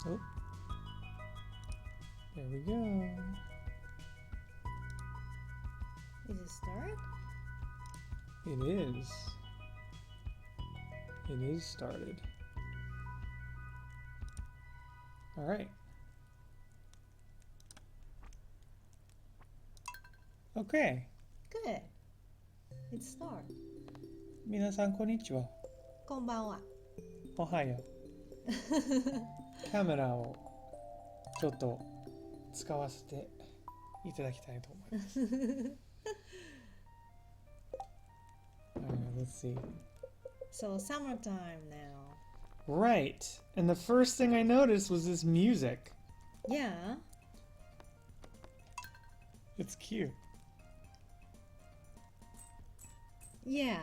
Oh, there we go. Is it start? It is. It is started. All right. Okay. Good. It start. 皆さんこんにちは。こんばんは。おはよう。カメラをちょっと使わせていただきたいと思います。Let's see. So summertime now. Right. And the first thing I noticed was this music. Yeah. It's cute. Yeah.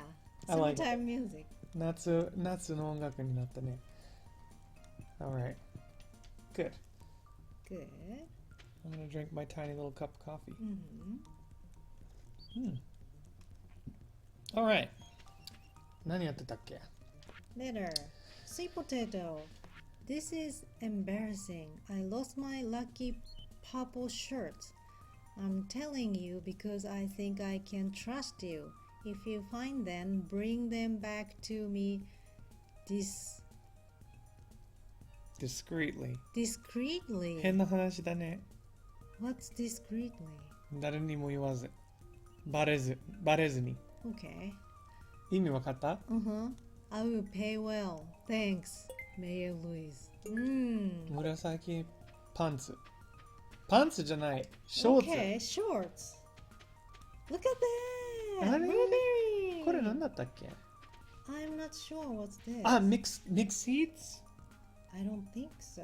I like it. Summertime music. 夏の音楽になったね。Alright. Good. Good. I'm gonna drink my tiny little cup of coffee. Alright. 何やってたっけ? Letter. Sweet potato. This is embarrassing. I lost my lucky purple shirt. I'm telling you because I think I can trust you. If you find them, bring them back to me Discreetly. discreetly. 変な話だね。 What's discreetly? 誰にも言わず。バレずに。Okay. 意味わかった? I will pay well. Thanks, Mayor Louise. 紫パンツ。パンツじゃない。ショーツ。Okay, shorts. Look at that. あれ? Blueberry. これ何だったっけ? I'm not sure what's this. あ、mix seeds? I don't think so.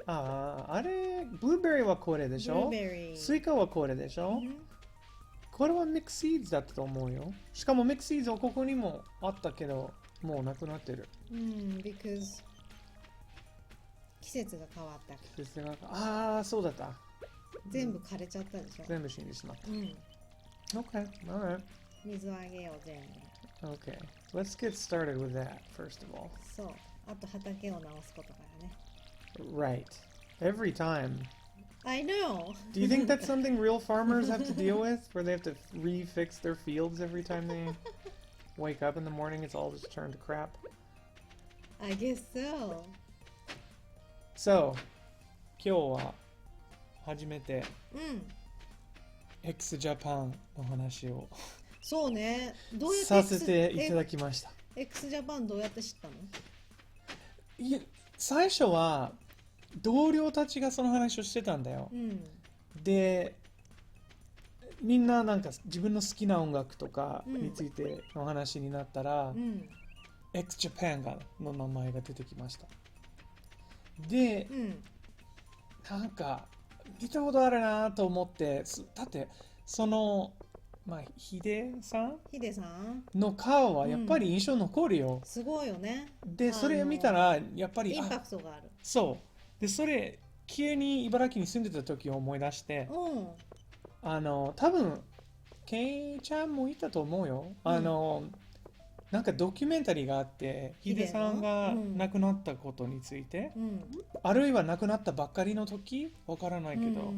あれ、ブルーベリーはこれでしょ? Blueberry. スイカはこれでしょ? これはミックスシーズだったと思うよ。しかもミックスシーズはここにもあったけど、もうなくなってる。Because 季節が変わったから。ああ、そうだった。全部枯れちゃったでしょ。全部死んでしまった。Okay, alright. 水をあげよう全部。Okay, let's get started with that first of all. そう。あと畑を直すことからね。Right. Every time. I know. Do you think that's something real farmers have to deal with? Where they have to refix their fields every time they wake up in the morning? It's all just turned to crap. I guess so. So, 今日は初めてX Japan の話をそうね。どうやってさせていただきました。X ジャパンどうやって知ったの？いや、最初は同僚たちがその話をしてたんだよ。で、みんななんか自分の好きな音楽とかについての話になったら、X Japan の名前が出てきました。で、なんか見たことあるなと思って、だってそのヒデさんの顔はやっぱり印象残るよ。すごいよね。で、それを見たらやっぱりインパクトがある。そう。で、それ急に茨城に住んでた時を思い出して、多分ケイちゃんもいたと思うよ。なんかドキュメンタリーがあって、ヒデさんが亡くなったことについて、あるいは亡くなったばっかりの時、わからないけど、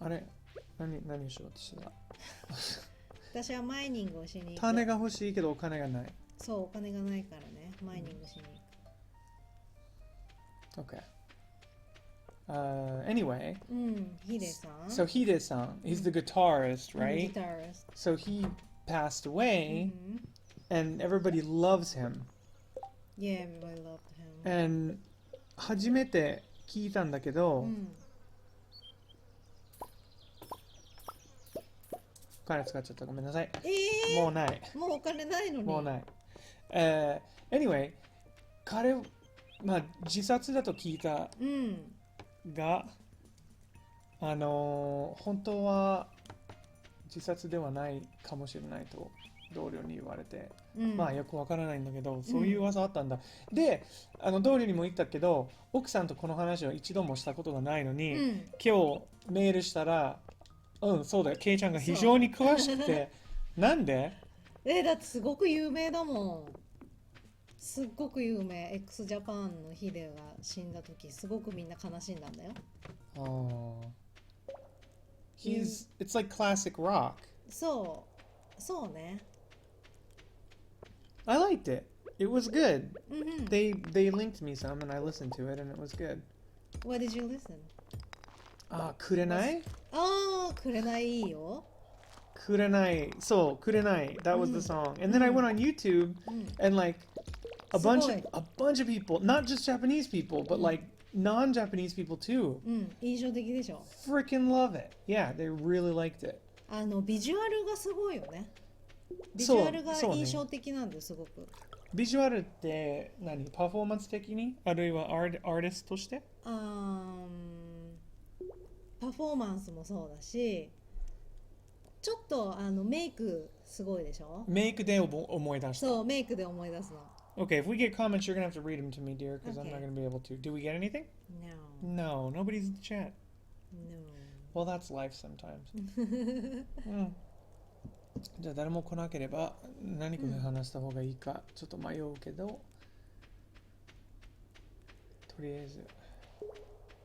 あれ、何しようとしてた？私はマイニングをしに行く。種が欲しいけどお金がない。そう、お金がないからね、マイニングしに行く。Okay. Anyway. Hide-san. So Hide-san, he's the guitarist, right? Guitarist. So he passed away, and everybody loves him. Yeah, everybody loved him. And 初めて聞いたんだけど、お金使っちゃった。ごめんなさい。もうない。もうお金ないのに。もうない。Anyway, 彼、自殺だと聞いたが、本当は自殺ではないかもしれないと同僚に言われて、よくわからないんだけど、そういう噂あったんだ。で、同僚にも言ったけど、奥さんとこの話を一度もしたことがないのに、今日メールしたら、そうだよ、ケイちゃんが非常に詳しくて、なんで？だってすごく有名だもん。すっごく有名 x ジャパンのヒデが死んだ時すごくみんな悲しんだんだよ。 Oh. It's like classic rock. そうね。 I liked it. It was good. うんうん。 They linked me some and I listened to it and it was good. What did you listen? Kurenai? ああ、くれないいいよ。 Kurenai. So, Kurenai. That was the song. And then I went on YouTube and like a bunch of people, not just Japanese people, but like non-Japanese people too. うん、印象的でしょ。 Freaking love it. Yeah, they really liked it. ビジュアルがすごいよね。ビジュアルが印象的なんです、すごく。ビジュアルって何？パフォーマンス的に？あるいはアーティストとして？パフォーマンスもそうだし、ちょっとメイクすごいでしょ？メイクで思い出した。そう、メイクで思い出すの。Okay, if we get comments, you're going to have to read them to me, dear, because I'm Okay. not going to be able to. Do we get anything? No. No, nobody's in the chat. No. Well, that's life sometimes. じゃあ誰も来なければ何かで話した方がいいかちょっと迷うけど、とりあえず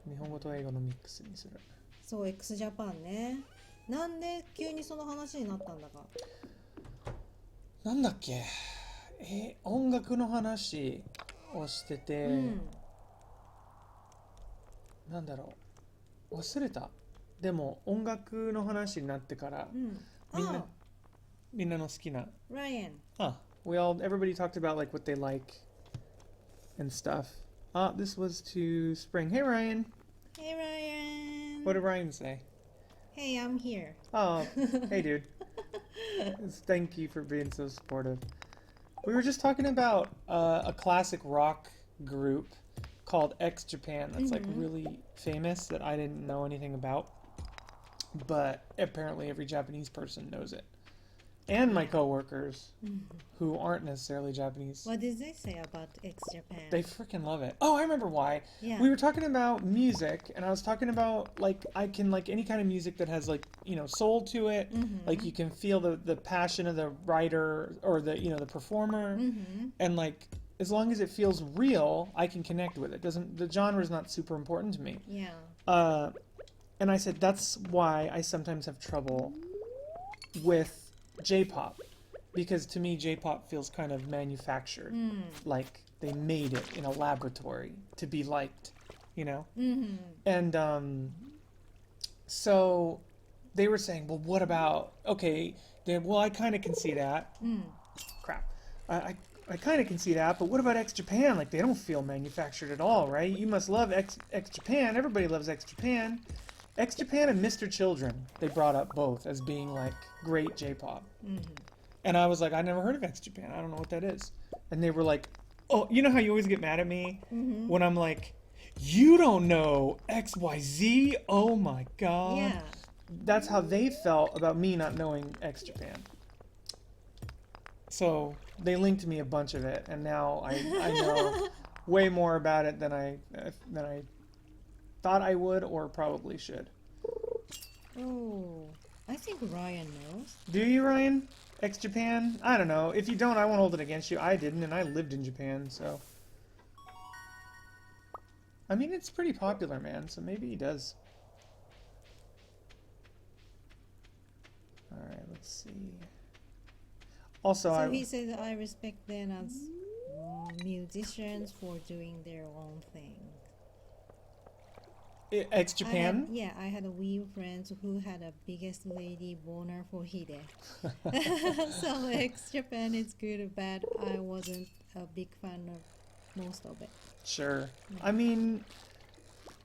日本語と英語のミックスにする。そう、x ジャパンね。なんで急にその話になったんだか。なんだっけ、音楽の話をしてて、なんだろう、忘れた。でも音楽の話になってから、みんなの好きな。Ryan. Everybody talked about like what they like and stuff. This was to Spring. Hey Ryan. Hey Ryan. What did Ryan say? Hey, I'm here. Oh, hey dude. Thank you for being so supportive. We were just talking about a classic rock group called X Japan that's like really famous that I didn't know anything about, but apparently every Japanese person knows it. And my coworkers who aren't necessarily Japanese. What did they say about X Japan? They freaking love it. Oh, I remember why. Yeah. We were talking about music, and I was talking about like I can like any kind of music that has like soul to it. Like you can feel the passion of the writer or the the performer, and like as long as it feels real, I can connect with it. The genre is not super important to me. Yeah. And I said that's why I sometimes have trouble with J-pop, because to me J-pop feels kind of manufactured, like they made it in a laboratory to be liked, and so they were saying, well, what about well, I kind of can see that. Crap, I kind of can see that, but what about X Japan? Like they don't feel manufactured at all, right? You must love X Japan. Everybody loves X Japan. X Japan and Mr. Children, they brought up both as being like great J-pop. And I was like, I never heard of X Japan. I don't know what that is. And they were like, oh, you know how you always get mad at me when I'm like, you don't know XYZ? Oh my God. Yeah. That's how they felt about me not knowing X Japan. So they linked me a bunch of it, and now I know way more about it than I thought I would or probably should. Oh, I think Ryan knows. Do you, Ryan? X Japan? I don't know. If you don't, I won't hold it against you. I didn't, and I lived in Japan, so. I mean, it's pretty popular, man, so maybe he does. Alright, let's see. Also, So he said, I respect them as musicians for doing their own thing. X Japan? I had a weird friends who had a biggest lady boner for Hide. So X Japan is good, but I wasn't a big fan of most of it. Sure. I mean,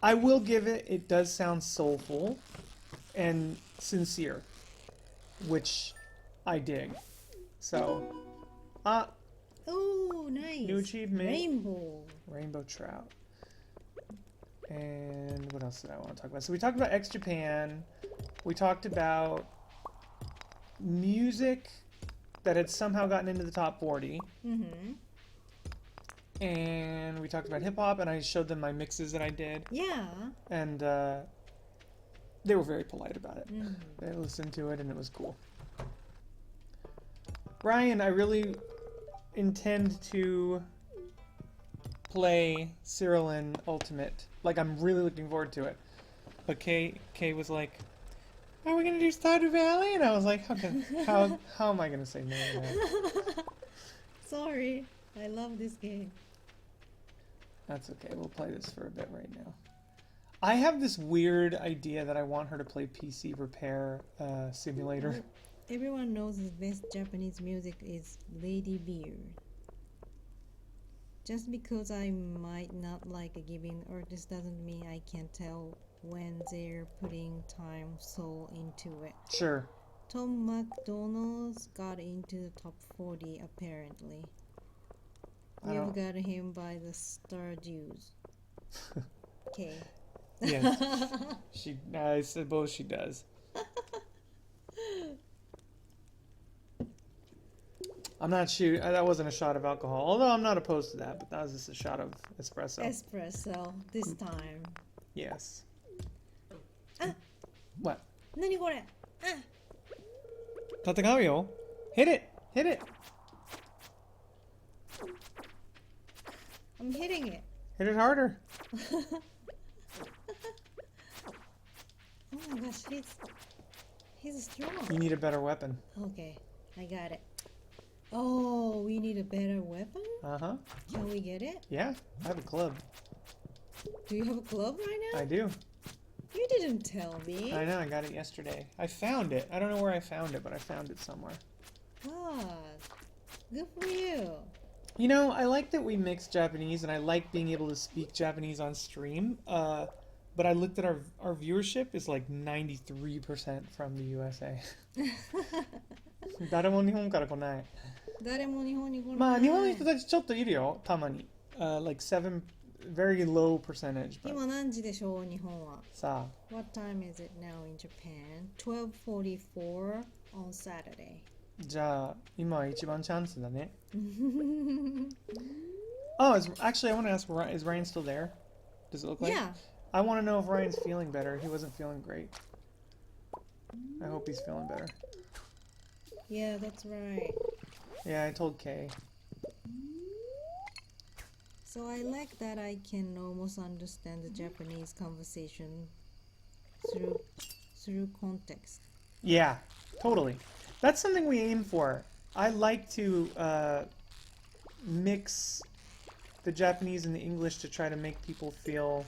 I will give it, it does sound soulful and sincere, which I dig. So, oh, nice. New achievement. Rainbow trout. And what else did I want to talk about? So we talked about X Japan. We talked about music that had somehow gotten into the top 40. And we talked about hip hop, and I showed them my mixes that I did. Yeah. And they were very polite about it. They listened to it, and it was cool. Ryan, I really intend to play Cyrillin Ultimate. Like, I'm really looking forward to it. But Kay was like, are we going to do Stardew Valley? And I was like, how am I going to say no to that? Sorry, I love this game. That's okay. We'll play this for a bit right now. I have this weird idea that I want her to play PC Repair Simulator. Everyone knows the best Japanese music is Lady Beard. Just because I might not like a given artist doesn't mean I can't tell when they're putting time, soul into it. Sure. Tom McDonald's got into the top 40 apparently. We've got him by the Stardews. Okay. Yes. I suppose she does. I'm not sure. That wasn't a shot of alcohol, although I'm not opposed to that, but that was just a shot of espresso. Espresso, this time. Yes. Ah! What? 何これ? Ah! 戦うよ. Hit it! Hit it! I'm hitting it. Hit it harder. Oh my gosh, he's strong. You need a better weapon. Okay, I got it. Oh, we need a better weapon? Uh-huh. Can we get it? Yeah, I have a club. Do you have a club right now? I do. You didn't tell me. I know, I got it yesterday. I found it. I don't know where I found it, but I found it somewhere. God, good for you. You know, I like that we mix Japanese, and I like being able to speak Japanese on stream. But I looked at our viewership is like 93% from the USA. 誰も日本から来ない。誰も日本に来ない。まあ日本の人たちちょっといるよ、たまに。Like 7, very low percentage. 今何時でしょう、日本は。さあ。What time is it now in Japan? 12:44 on Saturday. じゃあ今は一番チャンスだね。Oh, actually I want to ask, is Ryan still there? Does it look like? Yeah. I want to know if Ryan's feeling better. He wasn't feeling great. I hope he's feeling better. Yeah, that's right. Yeah, I told Kay. So I like that I can almost understand the Japanese conversation through context. Yeah, totally. That's something we aim for. I like to mix the Japanese and the English to try to make people feel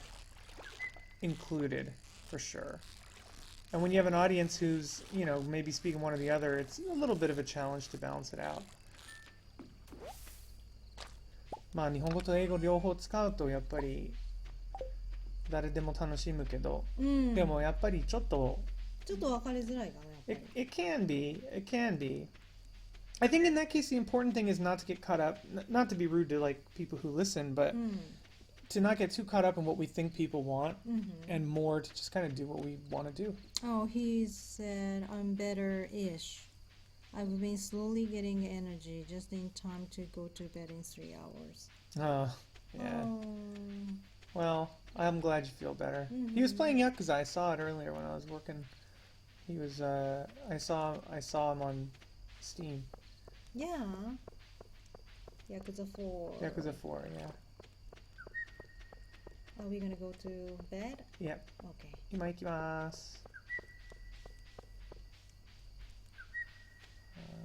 included, for sure. And when you have an audience who's, you know, maybe speaking one or the other, it's a little bit of a challenge to balance it out. まあ日本語と英語両方使うとやっぱり誰でも楽しむけど、でもやっぱりちょっと分かりづらいかな。It can be. It can be. I think in that case the important thing is not to get caught up, not to be rude to like people who listen, but to not get too caught up in what we think people want and more to just kind of do what we want to do. Oh, he said I'm better-ish. I've been slowly getting energy just in time to go to bed in 3 hours. Oh, yeah. Oh. Well, I'm glad you feel better. He was playing Yakuza. I saw it earlier when I was working. He was I saw him on Steam. Yeah. Yakuza 4. Yakuza 4, yeah. Are we gonna go to bed? Yep. Okay. 今行きます。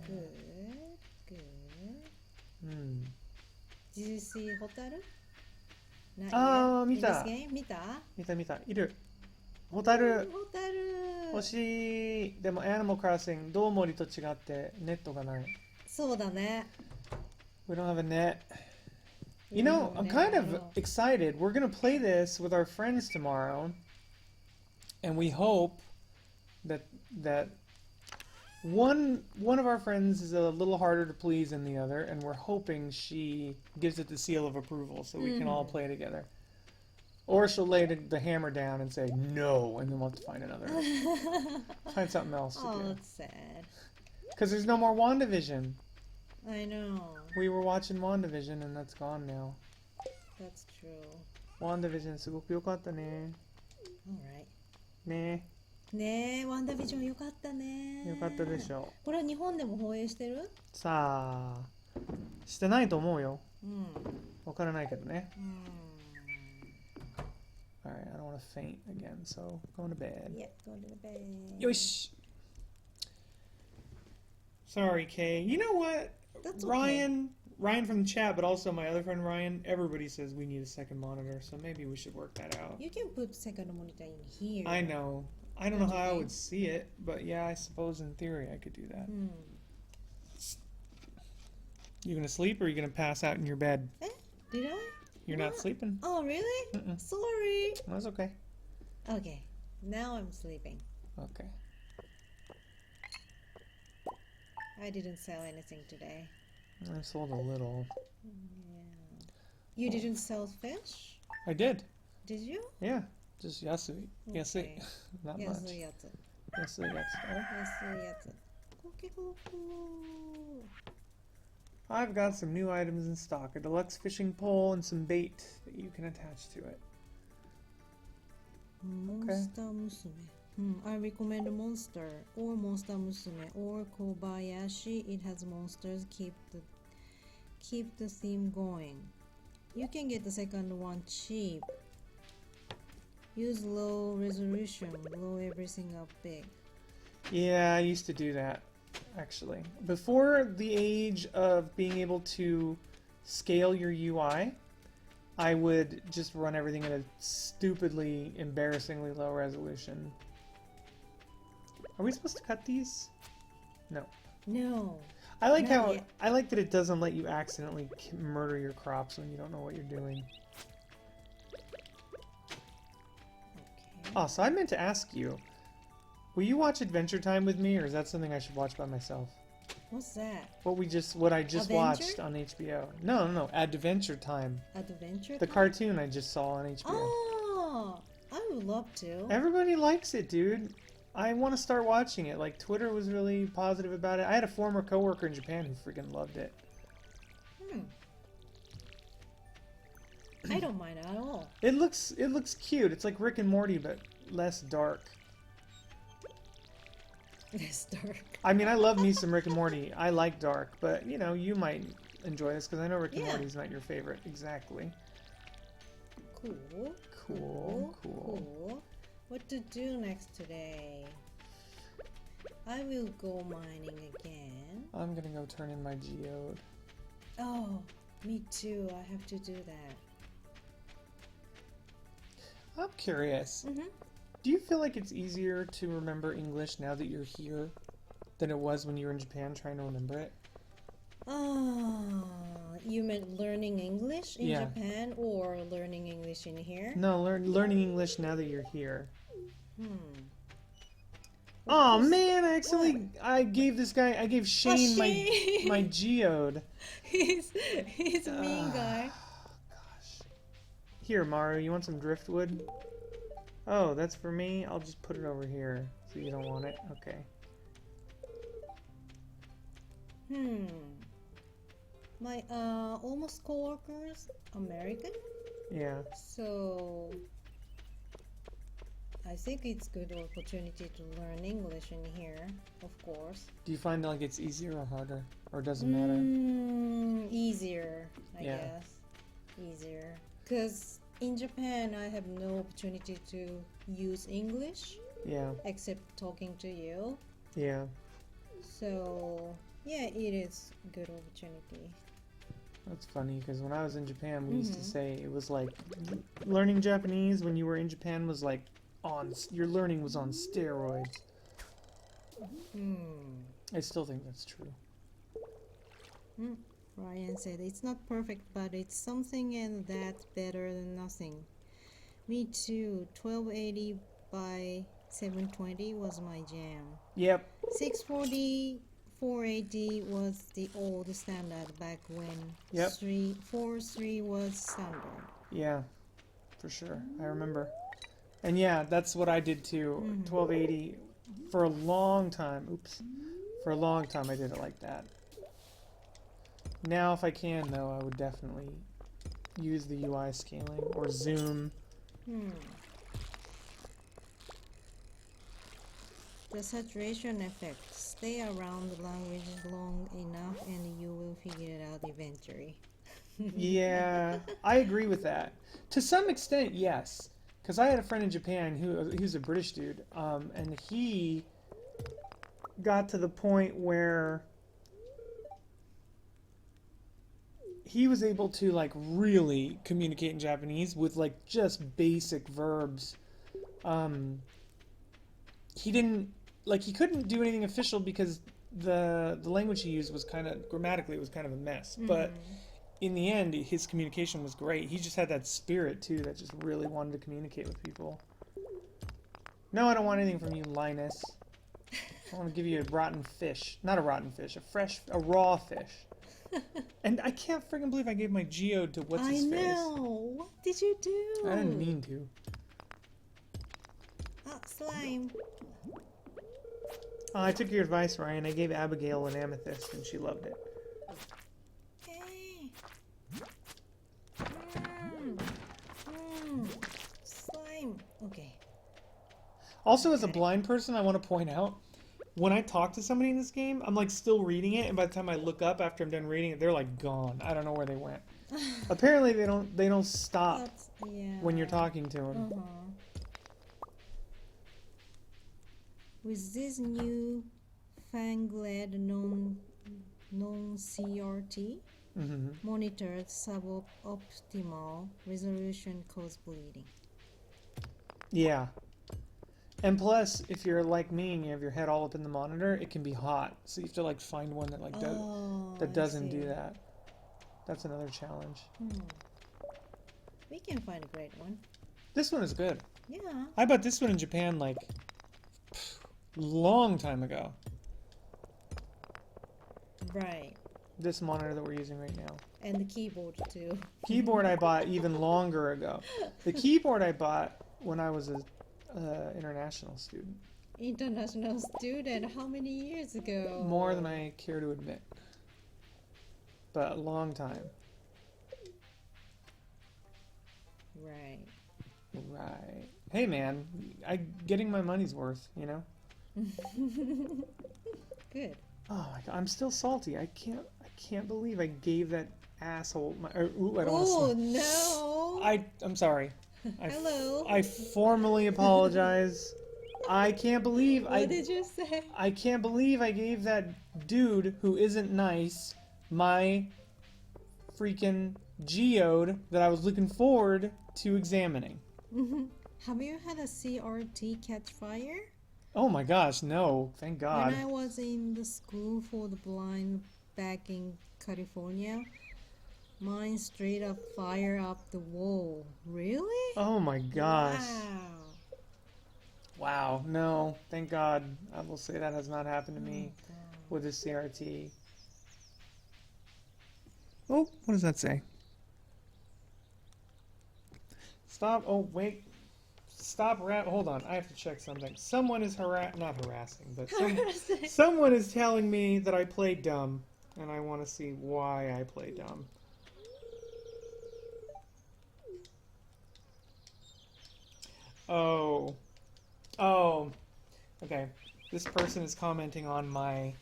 Good. Did you see ホタル? 見た。見た。いる。ホタル。欲しい。でも Animal Crossing どう森と違ってネットがない。そうだね。We don't have a net. You know, I'm kind of excited. We're going to play this with our friends tomorrow. And we hope that one of our friends is a little harder to please than the other, and we're hoping she gives it the seal of approval so we can all play together. Or she'll lay the hammer down and say no, and then we'll have to find something else to do. Oh, that's sad. Because there's no more WandaVision. I know. We were watching WandaVision, and that's gone now. That's true. WandaVision すごく良かったね。Alright. ねえ、ワンダービジョン良かったね。良かったでしょ。これは日本でも放映してる？さあ、してないと思うよ。うん。わからないけどね。うん。Alright, I don't want to faint again, so going to bed. Yeah, go to the bed. よし! Sorry, Kay. You know what? That's okay. Ryan from the chat, but also my other friend Ryan, everybody says we need a second monitor, so maybe we should work that out. You can put second monitor in here. I know. I don't know how I would see it, but yeah, I suppose in theory I could do that. You gonna sleep or are you gonna pass out in your bed? Did I? You're not sleeping? Oh, really? Mm-mm. Sorry. That's okay. Okay, now I'm sleeping. Okay. I didn't sell anything today. I sold a little. Yeah. You didn't sell fish? I did. Did you? Yeah. Just yasui. Yasui. Okay. Not much. Yasui yatsu. Yasui yatsu. Yasui yatsu. I've got some new items in stock. A deluxe fishing pole and some bait that you can attach to it. Monster Musume. I recommend Monster or Monster Musume or Kobayashi. It has monsters. Keep the theme going. You can get the second one cheap. Use low resolution. Blow everything up big. Yeah, I used to do that, actually. Before the age of being able to scale your UI, I would just run everything at a stupidly, embarrassingly low resolution. Are we supposed to cut these? No. No. I like I like that it doesn't let you accidentally murder your crops when you don't know what you're doing. Okay. Oh, so I meant to ask you, will you watch Adventure Time with me, or is that something I should watch by myself? What's that? What I just watched on HBO. No, Adventure Time. Adventure The Time? cartoon I just saw on HBO. Oh, I would love to. Everybody likes it, dude. I want to start watching it. Like, Twitter was really positive about it. I had a former coworker in Japan who freaking loved it. I don't mind at all. It looks cute. It's like Rick and Morty, but less dark. Less dark. I mean, I love me some Rick and Morty. I like dark, but you know, you might enjoy this because I know Rick and Morty is not your favorite. Exactly. Cool. What to do next today? I will go mining again. I'm gonna go turn in my geode. Oh, me too. I have to do that. I'm curious. Do you feel like it's easier to remember English now that you're here than it was when you were in Japan trying to remember it? You meant learning English in Japan or learning English in here? No, learning English now that you're here. Oh man, I gave Shane my geode. He's a mean guy. Gosh. Here, Maru, you want some driftwood? Oh, that's for me? I'll just put it over here. So you don't want it? Okay. My almost coworkers, American? Yeah. So I think it's good opportunity to learn English in here, of course. Do you find like it's easier or harder? Or does it matter? Easier, I guess. Easier. Because in Japan, I have no opportunity to use English. Yeah. Except talking to you. Yeah. So, yeah, it is a good opportunity. That's funny, because when I was in Japan, we used to say it was like learning Japanese when you were in Japan was like your learning was on steroids. I still think that's true. Ryan said, it's not perfect, but it's something and that's better than nothing. Me too. 1280 by 720 was my jam. Yep. 640, 480 was the old standard back when 4.3 was standard. Yeah, for sure. I remember. And yeah, that's what I did too. 1280 for a long time. Oops. For a long time I did it like that. Now if I can though, I would definitely use the UI scaling or zoom. The saturation effect. Stay around the language long enough and you will figure it out eventually. Yeah, I agree with that. To some extent, yes. Because I had a friend in Japan who's a British dude, and he got to the point where he was able to like really communicate in Japanese with like just basic verbs. He didn't he couldn't do anything official because the language he used was kind of grammatically it was kind of a mess. But in the end, his communication was great. He just had that spirit too that just really wanted to communicate with people. No, I don't want anything from you, Linus. I want to give you a rotten fish. Not a rotten fish, a raw fish. And I can't freaking believe I gave my geode to what's his face. I know. What did you do? I didn't mean to. Oh, slime. Oh, I took your advice, Ryan. I gave Abigail an amethyst, and she loved it. Hey. Slime. Okay. Also, as a blind person, I want to point out, when I talk to somebody in this game, I'm like still reading it, and by the time I look up after I'm done reading it, they're like gone. I don't know where they went. Apparently, they don't stop when you're talking to them. With this new fangled non-CRT monitored suboptimal resolution cause bleeding. Yeah. And plus, if you're like me and you have your head all up in the monitor, it can be hot. So you have to like find one that doesn't do that. That's another challenge. We can find a great one. This one is good. Yeah. I bought this one in Japan like long time ago. Right. This monitor that we're using right now. And the keyboard too. Keyboard I bought even longer ago. The keyboard I bought when I was a international student. International student? How many years ago? More than I care to admit. But a long time. Right. Right. Hey man, getting my money's worth, you know? Good. Oh my god, I'm still salty. I can't believe I gave that asshole my I don't want to Oh no. I'm sorry. Hello. I formally apologize. I can't believe What did you say? I can't believe I gave that dude who isn't nice my freaking geode that I was looking forward to examining. Have you had a CRT catch fire? Oh my gosh, no. Thank God. When I was in the school for the blind back in California, mine straight up fire up the wall. Really? Oh my gosh. Wow. Wow, no. Thank God. I will say that has not happened to me with a CRT. Oh, what does that say? Stop. Oh, wait. Stop. Hold on. I have to check something. Someone is not harassing, but someone is telling me that I play dumb, and I want to see why I play dumb. Oh. Oh. Okay. This person is commenting on my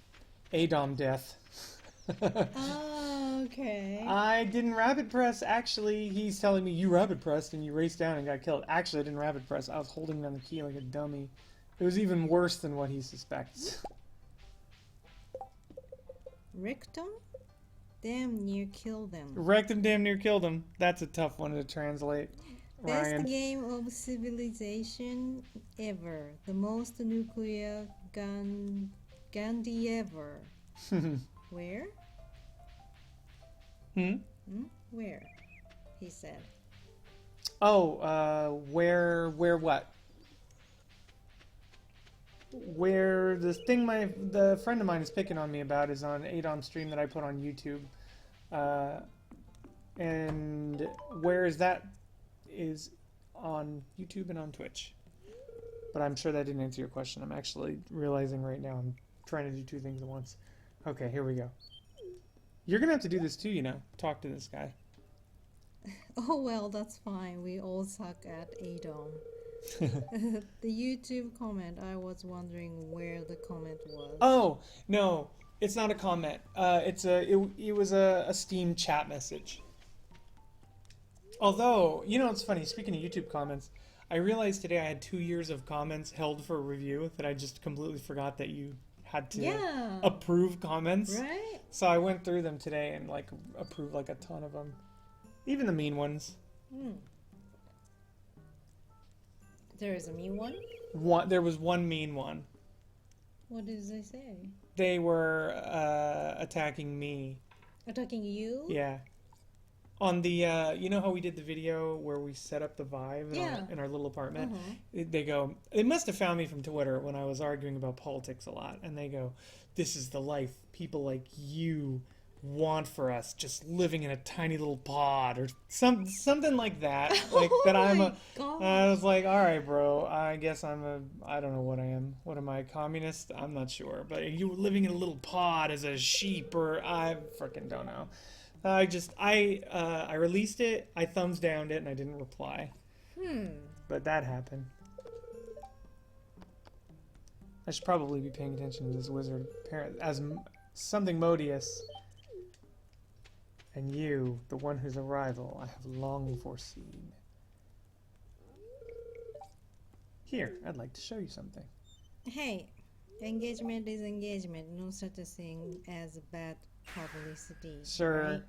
ADOM death. Oh, okay. I didn't rapid press. Actually, he's telling me you rapid pressed and you raced down and got killed. Actually, I didn't rapid press. I was holding down the key like a dummy. It was even worse than what he suspects. Rectum? Damn near killed them. Wrecked him, damn near killed him. That's a tough one to translate. Ryan. Best game of civilization ever. The most nuclear Gandhi ever. Where? Where? He said. Oh, where what? Where the thing the friend of mine is picking on me about is on ADOM stream that I put on YouTube. And where is that? Is on YouTube and on Twitch. But I'm sure that didn't answer your question. I'm actually realizing right now I'm trying to do two things at once. Okay, here we go. You're gonna have to do this too, you know. Talk to this guy. Oh well, that's fine. We all suck at ADOM. The YouTube comment, I was wondering where the comment was. Oh, no. It's not a comment. It was a Steam chat message. Although, it's funny, speaking of YouTube comments, I realized today I had 2 years of comments held for review that I just completely forgot that you had to approve comments. Right? So I went through them today and approved a ton of them. Even the mean ones. There is a mean one? There was one mean one. What did they say? They were attacking me. Attacking you? Yeah. On the, you know how we did the video where we set up the Vive in our little apartment? They go, they must have found me from Twitter when I was arguing about politics a lot. And they go, this is the life people like you want for us, just living in a tiny little pod or something like that. Like that I was like, all right, bro, I guess I don't know what I am. What am I, a communist? I'm not sure. But you were living in a little pod as a sheep or I freaking don't know. I released it, I thumbs downed it, and I didn't reply. But that happened. I should probably be paying attention to this wizard as something Modius. And you, the one whose arrival I have long foreseen. Here, I'd like to show you something. Hey, engagement is engagement. No such a thing as bad publicity. Sure. Right?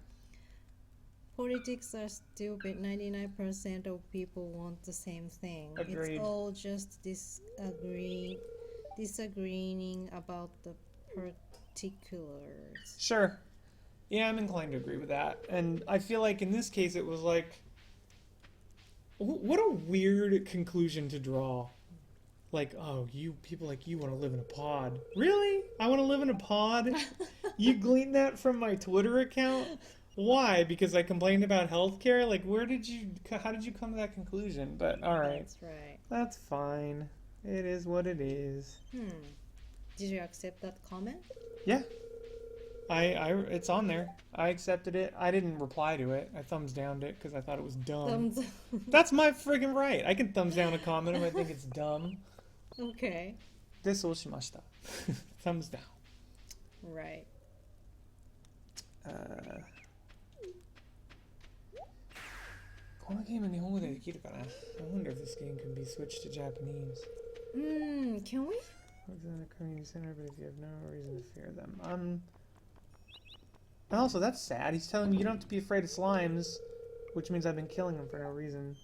Politics are stupid. 99% of people want the same thing. Agreed. It's all just disagreeing about the particulars. Sure. Yeah, I'm inclined to agree with that. And I feel like in this case it was like, what a weird conclusion to draw. Like, oh, people like you want to live in a pod. Really? I want to live in a pod? You gleaned that from my Twitter account? Why? Because I complained about healthcare? Like, how did you come to that conclusion? But, alright. That's right. That's fine. It is what it is. Did you accept that comment? Yeah. It's on there. I accepted it. I didn't reply to it. I thumbs downed it because I thought it was dumb. That's my friggin' right. I can thumbs down a comment if I think it's dumb. Okay. で、そうしました。thumbs down. Right. Uh, このゲーム日本語でできるかな? I wonder if this game can be switched to Japanese. Can we? It's in a community center, but if you have no reason to fear them. And also, that's sad. He's telling me you don't have to be afraid of slimes, which means I've been killing them for no reason.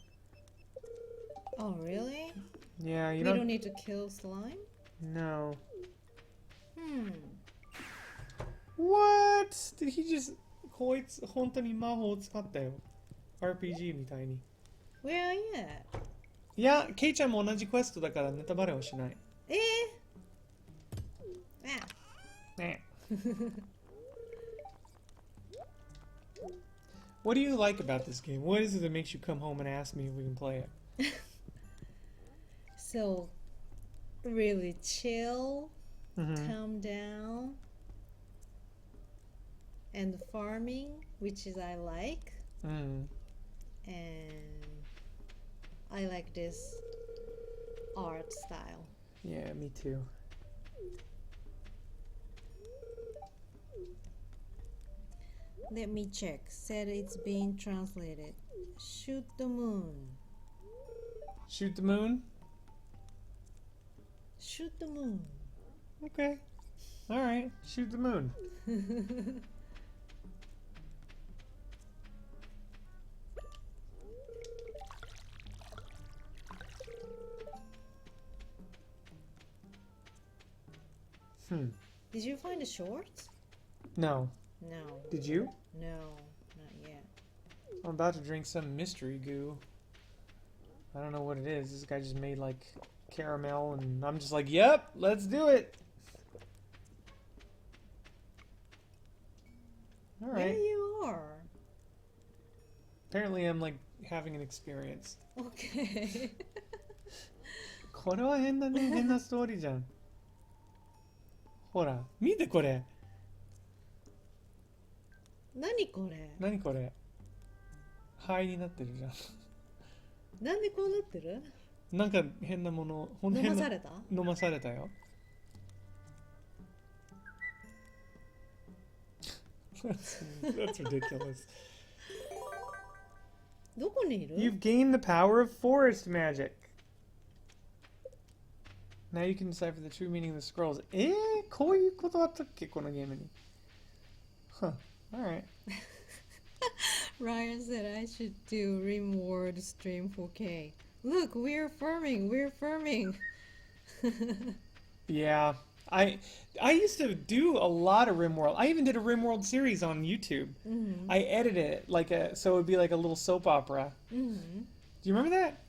Oh, really? Yeah, we don't need to kill slime? No. What? Did he just... こいつ、本当に魔法を使ったよ。RPG みたいに。Where are you at? いや、ケイちゃんも同じクエストだからネタバレはしない。ね。What do you like about this game? What is it that makes you come home and ask me if we can play it? So, really chill, calm down, and farming, which is I like. And I like this art style. Yeah, me too. Let me check. Said it's being translated. Shoot the moon. Shoot the moon? Shoot the moon. Okay. Alright, shoot the moon. Did you find the shorts? No. No. Did you? No, not yet. I'm about to drink some mystery goo. I don't know what it is. This guy just made like caramel and I'm just like, yep, let's do it. Alright. There you are. Apparently I'm like having an experience. Okay. これは変なね、変なストーリーじゃん。ほら、見てこれ。何これ？何これ？灰になってるじゃん。なんでこうなってる？なんか変なもの、飲まされた？飲まされたよ。That's ridiculous. どこにいる？ You've gained the power of forest magic. Now you can decipher the true meaning of the scrolls. こういうことあったっけこのゲームに。Huh. Alright. Ryan said I should do Rimworld stream 4K. Look, we're farming. Yeah. I used to do a lot of RimWorld. I even did a RimWorld series on YouTube. Mm-hmm. I edited it so it would be like a little soap opera. Mm-hmm. Do you remember that?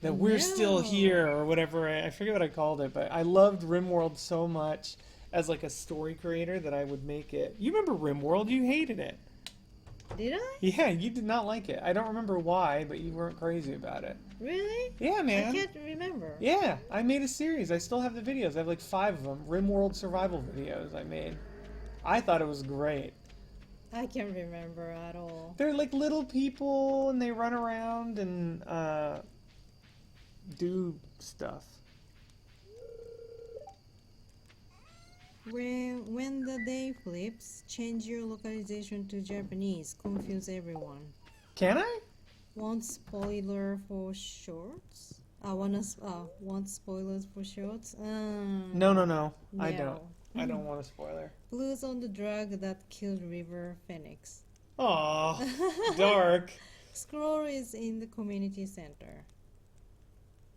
That we're still here or whatever. I forget what I called it, but I loved RimWorld so much as like a story creator that I would make it. You remember RimWorld? You hated it. Did I? Yeah, you did not like it. I don't remember why, but you weren't crazy about it. Really? Yeah, man. I can't remember. Yeah, I made a series. I still have the videos. I have like 5 of them. RimWorld survival videos I made. I thought it was great. I can't remember at all. They're like little people and they run around and do stuff. When the day flips, change your localization to Japanese. Confuse everyone. Can I? Want spoiler for shorts? Want spoilers for shorts? No. I don't. I don't want a spoiler. Blues on the drug that killed River Phoenix. Aw, dark. Scroll is in the community center.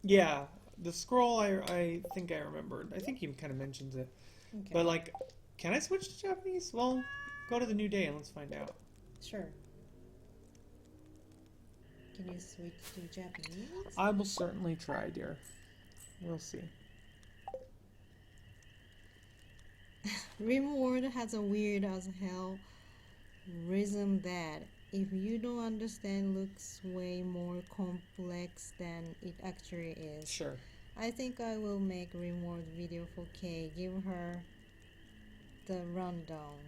Yeah, the scroll I think I remembered. I think he kind of mentions it. Okay. But like, can I switch to Japanese? Well, go to the new day and let's find out. Sure. Can you switch to Japanese? I will certainly try, dear. We'll see. Rimworld has a weird as hell rhythm that, if you don't understand, looks way more complex than it actually is. Sure. I think I will make Rimworld video for Kay. Give her the rundown.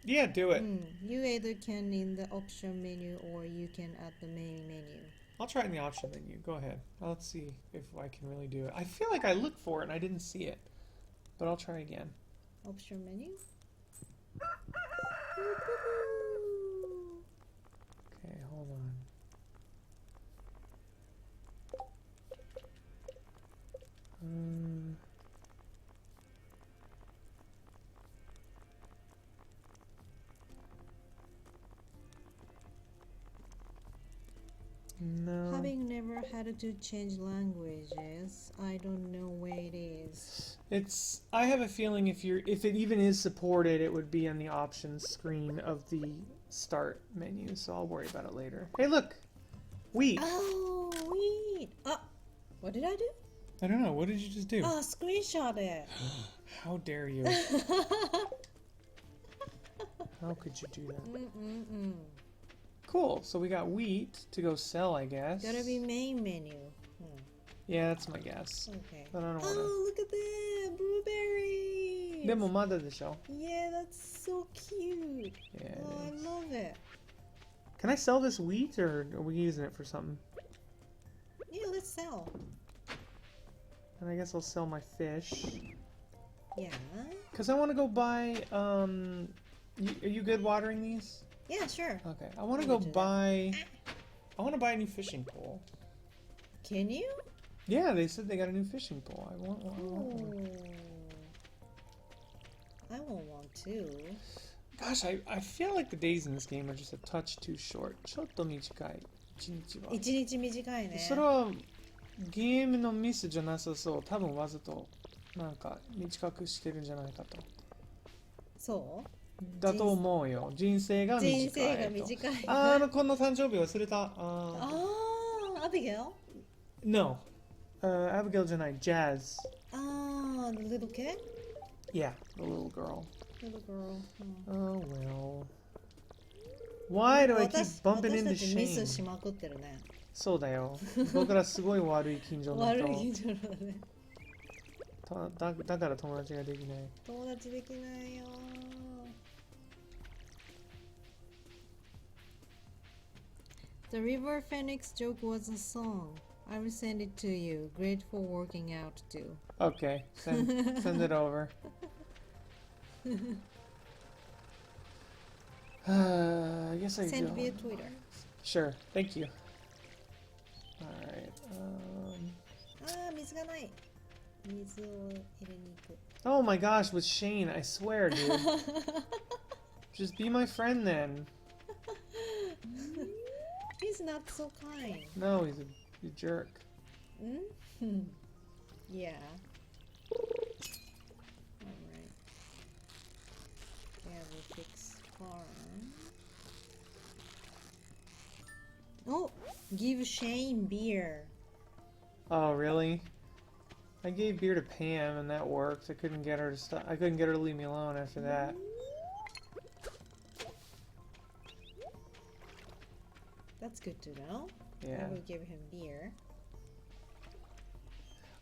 Yeah, do it. You either can in the option menu or you can at the main menu. I'll try it in the option menu. Go ahead. Let's see if I can really do it. I feel like I looked for it and I didn't see it. But I'll try again. Option menu? Okay, hold on. No. Having never had to change languages, I don't know where it is. I have a feeling if it even is supported, it would be on the options screen of the start menu, so I'll worry about it later. Hey, look! Wheat! Oh, wheat! What did I do? I don't know, what did you just do? Screenshot it! How dare you? How could you do that? Cool, so we got wheat to go sell, I guess. Gotta be main menu. Yeah, that's my guess. Okay. But I don't wanna... Oh, look at that! Blueberries! でもまだでしょ? Yeah, that's so cute. Yeah, I love it. Can I sell this wheat, or are we using it for something? Yeah, let's sell. And I guess I'll sell my fish. Yeah. Because I want to go buy, are you good watering these? Yeah, sure. Okay, I want to go buy, I want to buy a new fishing pole. Can you? Yeah, they said they got a new fishing pole. I want one. I want one too. Gosh, I feel like the days in this game are just a touch too short. ちょっと短い。一日は。一日短いね。それはゲームのミスじゃなさそう。多分わざとなんか短くしてるんじゃないかと。そう？だと思うよ。人生が短いと。人生が短い。こんな誕生日忘れた。アビゲル？ No. Abigail じゃない。Jazz. The little kid? Yeah, the little girl. Little girl. Oh well. Why do I keep bumping into 私たちミス Shane? しまくってるね。そうだよ。僕らすごい悪い近所の人。悪い近所だね。だから友達ができない。友達できないよ。The River Phoenix joke was a song. I will send it to you. Great for working out too. Okay, send it over. I guess I Send do. via Twitter. Sure, thank you. Alright, 水がない。水を入れに行く。oh my gosh, with Shane, I swear, dude. Just be my friend then. He's not so kind. No, he's a jerk. Yeah. Alright. Yeah, we fix farm. Oh, give Shane beer. Oh, really? I gave beer to Pam and that worked. I couldn't get her to stop. I couldn't get her to leave me alone after that. That's good to know. Yeah. I will give him beer.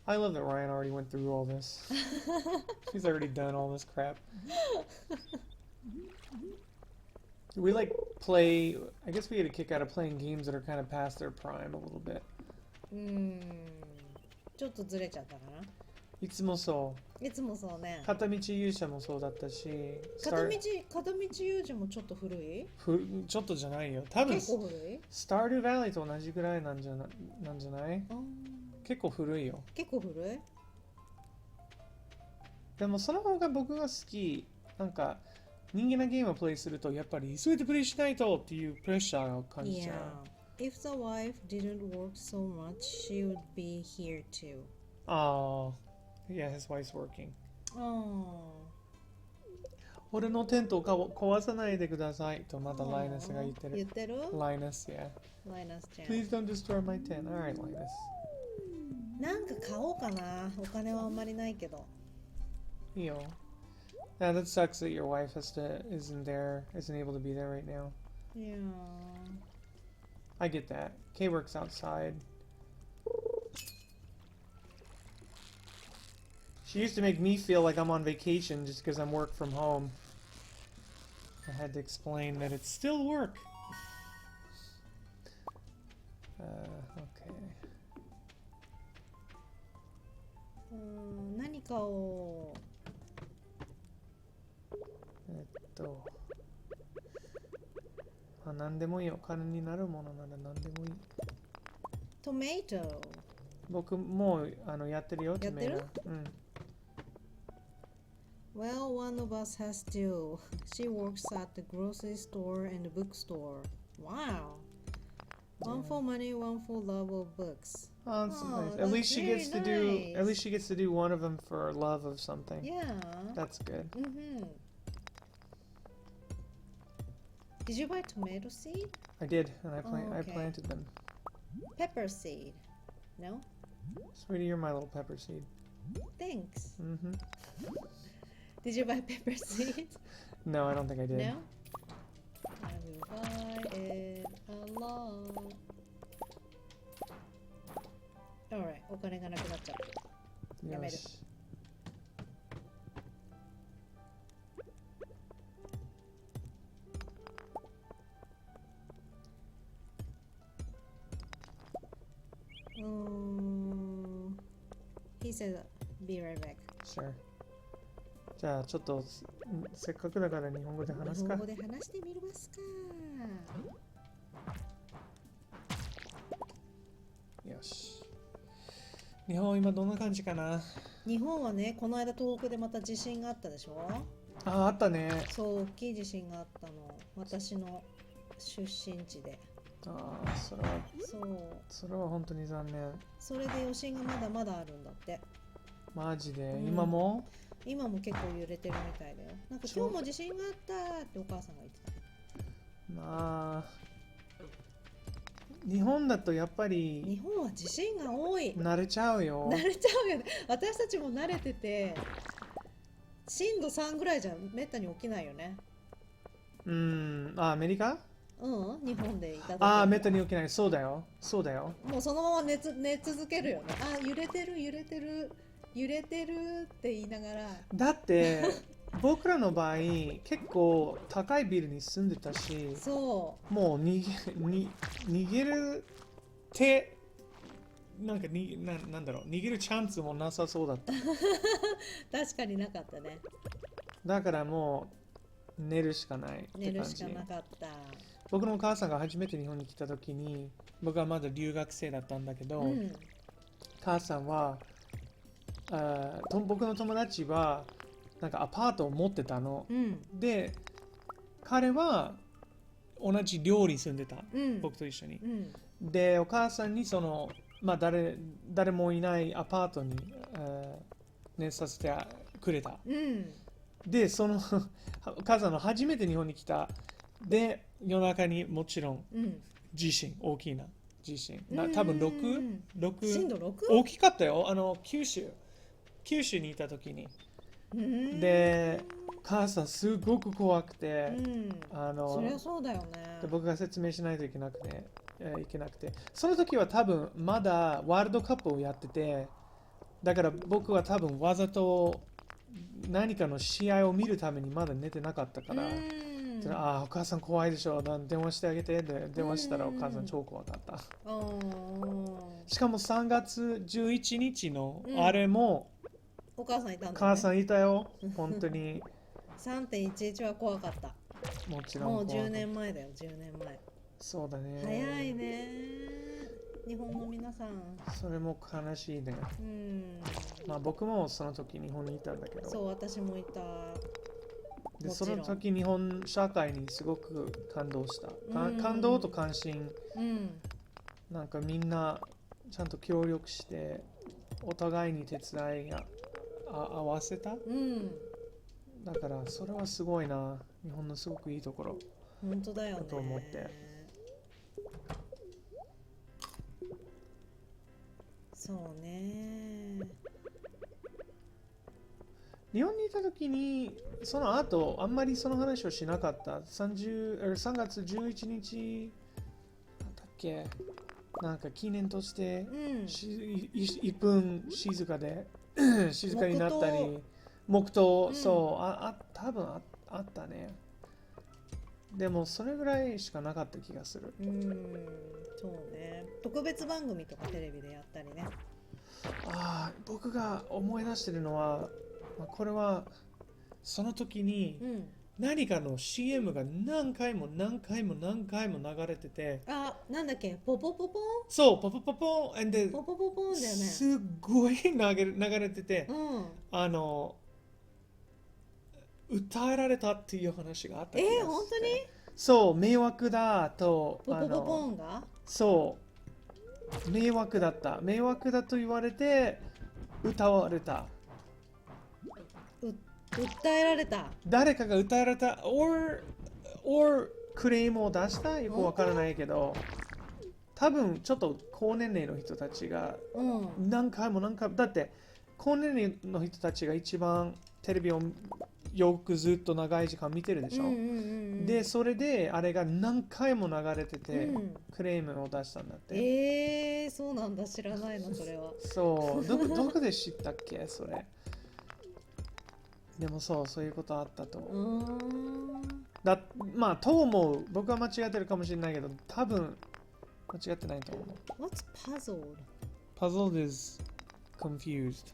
I love that Ryan already went through all this. He's already done all this crap. We like play. I guess we had a kick out of playing games that are kind of past their prime a little bit. ちょっとずれちゃったかな。いつもそいつもそうね。う。片道勇者もそうだったし。片道勇者もちょっと古い？ちょっとじゃないよ。多分結構古い？スターデューバリーと同じぐらいなんじゃない？結構古いよ。結構古い？でもその方が僕が好き。なんか人間のゲームをプレイするとやっぱり急いでプレイしないとっていうプレッシャーを感じちゃう。If the wife didn't work so much, she would be here too. Oh, yeah, his wife's working. Oh. 俺のテントを壊さないでくださいとまたライナスが言ってる。言ってる？ライナス、yeah. ライナスちゃん。Please don't destroy my tent. Alright, ライナス。なんか買おうかな。お金はあんまりないけど。いいよ。Yeah, that sucks that your wife isn't able to be there right now. Yeah. I get that. Kay works outside. She used to make me feel like I'm on vacation just because I'm work from home. I had to explain that it's still work. Okay. 何買おう。何でもいいよ。お金になるものなら何でもいい。トマト。僕もうやってるよ。やってる？うん。Well, one of us has to. She works at the grocery store and the bookstore. Wow. One for money, one for love of books. Oh, that's nice. At that's least she very gets to do. nice. At least she gets to do one of them for love of something. Yeah. That's good. Did you buy tomato seed? I did, and I okay. planted them. Pepper seed? No? Sweetie, you're my little pepper seed. Thanks. Mm-hmm. Did you buy pepper seed? No, I don't think I did. No? I will buy it a lot. Alright, お金がなくなっちゃう。やめる。He said, be right back. Sure. じゃあちょっとせっかくだから日本語で話すか。日本語で話してみますか。よし。日本今どんな感じかな。日本はね、この間東北でまた地震があったでしょ。あったね。そう、大きい地震があったの。私の出身地で。それは本当に残念。それで余震がまだまだあるんだって。マジで、今も結構揺れてるみたいだよ。なんか今日も地震があったってお母さんが言ってた。まあ日本だとやっぱり日本は地震が多い。慣れちゃうよ。慣れちゃうよね。私たちも慣れてて震度3ぐらいじゃめったに起きないよね。アメリカ？日本でいた時。めったに起きない。そうだよ。もうそのまま寝続けるよね。揺れてるって言いながら。だって僕らの場合結構高いビルに住んでたし、そうもう逃げる手なんだろう、逃げるチャンスもなさそうだった。確かになかったね。だからも寝るしかないって寝る感じ。しかなかった。僕のお母さんが初めて日本に来た時に、僕はまだ留学生だったんだけど、母さんは僕の友達はなんかアパートを持ってたの。で、彼は同じ寮に住んでた、僕と一緒に。で、お母さんに誰もいないアパートに、寝させてくれた。で、お母さんの初めて日本に来た。で、夜中にもちろん地震、大きな地震。多分6？震度 6？ 大きかったよ。九州にいた時に。で、母さんすごく怖くて、そりゃそうだよね。僕が説明しないといけなくて、その時は多分まだワールドカップをやってて、だから僕は多分わざと何かの試合を見るためにまだ寝てなかったから、お母さん怖いでしょ、電話してあげて。で、電話したらお母さん超怖かった。しかも3月11日のあれも、お母さんいたんだね。母さんいたよ、本当に。3.11 は怖かった。もちろん。もう10年前だよ、10年前。そうだね。早いね。日本の皆さん。それも悲しいね。僕もその時日本にいたんだけど。そう、私もいた。で、その時日本社会にすごく感動した。感動と関心。なんかみんなちゃんと協力して、お互いに手伝いが合わせた。だからそれはすごいな。日本のすごくいいところ。本当だよね。と思って。そうね。日本にいた時にその後あんまりその話をしなかった。3月11日だっけ、なんか記念として、1分静かになったり、黙祷、多分あったね。でもそれぐらいしかなかった気がする。そうね。特別番組とかテレビでやったりね。僕が思い出してるのは、これはその時に何かの CM が何回も流れてて、なんだっけ、ポポポポン。そう、ポポポポンで、ポポポポンだよね。すっごい流れてて、訴えられたっていう話があった気がして。本当に？そう、迷惑だと。ポポポポンが？そう、迷惑だと言われて歌われた。訴えられた。誰かが訴えられた or クレームを出した？よくわからないけど、多分ちょっと高年齢の人たちが何回もだって高年齢の人たちが一番テレビをよくずっと長い時間見てるでしょ。で、それであれが何回も流れてて、クレームを出したんだって。そうなんだ、知らないのそれは。そう、どこで知ったっけそれ。でもそういうことあったと。と思う。僕は間違ってるかもしれないけど、多分間違ってないと思う。What's puzzled? Puzzled is confused.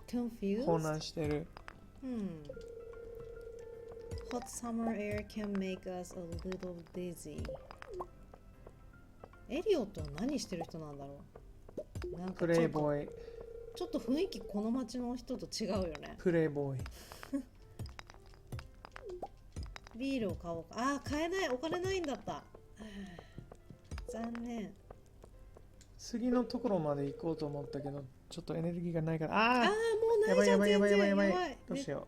混乱してる。Hot summer air can make us a little dizzy. エリオットは何してる人なんだろう。なんかプレイボーイ。ちょっと雰囲気この街の人と違うよね。プレイボーイ。ビールを買おうか。買えない。お金ないんだった。残念。次のところまで行こうと思ったけど、ちょっとエネルギーがないから。もうないじゃん。やばい。どうしよう。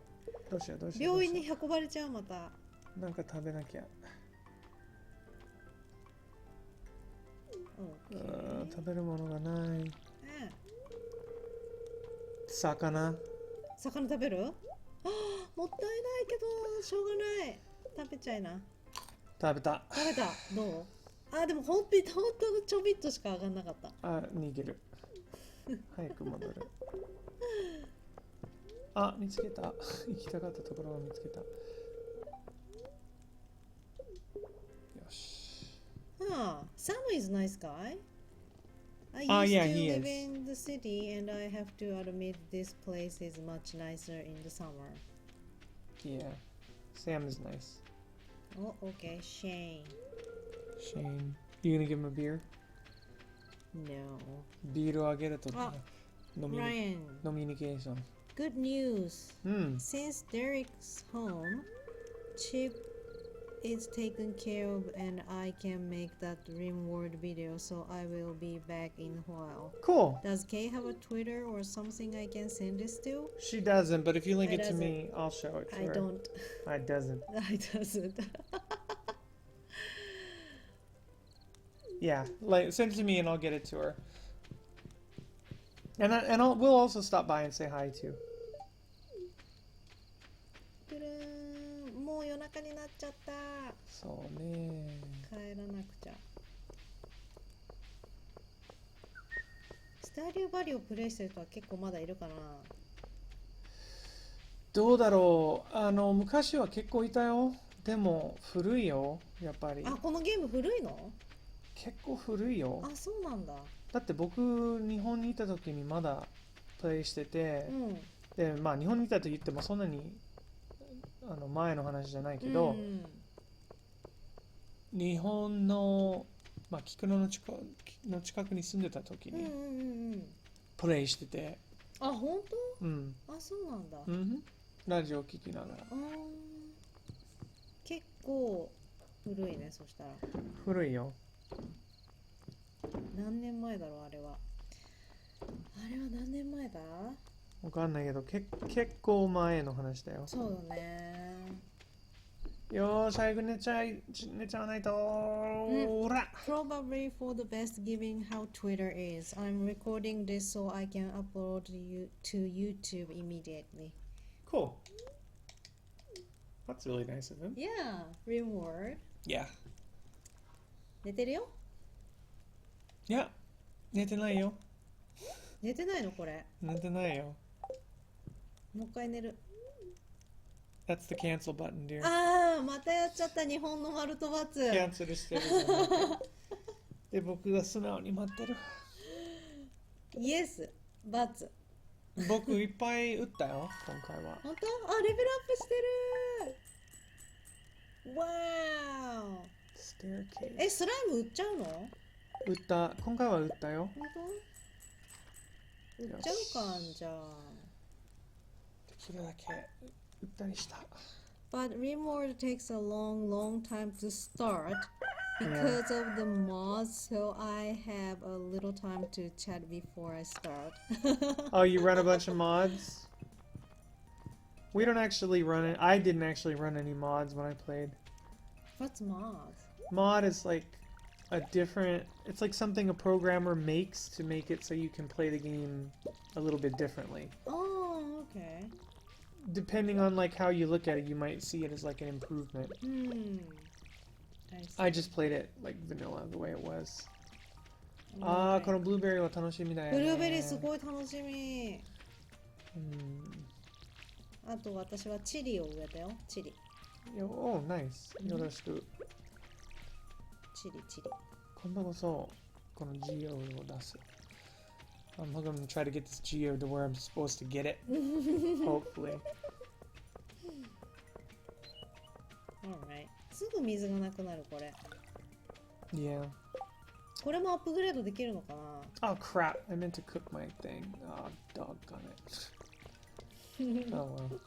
病院に運ばれちゃう、また。なんか食べなきゃ。食べるものがない。魚食べる？もったいないけどしょうがない。食べちゃいな。食べた。どう？でもほんとちょびっとしか上がんなかった。逃げる。早く戻る。見つけた。行きたかったところを見つけた。よし。Sam is nice guy. I used yeah, to he live is. in the city and I have to admit this place is much nicer in the summer. Yeah, Sam is nice. Oh, okay. Shane. Shane. You gonna give him a beer? No. ビールをあげると飲み Ryan. ノミニケーション。Good news. うん。 Since Derek's home, Chip is taken care of and I can make that Rimworld video, so I will be back in a while. Cool. Does Kay have a Twitter or something I can send this to? She doesn't, but if you link I it to doesn't. me, I'll show it to I her. don't. I doesn't. I doesn't. Yeah, like send it to me and I'll get it to her. And we'll also stop by and say hi too. もう夜中になっちゃった。そうね。帰らなくちゃ。スターデューバリをプレイしてる人は結構まだいるかな。どうだろう。昔は結構いたよ。でも古いよ、やっぱり。あ、このゲーム古いの？結構古いよ。あ、そうなんだ。だって僕日本にいた時にまだプレイしてて、うん。でまあ日本にいたと言ってもそんなに前の話じゃないけど、日本のまあ菊野の近くに住んでた時にプレイしてて、あ、本当？うん。あ、そうなんだ。うん。ラジオ聞きながら。結構古いね、そしたら。古いよ。何年前だろう、あれは。あれは何年前だ？わかんないけど、結構前の話だよ。そうだね。よーし、早く寝ちゃわないとーら。Probably for the best given how Twitter is. I'm recording this so I can upload you to YouTube immediately. Cool. That's really nice of him. Yeah, reward. Yeah. 寝てるよ？いや、寝てないよ。寝てないのこれ？寝てないよ。もう一回寝る。That's the cancel button, dear. ああ、またやっちゃった日本の丸と×。キャンセルしてる。で、僕が素直に待ってる。イエス、×。僕いっぱい打ったよ、今回は。本当？あ、レベルアップしてる。わー。え、スライム売っちゃうの？打った。今回は打ったよ。本当？売っちゃうかんじゃあ。できるだけ打ったりした。But Rimworld takes a long time to start because of the mods, so I have a little time to chat before I start. Oh, you run a bunch of mods? We don't actually run it. I didn't actually run any mods when I played. What's mods? Mod is like a different, it's like something a programmer makes to make it so you can play the game a little bit differently. Oh, okay. Depending on like how you look at it, you might see it as like an improvement. I just played it like vanilla, the way it was. あー、このブルーベリーは楽しみだよね。ブルーベリーすごい楽しみ。あと私はチリを植えたよ。チリ。おー、ナイス。よろしく。チリ。今度こそこのジオを出す。I'm going to try to get this geo to where I'm supposed to get it. Hopefully. Alright. すぐ水がなくなるこれ。Yeah. これもアップグレードできるのかな？ Oh crap! I meant to cook my thing. Oh, doggone it. Oh well.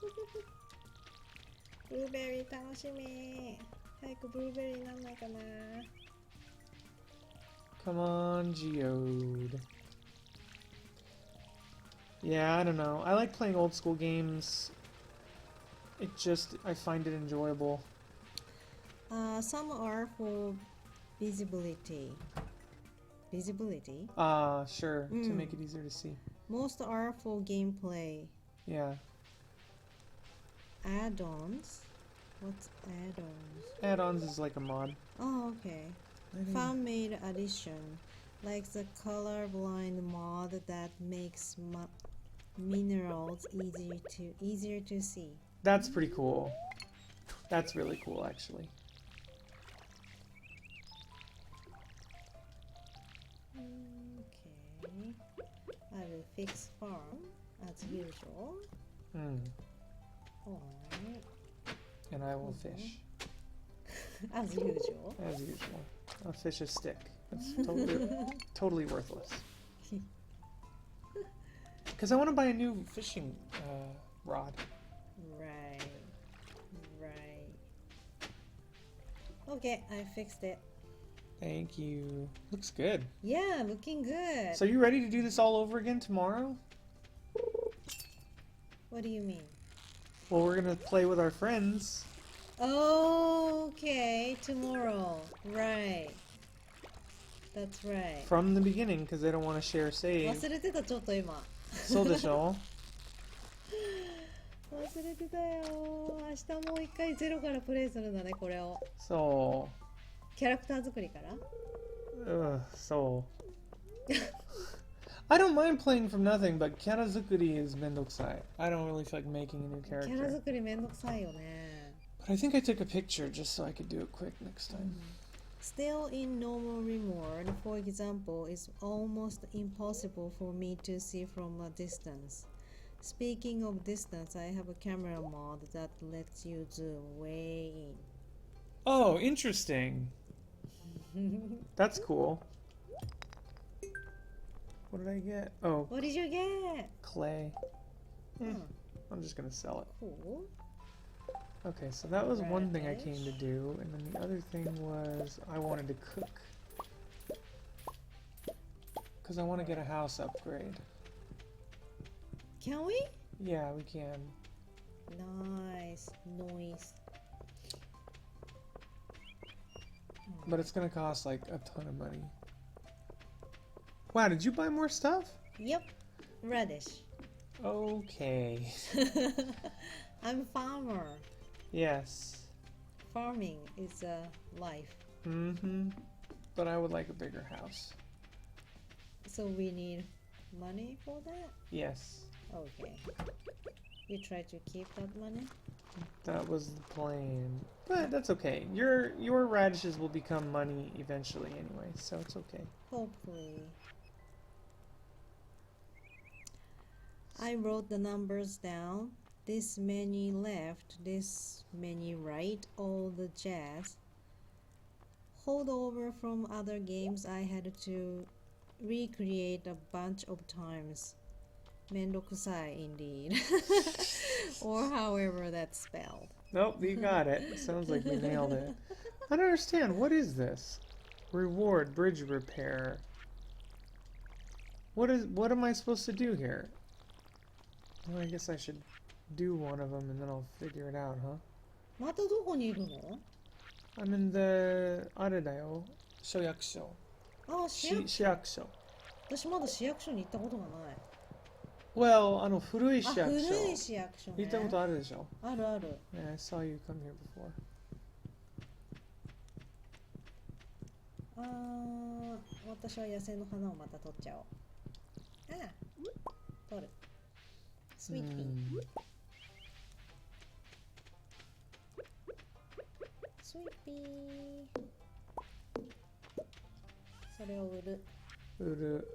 ブルーベリー楽しみ。早くブルーベリーになんないかな。Come on, geode. Yeah, I don't know. I like playing old school games. I find it enjoyable. Some are for visibility. Visibility? Sure. To make it easier to see. Most are for gameplay. Yeah. Add-ons? What's add-ons? Add-ons is like a mod. Oh, okay. Fan-made addition. Like the colorblind mod that makes minerals easier to see. That's pretty cool. That's really cool, actually. Okay. I will fix farm as usual. Alright. And I will fish. As usual. As usual. A fish a stick. That's totally worthless. Because I want to buy a new fishing rod. Right. Okay, I fixed it. Thank you. Looks good. Yeah, looking good. So you ready to do this all over again tomorrow? What do you mean? Well, we're going to play with our friends. Okay, tomorrow. Right. That's right. From the beginning, because they don't want to share save. 忘れてた、ちょっと今。そうでしょ？忘れてたよ。明日もう一回ゼロからプレイするんだね、これを。そう。キャラクター作りからそう。I don't mind playing from nothing, but キャラ作り is めんどくさい。I don't really feel like making a new キャラ character. 作りめんどくさいよね。But I think I took a picture just so I could do it quick next time. Still in normal remote, for example, it's almost impossible for me to see from a distance. Speaking of distance, I have a camera mod that lets you zoom way Oh, interesting. in. That's cool. What did I get? Oh, What did you get? clay. Hmm, I'm just gonna sell it. cool. Okay, so that was one thing I came to Radish. do, and then the other thing was I wanted to cook. Because I want to get a house upgrade. Can we? Yeah, we can. Nice. Noise. But it's gonna cost like a ton of money. Wow, did you buy more stuff? Yep. Radish. Okay. I'm a farmer. Yes. Farming is a life. Mm-hmm. But I would like a bigger house. So we need money for that? Yes. Okay. You try to keep that money? That was the plan. But that's okay. Your radishes will become money eventually anyway, so it's okay. Hopefully. I wrote the numbers down. This many left, this many right, all the jazz. Holdover from other games I had to recreate a bunch of times. めんどくさい indeed. Or however that's spelled. Nope, you got it. Sounds like you nailed it. I don't understand. What is this? Reward, bridge repair. What am I supposed to do here? Well, I guess I should do one of them and then I'll figure it out, huh? またどこにいるの？ I'm in the あれだよ。市役所。あ、市役所。私まだ市役所に行ったことがない。Well, 古い市役所。古い市役所ね。行ったことあるでしょ？あるある。Yeah, I saw you come here before. 私は野生の花をまた取っちゃおう。取る。スイーピー。スイーピー。それを売る。売る。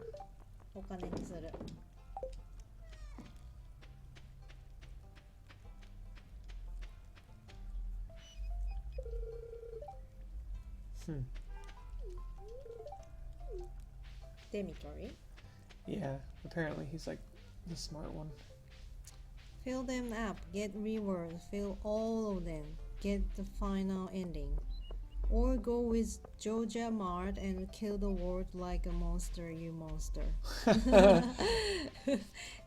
お金にする。Demitory. Yeah, apparently he's like the smart one. Fill them up, get rewards, fill all of them, get the final ending. Or go with Georgia Mart and kill the world like a monster, you monster.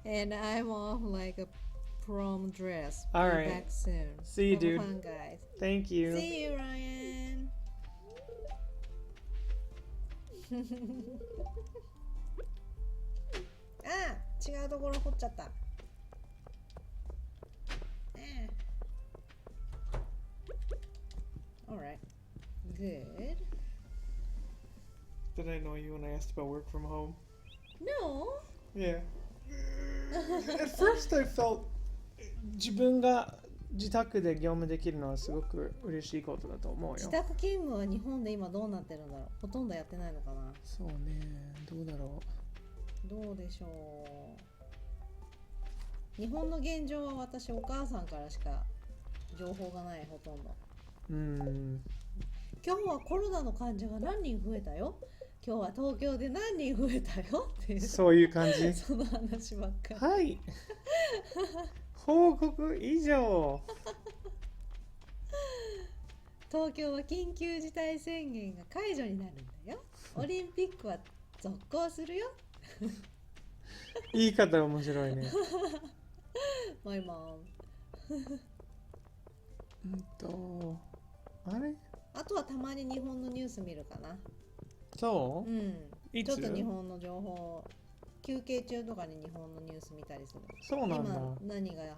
And I'm off like a prom dress. All Be right. back soon. See you, Have dude. fun, guys. Thank you. See you, Ryan. 違うところ掘っちゃった。Alright. Good. Did I know you when I asked about work from home? No. Yeah. At first I felt 自分が自宅で業務できるのはすごく嬉しいことだと思うよ。自宅勤務は日本で今どうなってるんだろう。ほとんどやってないのかな。そうね。どうだろどうでしょう。日本の現状は私お母さんからしか情報がないほとんど。う。今日はコロナの患者が何人増えたよ。今日は東京で何人増えたよっていう。そういう感じ。その話ばっかり。はい。報告以上。東京は緊急事態宣言が解除になるんだよ。オリンピックは続行するよ。言い方面白いね。マイマン。あれあとはたまに日本のニュース見るかな。そう、ちょっと日本の情報、休憩中とかに日本のニュース見たりする。そうなんだ。今何が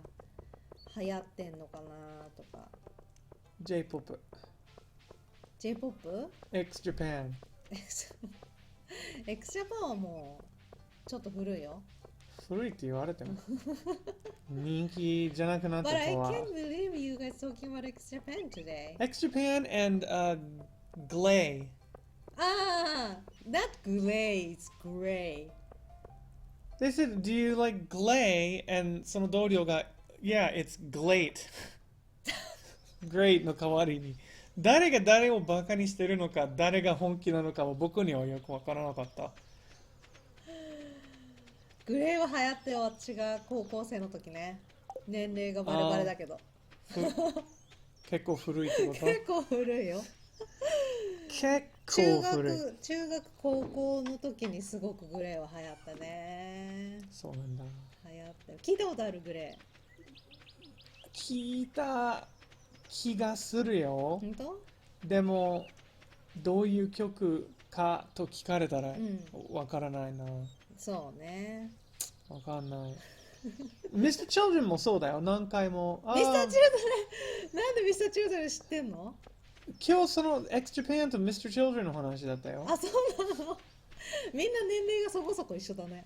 流行ってんのかなとか。J-POP。J-POP？ X Japan。X ジャパンはもうちょっと古いよ。古いって言われても人気じゃなくなったとは。But I can't believe you guys talking about X Japan today. X Japan and Glay. That Glay is great. They said, do you like Glay? And その同僚が Yeah, it's great. Great の代わりに誰が誰をバカにしてるのか誰が本気なのかは僕にはよくわからなかった。グレーは流行ってよ。私が高校生の時ね。年齢がバレバレだけど。結構古いってこと？結構古いよ。結構古い。中学高校の時にすごくグレーは流行ったね。そうなんだ。流行ったよ。聞いたことあるグレー？聞いた気がするよ。本当？でもどういう曲かと聞かれたらわからないな。そうね。わかんない。Mr. Children もそうだよ。何回も。Mr. Children なんで Mr. Children 知ってんの？今日その X Japan と Mr. Children の話だったよ。あ、そうなの。みんな年齢がそこそこ一緒だね。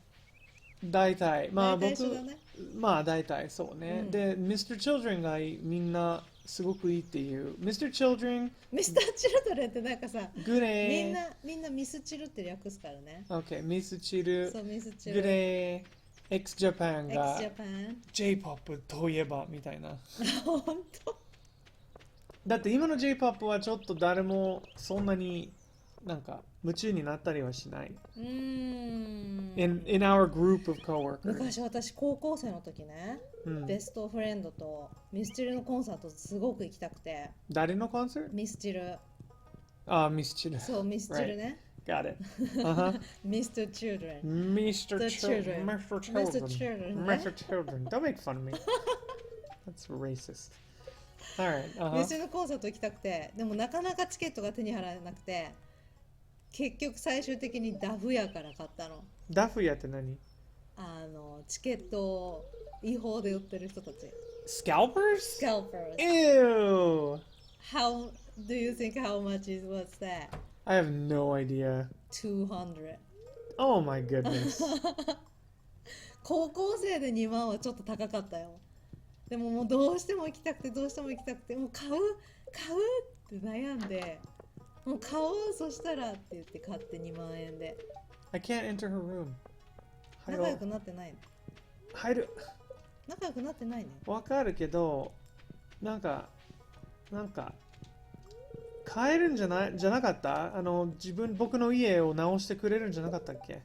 大体。まあ僕、ね、まあ大体そうね。で、Mr. Children がみんなすごくいいっていう。Mr. Children。Mr. Children ってなんかさ、グレー。みんなミスチルって略すからね。OK、ミスチル。そう、ミスチル。グレー。X Japan が X Japan J-POP といえばみたいな。本当？だって今の J-POP はちょっと誰もそんなになんか夢中になったりはしない。in our group of coworkers。昔私高校生の時ね、ベストフレンドとミスチルのコンサートすごく行きたくて。誰のコンサート？ミスチル。ミスチル。そう、ミスチルね。Got it. Mr. Children. Mr. Children. Mr. Children. Mr. Children. Don't make fun of me. That's racist. Alright. ミスチルのコンサート行きたくて、でもなかなかチケットが手に入らなくて、結局最終的にダフ屋から買ったの。ダフ屋って何？チケットを違法で売ってる人たち。Scalpers? Scalpers. Ew. How do you think how much was that? I have no idea. 200. Oh my goodness. 高校生で2万はちょっと高かったよ。でももうどうしても行きたくてもう買うって悩んで、もう買おう、そしたらって言って買って2万円で。I can't enter her room. 仲良くなってないの？入る。仲良くなってないね。わかるけど、なんか買えるんじゃなかった？僕の家を直してくれるんじゃなかったっけ？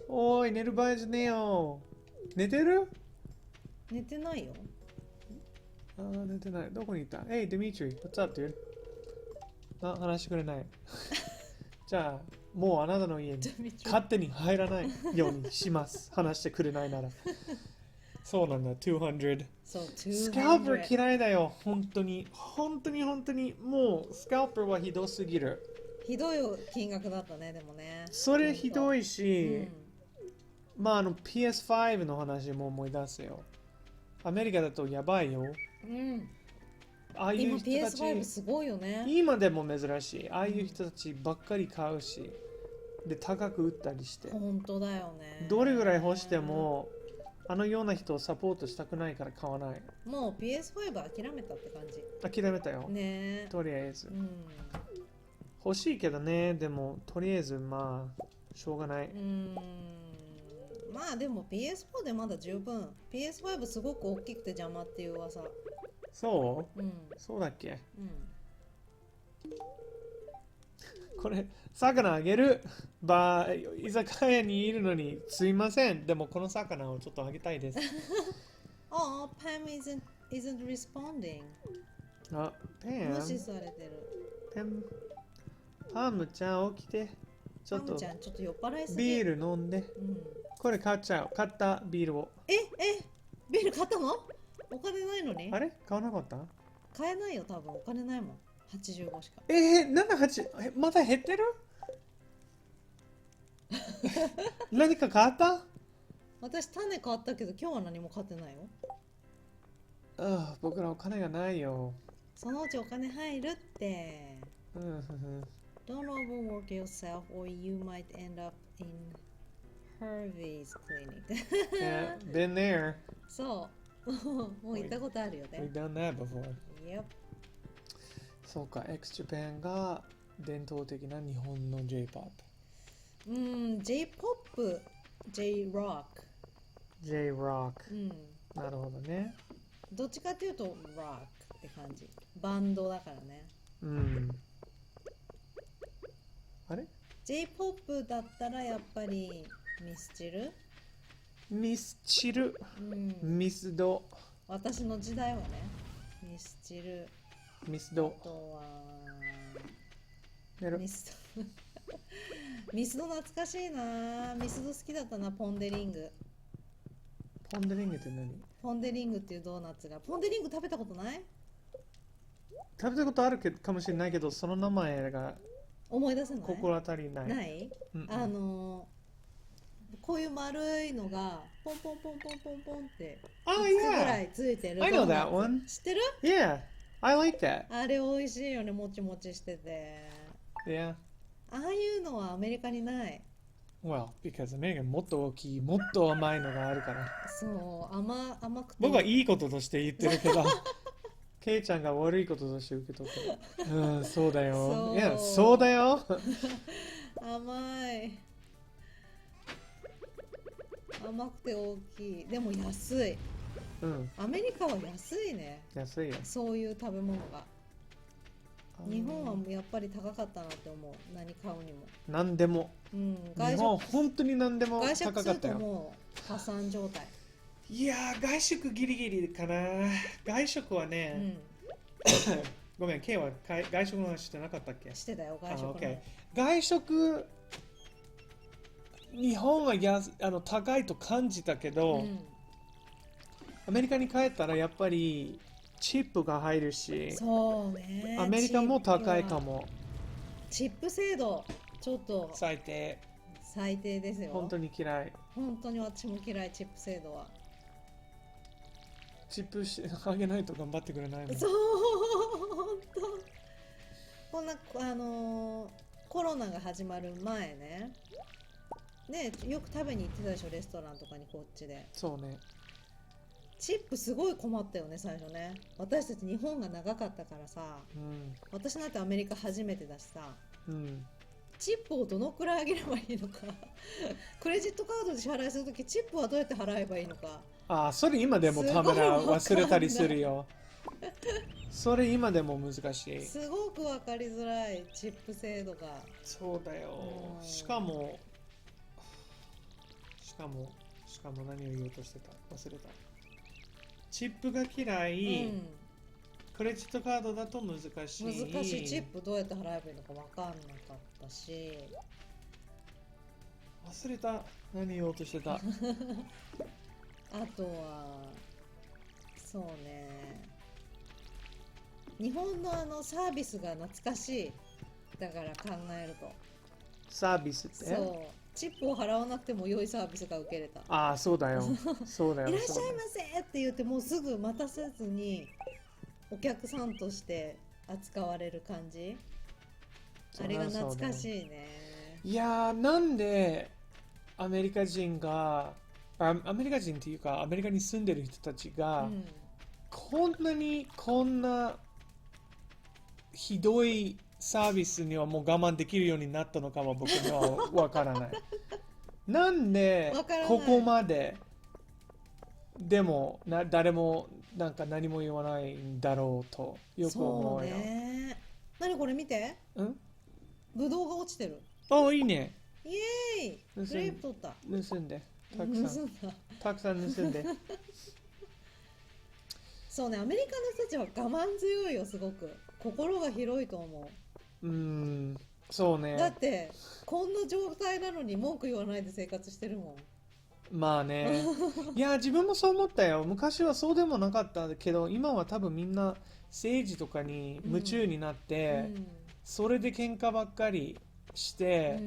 おい、寝る場合じゃねえよ。寝てる？寝てないよ。寝てない。どこにいた？ Hey, Dimitri, what's up, dude? 話してくれない。じゃあ、もうあなたの家に勝手に入らないようにします。話してくれないなら。そうなんだ、200。そう、スカルパー嫌いだよ、本当に。もう、スカルパーはひどすぎる。ひどい金額だったね、でもね。それひどいし、まあPS5 の話も思い出すよ。アメリカだとやばいよ。ああいう人たち、今 PS5 すごいよね。今でも珍しい。ああいう人たちばっかり買うし、で高く売ったりして。本当だよね。どれぐらい欲しても、あのような人をサポートしたくないから買わない。もう PS5 諦めたって感じ。諦めたよ。ね。とりあえず。欲しいけどね、でもとりあえずまあしょうがない。まあでも PS4 でまだ十分。PS5 すごく大きくて邪魔っていう噂。そう？そうだっけ？これ、魚あげる。居酒屋にいるのにすいません。でもこの魚をちょっとあげたいです。Oh, Pam isn't responding. あ、無視されてる。パムちゃん起きて。ちょっとちゃんちょっと酔っ払いすぎ。ビール飲んで。これ買っちゃう。買ったビールを。ビール買ったの？お金ないのに？あれ買わなかった？買えないよ、多分お金ないもん。85しか。78、まだ減ってる？何か買った？私種買ったけど今日は何も買ってないよ。僕らお金がないよ。そのうちお金入るって。Don't overwork yourself or you might end up in Harvey's clinic. Yeah, been there. そう。もう行ったことあるよね。We've done that before. Yep. そうか、X Japan が伝統的な日本の J-POP。J-POP、J-ROCK。J-ROCK。なるほどね。どっちかっていうと ROCK って感じ。バンドだからね。あれ？ J-POP だったらやっぱりミスチル？ミスチル。ミスド。私の時代はね、ミスチル。ミスド。あとはミスド。ミスド懐かしいな。ミスド好きだったな。ポンデリング。ポンデリングって何？ポンデリングっていうドーナツが。ポンデリング食べたことない？食べたことあるかもしれないけど、その名前が思い出せない？心当たりない。ない？こういう丸いのがポンポンポンポンポンポンって5つぐらいついてる。I know that one. 知ってる？ Yeah, I like that. あれ美味しいよね、もちもちしてて。Yeah. ああいうのはアメリカにない。Well, because アメリカもっと大きい、もっと甘いのがあるから。そう、甘くて。僕はいいこととして言ってるけど、ケイちゃんが悪いこととして受け取ってる。そうだよ。いや、そうだよ。甘い。甘くて大きい。でも安い。アメリカは安いね。安いよ。そういう食べ物が。日本はやっぱり高かったなって思う。何買うにも。何でも。日本は本当に何でも高かったよ。外食するともう破産状態。いやー、外食ギリギリかな。外食はね、ごめん、ケイは外食の話してなかったっけ？してたよ、外食の。外食、日本は高いと感じたけど、アメリカに帰ったらやっぱりチップが入るし、そうね、アメリカも高いかも。チップ制度、ちょっと最低ですよ。本当に嫌い。本当に私も嫌い、チップ制度は。チップあげないと頑張ってくれないの。そう、本当。こんなコロナが始まる前ね。よく食べに行ってたでしょ、レストランとかにこっちで。そうね。チップすごい困ったよね、最初ね。私たち日本が長かったからさ、私なんてアメリカ初めてだしさ、チップをどのくらいあげればいいのかクレジットカードで支払いするときチップはどうやって払えばいいのか。それ今でもたまに忘れたりするよ。それ今でも難しい。すごく分かりづらい、チップ制度が。そうだよ。しかも何を言おうとしてた？忘れた。チップが嫌い、クレジットカードだと難しい。難しい。チップどうやって払えばいいのか分かんなかったし。忘れた。何言おうとしてた。あとはそうね、日本のサービスが懐かしい。だから考えるとサービスって？そう、チップを払わなくても良いサービスが受けれた。そうだよ。そうだよ。いらっしゃいませって言ってもうすぐ待たせずにお客さんとして扱われる感じ。あれが懐かしいね。いやー、なんでアメリカ人っていうかアメリカに住んでる人たちが、こんなひどいサービスにはもう我慢できるようになったのかは僕にはわからない。なんでここまででも誰もなんか何も言わないんだろうとよく思うよ。何これ見て。んぶどうが落ちてる。あ、いいね。イエーイ。グレープ取った。盗んで。たくさん。たくさん盗んで。そうね、アメリカの人たちは我慢強いよ、すごく。心が広いと思う。そうね。だってこんな状態なのに文句言わないで生活してるもん。まあね。いや、自分もそう思ったよ。昔はそうでもなかったけど、今は多分みんな政治とかに夢中になって、それで喧嘩ばっかりして、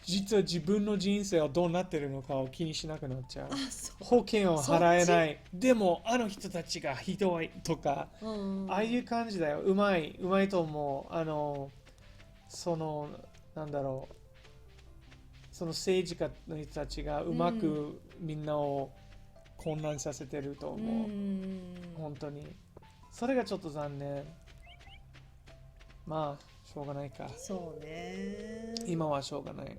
実は自分の人生はどうなってるのかを気にしなくなっちゃう。保険を払えない。でもあの人たちがひどいとか、ああいう感じだよ。うまいと思う。なんだろう。その政治家の人たちがうまくみんなを混乱させてると思う。本当に。それがちょっと残念。まあ、しょうがないか。そうね。今はしょうがない。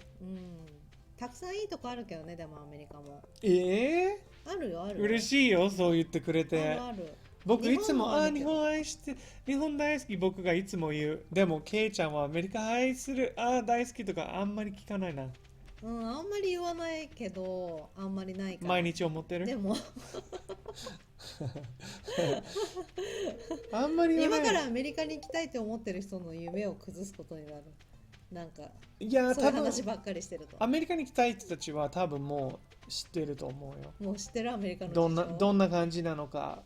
たくさんいいとこあるけどね、でもアメリカも。あるよ、あるよ。嬉しいよ、そう言ってくれて。ある。僕いつも、日本愛して、日本大好き僕がいつも言う。でも、ケイちゃんはアメリカ愛する、大好きとかあんまり聞かないな。あんまり言わないけど、あんまりないから。毎日思ってる。でもあんまり言わない。今からアメリカに行きたいって思ってる人の夢を崩すことになる。なんか、いや、そういう話ばっかりしてると。アメリカに行きたい人たちは多分もう知ってると思うよ。もう知ってるアメリカのどんな感じなのか。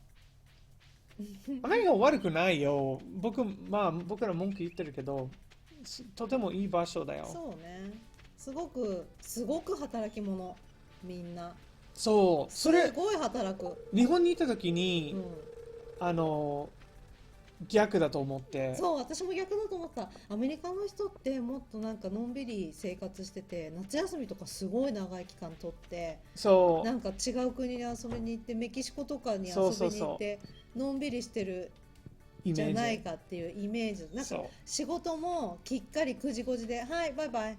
アメリカは悪くないよ。僕ら文句言ってるけど、とてもいい場所だよ。そうね。すごく働き者、みんな。そう、すごい働く。日本にいた時に、逆だと思って。そう、私も逆だと思った。アメリカの人ってもっとなんかのんびり生活してて、夏休みとかすごい長い期間取って、なんか違う国に遊びに行って、メキシコとかに遊びに行ってのんびりしてるじゃないかっていうイメージ。なんか仕事もきっかり9時5時で、はい、バイバイ。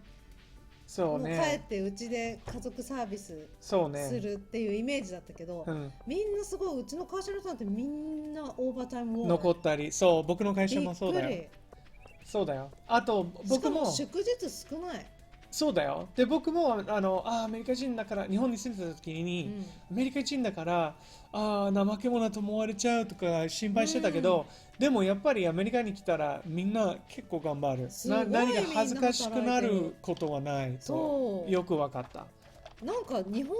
そうね、もう帰ってうちで家族サービスするっていうイメージだったけど、みんなすごい、うちの会社の人なんてみんなオーバータイムを残ったり、そう、僕の会社もそうだよ。そうだよ。あと僕も祝日少ない。そうだよ。で、僕もアメリカ人だから、日本に住んでた時に、アメリカ人だから怠け者と思われちゃうとか心配してたけど、でもやっぱりアメリカに来たらみんな結構頑張る。何が恥ずかしくなることはないとよく分かった。なんか日本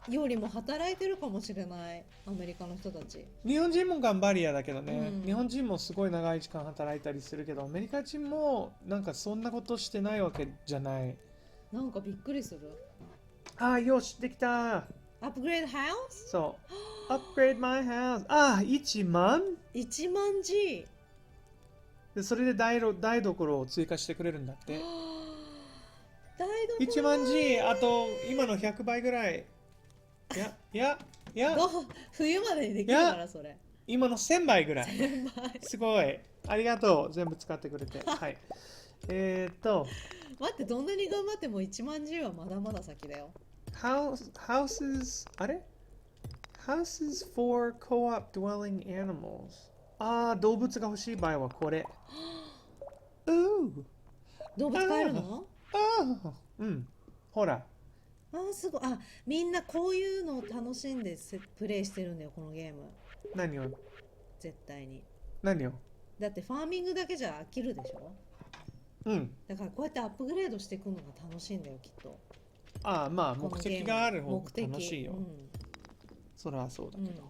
人よりも働いてるかもしれない、アメリカの人たち。日本人も頑張り屋だけどね、日本人もすごい長い時間働いたりするけど、アメリカ人もなんかそんなことしてないわけじゃない。なんかびっくりする。よし、できた。アップグレードハウス？そう。アップグレードマイハウス。1万 ?1 万 G。で、それで台所を追加してくれるんだって。1万 G、あと今の100倍ぐらい。いや冬までにできるからそれ。今の1000倍ぐらい。すごい。ありがとう。全部使ってくれて。はい。待って、どんなに頑張っても1万 G はまだまだ先だよ。Houses for co-op dwelling animals。動物が欲しい場合はこれ。動物飼えるの？ほら。すごい。みんなこういうのを楽しんでプレイしてるんだよ、このゲーム。何を？絶対に。何を？だってファーミングだけじゃ飽きるでしょ？だからこうやってアップグレードしていくのが楽しいんだよ、きっと。目的がある方が楽しいよ。それはそうだけど。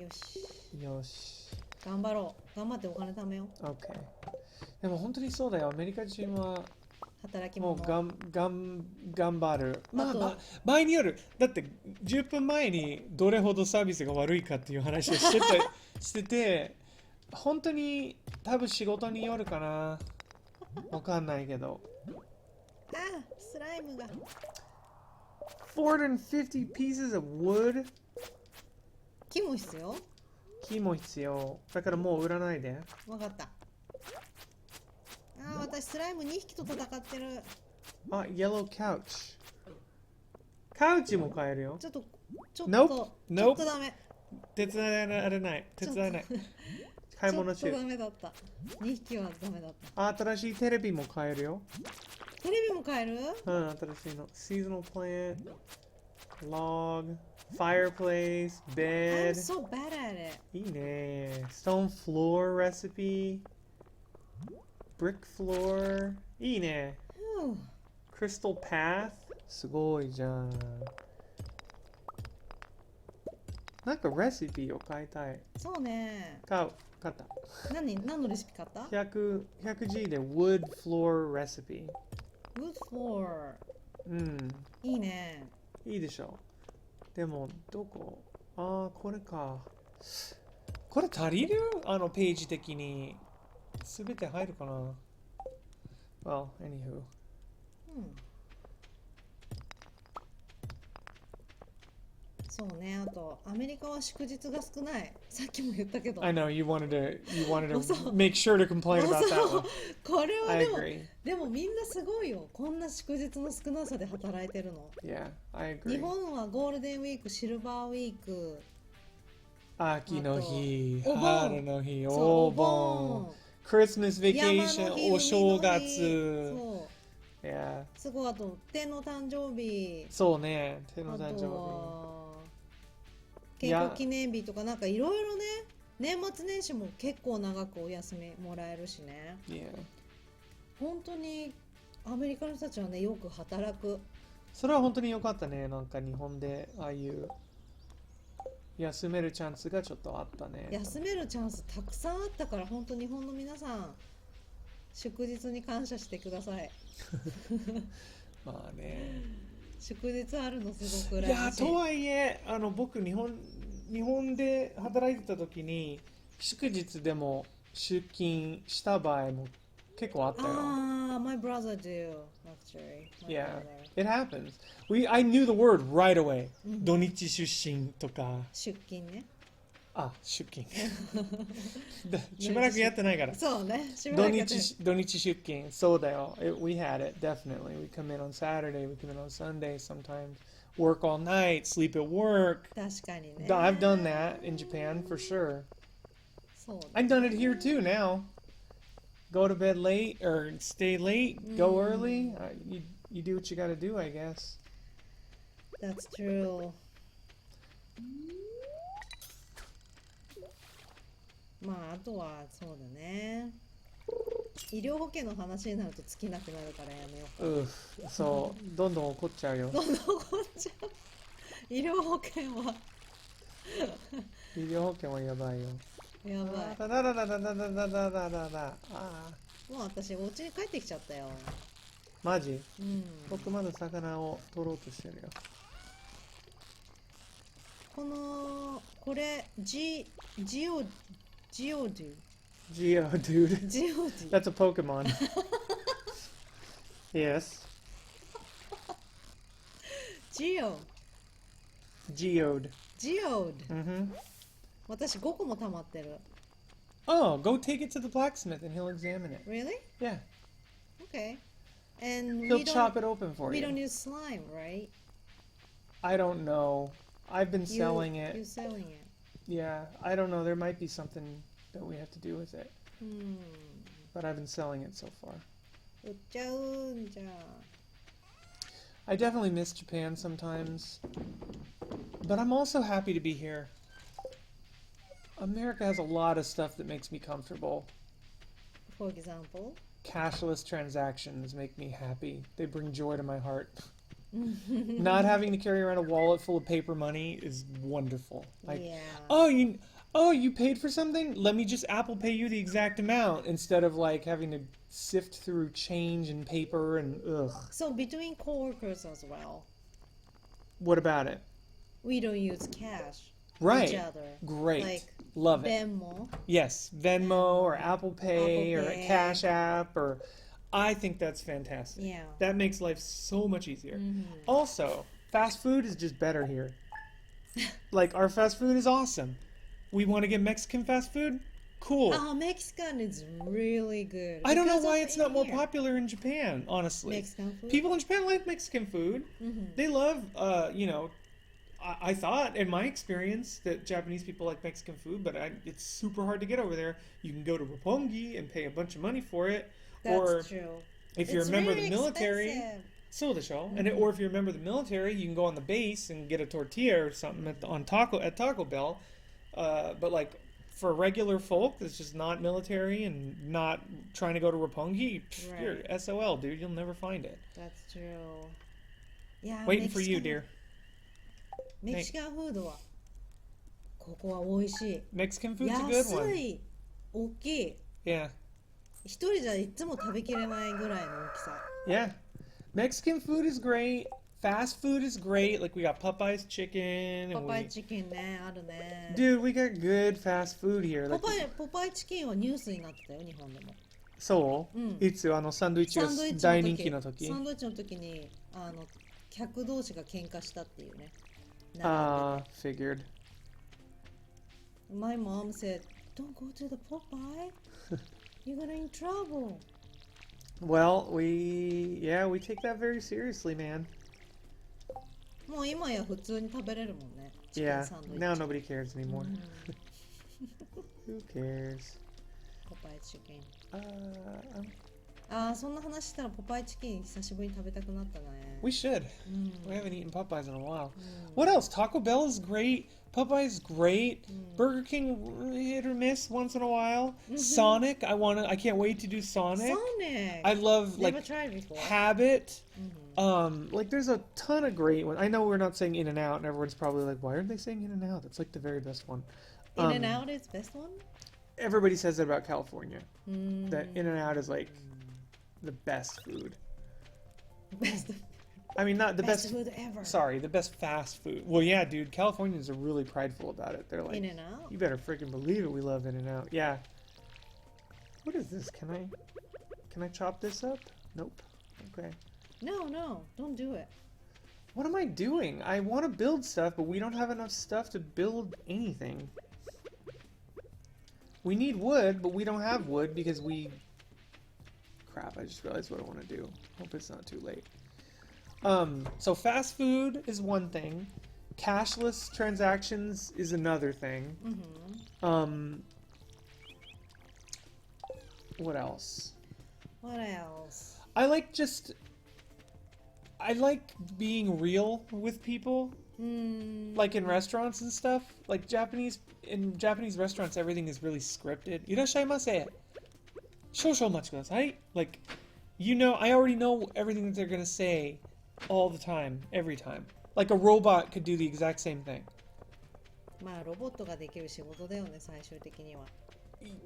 よし。頑張ろう。頑張ってお金貯めよう。OK。でも本当にそうだよ。アメリカ人は働き者。もう頑張る。場合による。だって10分前にどれほどサービスが悪いかっていう話をしてて、本当に多分仕事によるかな。わかんないけど。スライムが。450 pieces of wood。木も必要？木も必要。だからもう売らないで。わかった。私スライム2匹と戦ってる。イエローカウチ。カウチも買えるよ。ちょっとダメ。手伝えられない。手伝えない。買い物中。ちょっとダメだった。2匹はダメだった。新しいテレビも買えるよ。テレビも買える？うん、新しいの。Seasonal plant, log, fireplace, I'm bed. so bad at it. いいね。Stone floor recipe, brick floor. いいね。Whew. Crystal path. すごいじゃん。なんかレシピを変えたい。そうね。買った。何のレシピ買った？ 100G で wood floor recipe。Wood floor。うん。いいね。いいでしょ。でも、どこ？これか。これ足りる？ページ的に。すべて入るかな？ Well, anywho. うん。そうね。あとアメリカは祝日が少ない。さっきも言ったけど。I know you wanted to make sure to complain about that one. これは I でも agree. でもみんなすごいよ。こんな祝日の少なさで働いてるの。Yeah, I 日 agree. 本はゴールデンウィーク、シルバーウィーク、秋の日、お盆春の日、そうお盆、Christmas 山 vacation、の日、お正海の月。日そう Yeah. すごい。あと天の誕生日、そうね、天の誕あと生は建国記念日とかなんかいろいろね、年末年始も結構長くお休みもらえるしね。日。Yeah. 本当にアメリカの人たちはねよく働く。それは本当に良かったね。なんか日本でああいう休めるチャンスがちょっとあったね。休めるチャンスたくさんあったから、本当日本の皆さん祝日に感謝してください。まあね。祝日あるのすごくいや羨ましい。とはいえ僕日本で働いてた時に祝日でも出勤した場合も結構あったよ。My brother do actually. My Yeah, brother. it happens. I knew the word right away. 土日出身とか。出勤ね。出勤。しばらくやってないから。そうね。しばらくやってる。土日出勤。そうだよ。We had it, definitely. We come in on Saturday, we come in on Sunday sometimes. Work all night, sleep at work. 確かにね。I've done that in Japan for sure. そうだ。 I've done it here too now. Go to bed late or stay late, go early. You do what you gotta do, I guess. That's true. まああとはそうだね。医療保険の話になると尽きなくなるからやめようか。そう、どんどん怒っちゃうよ。どんどん怒っちゃう。医療保険は医療保険はやばいよ。やばい。だだだだだだだだだだだ。もう私お家に帰ってきちゃったよ。マジ？うん。僕まだ魚を取ろうとしてるよ。これジオドゥ。Geodude. ジオドゥ。That's a Pokemon. Yes. ジオ Geode. ドゥ。Mm-hmm. 私5個も溜まってる。Oh, go take it to the blacksmith and he'll examine it. Really? Yeah. Okay. And He'll chop it open for we you. don't use slime, right? I don't know. I've been selling it. You're selling it. Yeah, I don't know. There might be something that we have to do with it. But I've been selling it so far. 売っちゃうんじゃ。I definitely miss Japan sometimes. But I'm also happy to be here. America has a lot of stuff that makes me comfortable. For example? Cashless transactions make me happy. They bring joy to my heart. Not having to carry around a wallet full of paper money is wonderful. Like, Yeah. oh, you paid for something? Let me just Apple Pay you the exact amount instead of like having to sift through change and paper and ugh. So between coworkers as well, What about it? we don't use cash. Right. Each other. Great. Like Love it. Venmo. Yes, Venmo or Apple Pay Apple or a Pay. Cash App or I think that's fantastic. Yeah. That makes life so much easier. Also, fast food is just better here. Like our fast food is awesome. We want to get Mexican fast food? Cool. Mexican is really good. I don't know Because why of it's not more here. popular in Japan, honestly. Mexican food? People in Japan like Mexican food. They love, I thought, in my experience, that Japanese people like Mexican food, but it's super hard to get over there. You can go to Roppongi and pay a bunch of money for it. That's true. If you're a member of the military, expensive. so the show, or if you're a member of the military, you can go on the base and get a tortilla or something at Taco Bell. But like for regular folk that's just not military and not trying to go to Roppongi, you're SOL, dude. You'll never find it. That's true. Yeah, Waiting for you, dear. メキシカンフードはここは美味しい。 Mexican food's a good one. 安い、大きい。Yeah. 一人じゃいつも食べきれないぐらいの大きさ。Yeah. Mexican food is great. Fast food is great. Like we got Popeye's chicken. ポパイチキンね、あるね。Dude, we got good fast food here. ポパイチキンはニュースになってたよ、日本でも。そう、いつサンドイッチが大人気の時。サンドイッチの時に客同士が喧嘩したっていうね。Figured. My mom said, "Don't go to the Popeye. You're gonna in trouble." Well, we take that very seriously, man. もう今や普通に食べれるもんね。Yeah, now nobody cares anymore. Who cares? ポパイチキン。そんな話したらポパイチキン久しぶりに食べたくなったね。We should. We haven't eaten Popeyes in a while. What else? Taco Bell is great. Popeye's great. Burger King hit or miss once in a while. Sonic, I can't wait to do Sonic. Sonic. I love Never tried before. Habit. Like there's a ton of great ones. I know we're not saying In-N-Out, and everyone's probably like, why aren't they saying In-N-Out? That's like the very best one. In-N-Out is best one? Everybody says that about California. That In-N-Out is like the best food. I mean, not the best food ever. Sorry, the best fast food. Well, yeah, dude, Californians are really prideful about it. They're like, In-N-Out? You better freaking believe it. We love In-N-Out. Yeah. What is this? Can I chop this up? Nope. Okay. No, don't do it. What am I doing? I want to build stuff, but we don't have enough stuff to build anything. We need wood, but we don't have wood because Crap, I just realized what I want to do. Hope it's not too late. So fast food is one thing. Cashless transactions is another thing. What else? What else? I like being real with people. Like in restaurants and stuff. Like in Japanese restaurants, everything is really scripted. Irashaimase. Shoushou machi kudasai. Like, I already know everything that they're gonna say all the time, every time. Like a robot could do the exact same thing. まあロボットができる仕事だよね、最終的には。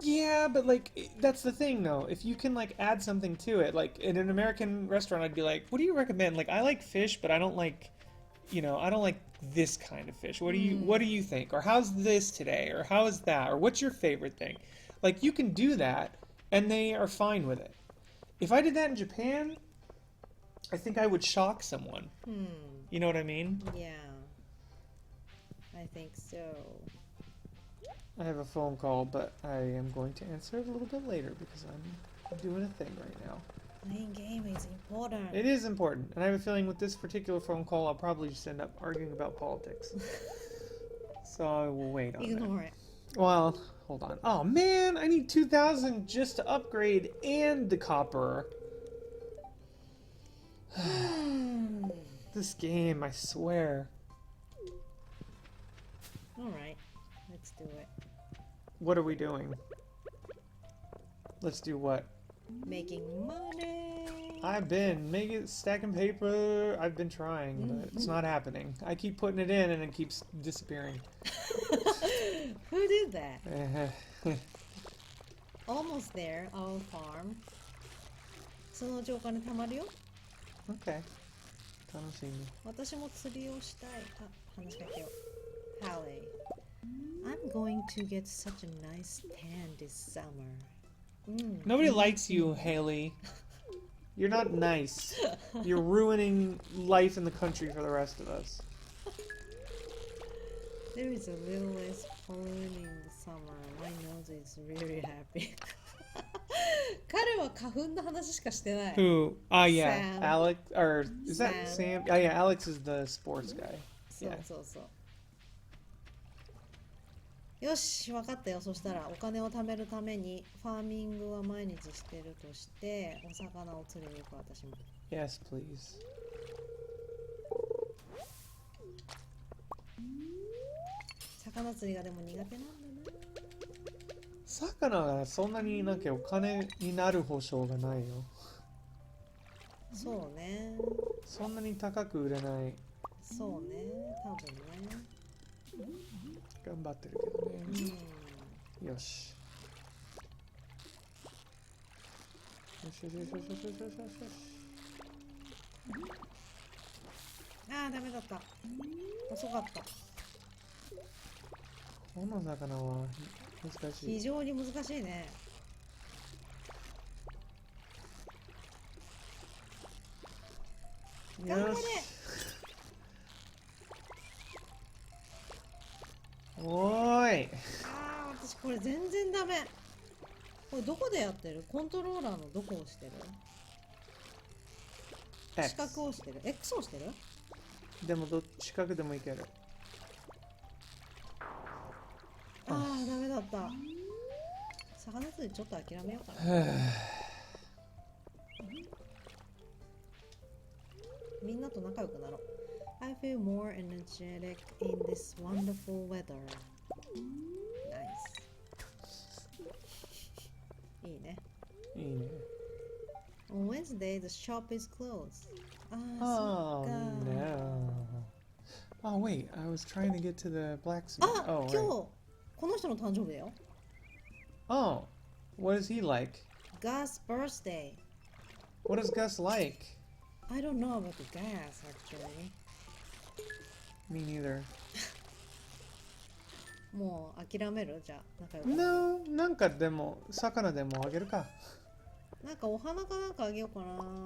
Yeah, but like that's the thing though. If you can like add something to it, like in an American restaurant, I'd be like, "What do you recommend?" Like I like fish, but I don't like, I don't like this kind of fish. What do you think? Or how's this today? Or how is that? Or what's your favorite thing? Like you can do that, and they are fine with it. If I did that in Japan, I think I would shock someone. You know what I mean? Yeah, I think so. I have a phone call, but I am going to answer it a little bit later because I'm doing a thing right now. Playing game is important. It is important, and I have a feeling with this particular phone call, I'll probably just end up arguing about politics. So I will wait on Ignore it. Well, hold on. Oh man, I need 2,000 just to upgrade and the copper. This game, I swear. Alright, let's do it. What are we doing? Let's do what? Making money. I've been stacking paper. I've been trying, but it's not happening. I keep putting it in and it keeps disappearing. Who did that? Almost there, our farm. そのうちお金貯まるよ。Okay. 楽しみ。私も釣りをしたい。話しかけよう。Hallie, I'm going to get such a nice tan this summer. Nobody likes you, Haley. You're not nice. You're ruining life in the country for the rest of us. There is a little less pollen in the summer. My nose is really happy. 彼は花粉の話しかしてない。Who? Yeah. Sam. Alex, or is that Sam. Sam? Oh, yeah, Alex is the sports guy. そうそうそう。よし、分かったよ。そしたらお金を貯めるためにファーミングは毎日してるとしてお魚を釣りに行く私も。 Yes, please. 魚釣りがでも苦手なんだな。魚がそんなになんかお金になる保証がないよ。そうね。そんなに高く売れない。そうね、多分ね。頑張ってるけどね。よし。よしよしよしよしよしよしよし。ああ、ダメだった。遅かった。この魚は難しい。非常に難しいね。頑張れ。おーい。ああ、私これ全然ダメ。これどこでやってる？コントローラーのどこを押してる？四角を押してる？ X を押してる？でも四角でもいける。ああ、ダメだった。魚釣りちょっと諦めようかな。みんなと仲良くなろう。I feel more energetic in this wonderful weather. Nice. いいね。いいね。On Wednesday, the shop is closed. Oh, no. Oh, wait. I was trying to get to the blacksmith. 今日、この人の誕生日だよ。Oh, what is he like? Gus' birthday. What is Gus like? I don't know about the gas, actually. Me neither. もう諦める？じゃあ、仲良く。No, なんかでも、魚でもあげるか。なんかお花かなんかあげようかな、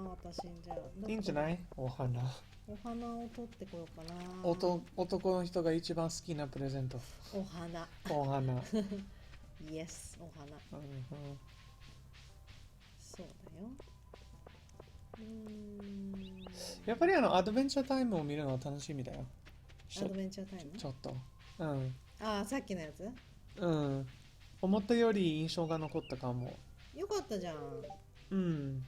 私。じゃあ。いいんじゃない？お花。お花を取ってこようかな。男の人が一番好きなプレゼント。お花。お花。Yes、お花。そうだよ。やっぱりアドベンチャータイムを見るのは楽しみだよ。アドベンチャータイム？ちょっと。ああ、さっきのやつ？思ったより印象が残ったかも。よかったじゃん。新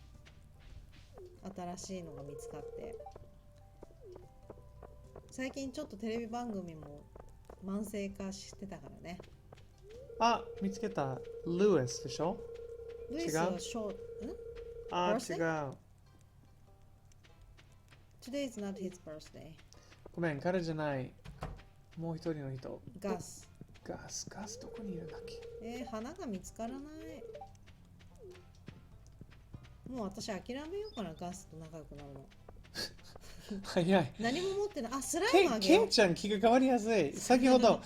しいのが見つかって。最近ちょっとテレビ番組も慢性化してたからね。あ、見つけた。ルイスでしょ？ルイスはあ、違う。Today is not his birthday. ごめん、彼じゃない。もう一人の人。ガスどこにいるんだっけ？花が見つからない。もう私諦めようかな、ガスと仲良くなるの。早い。何も持ってない。あ、スライムあげよう。ケンちゃん気が変わりやすい。先ほど、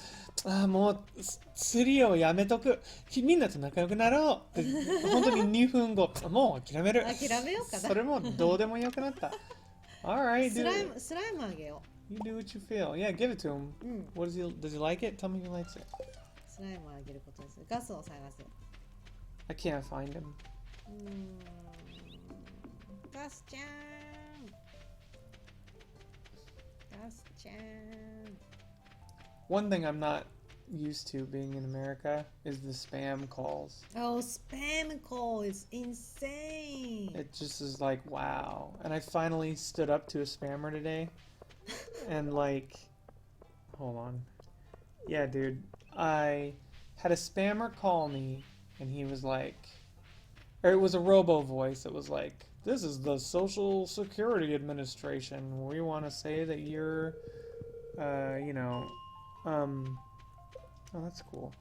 もう釣りをやめとく。みんなと仲良くなろう。本当に2分後、もう諦める。諦めようかな。それもどうでもよくなった。Alright, スライムあげよう。You do what you feel. Yeah, give it to him. What does he like it? Tell me he likes it. スライムあげることです。ガスを探す。I can't find him. ガスちゃん。One thing I'm not used to being in America is the spam calls. Oh, spam call is insane. It just is like, wow. And I finally stood up to a spammer today. And like, hold on. Yeah, dude. I had a spammer call me and he was like, or it was a robo voice. It was like, this is the Social Security Administration. We want to say that you're, oh, that's cool.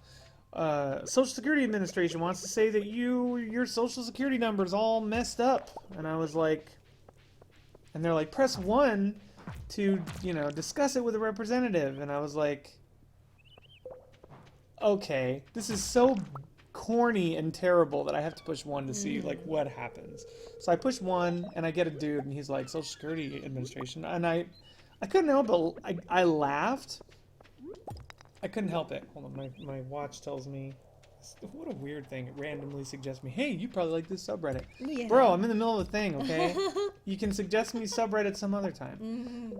Social Security Administration wants to say that your Social Security number is all messed up. And I was like, and they're like, press 1 to, discuss it with a representative. And I was like, okay, this is so corny and terrible that I have to push 1 to see like what happens. So I push 1 and I get a dude and he's like, Social Security Administration. And I couldn't help it. I laughed. I couldn't help it. Hold on, my watch tells me. What a weird thing. It randomly suggests me, hey, you probably like this subreddit. Yeah. Bro, I'm in the middle of a thing, okay? You can suggest me subreddit some other time.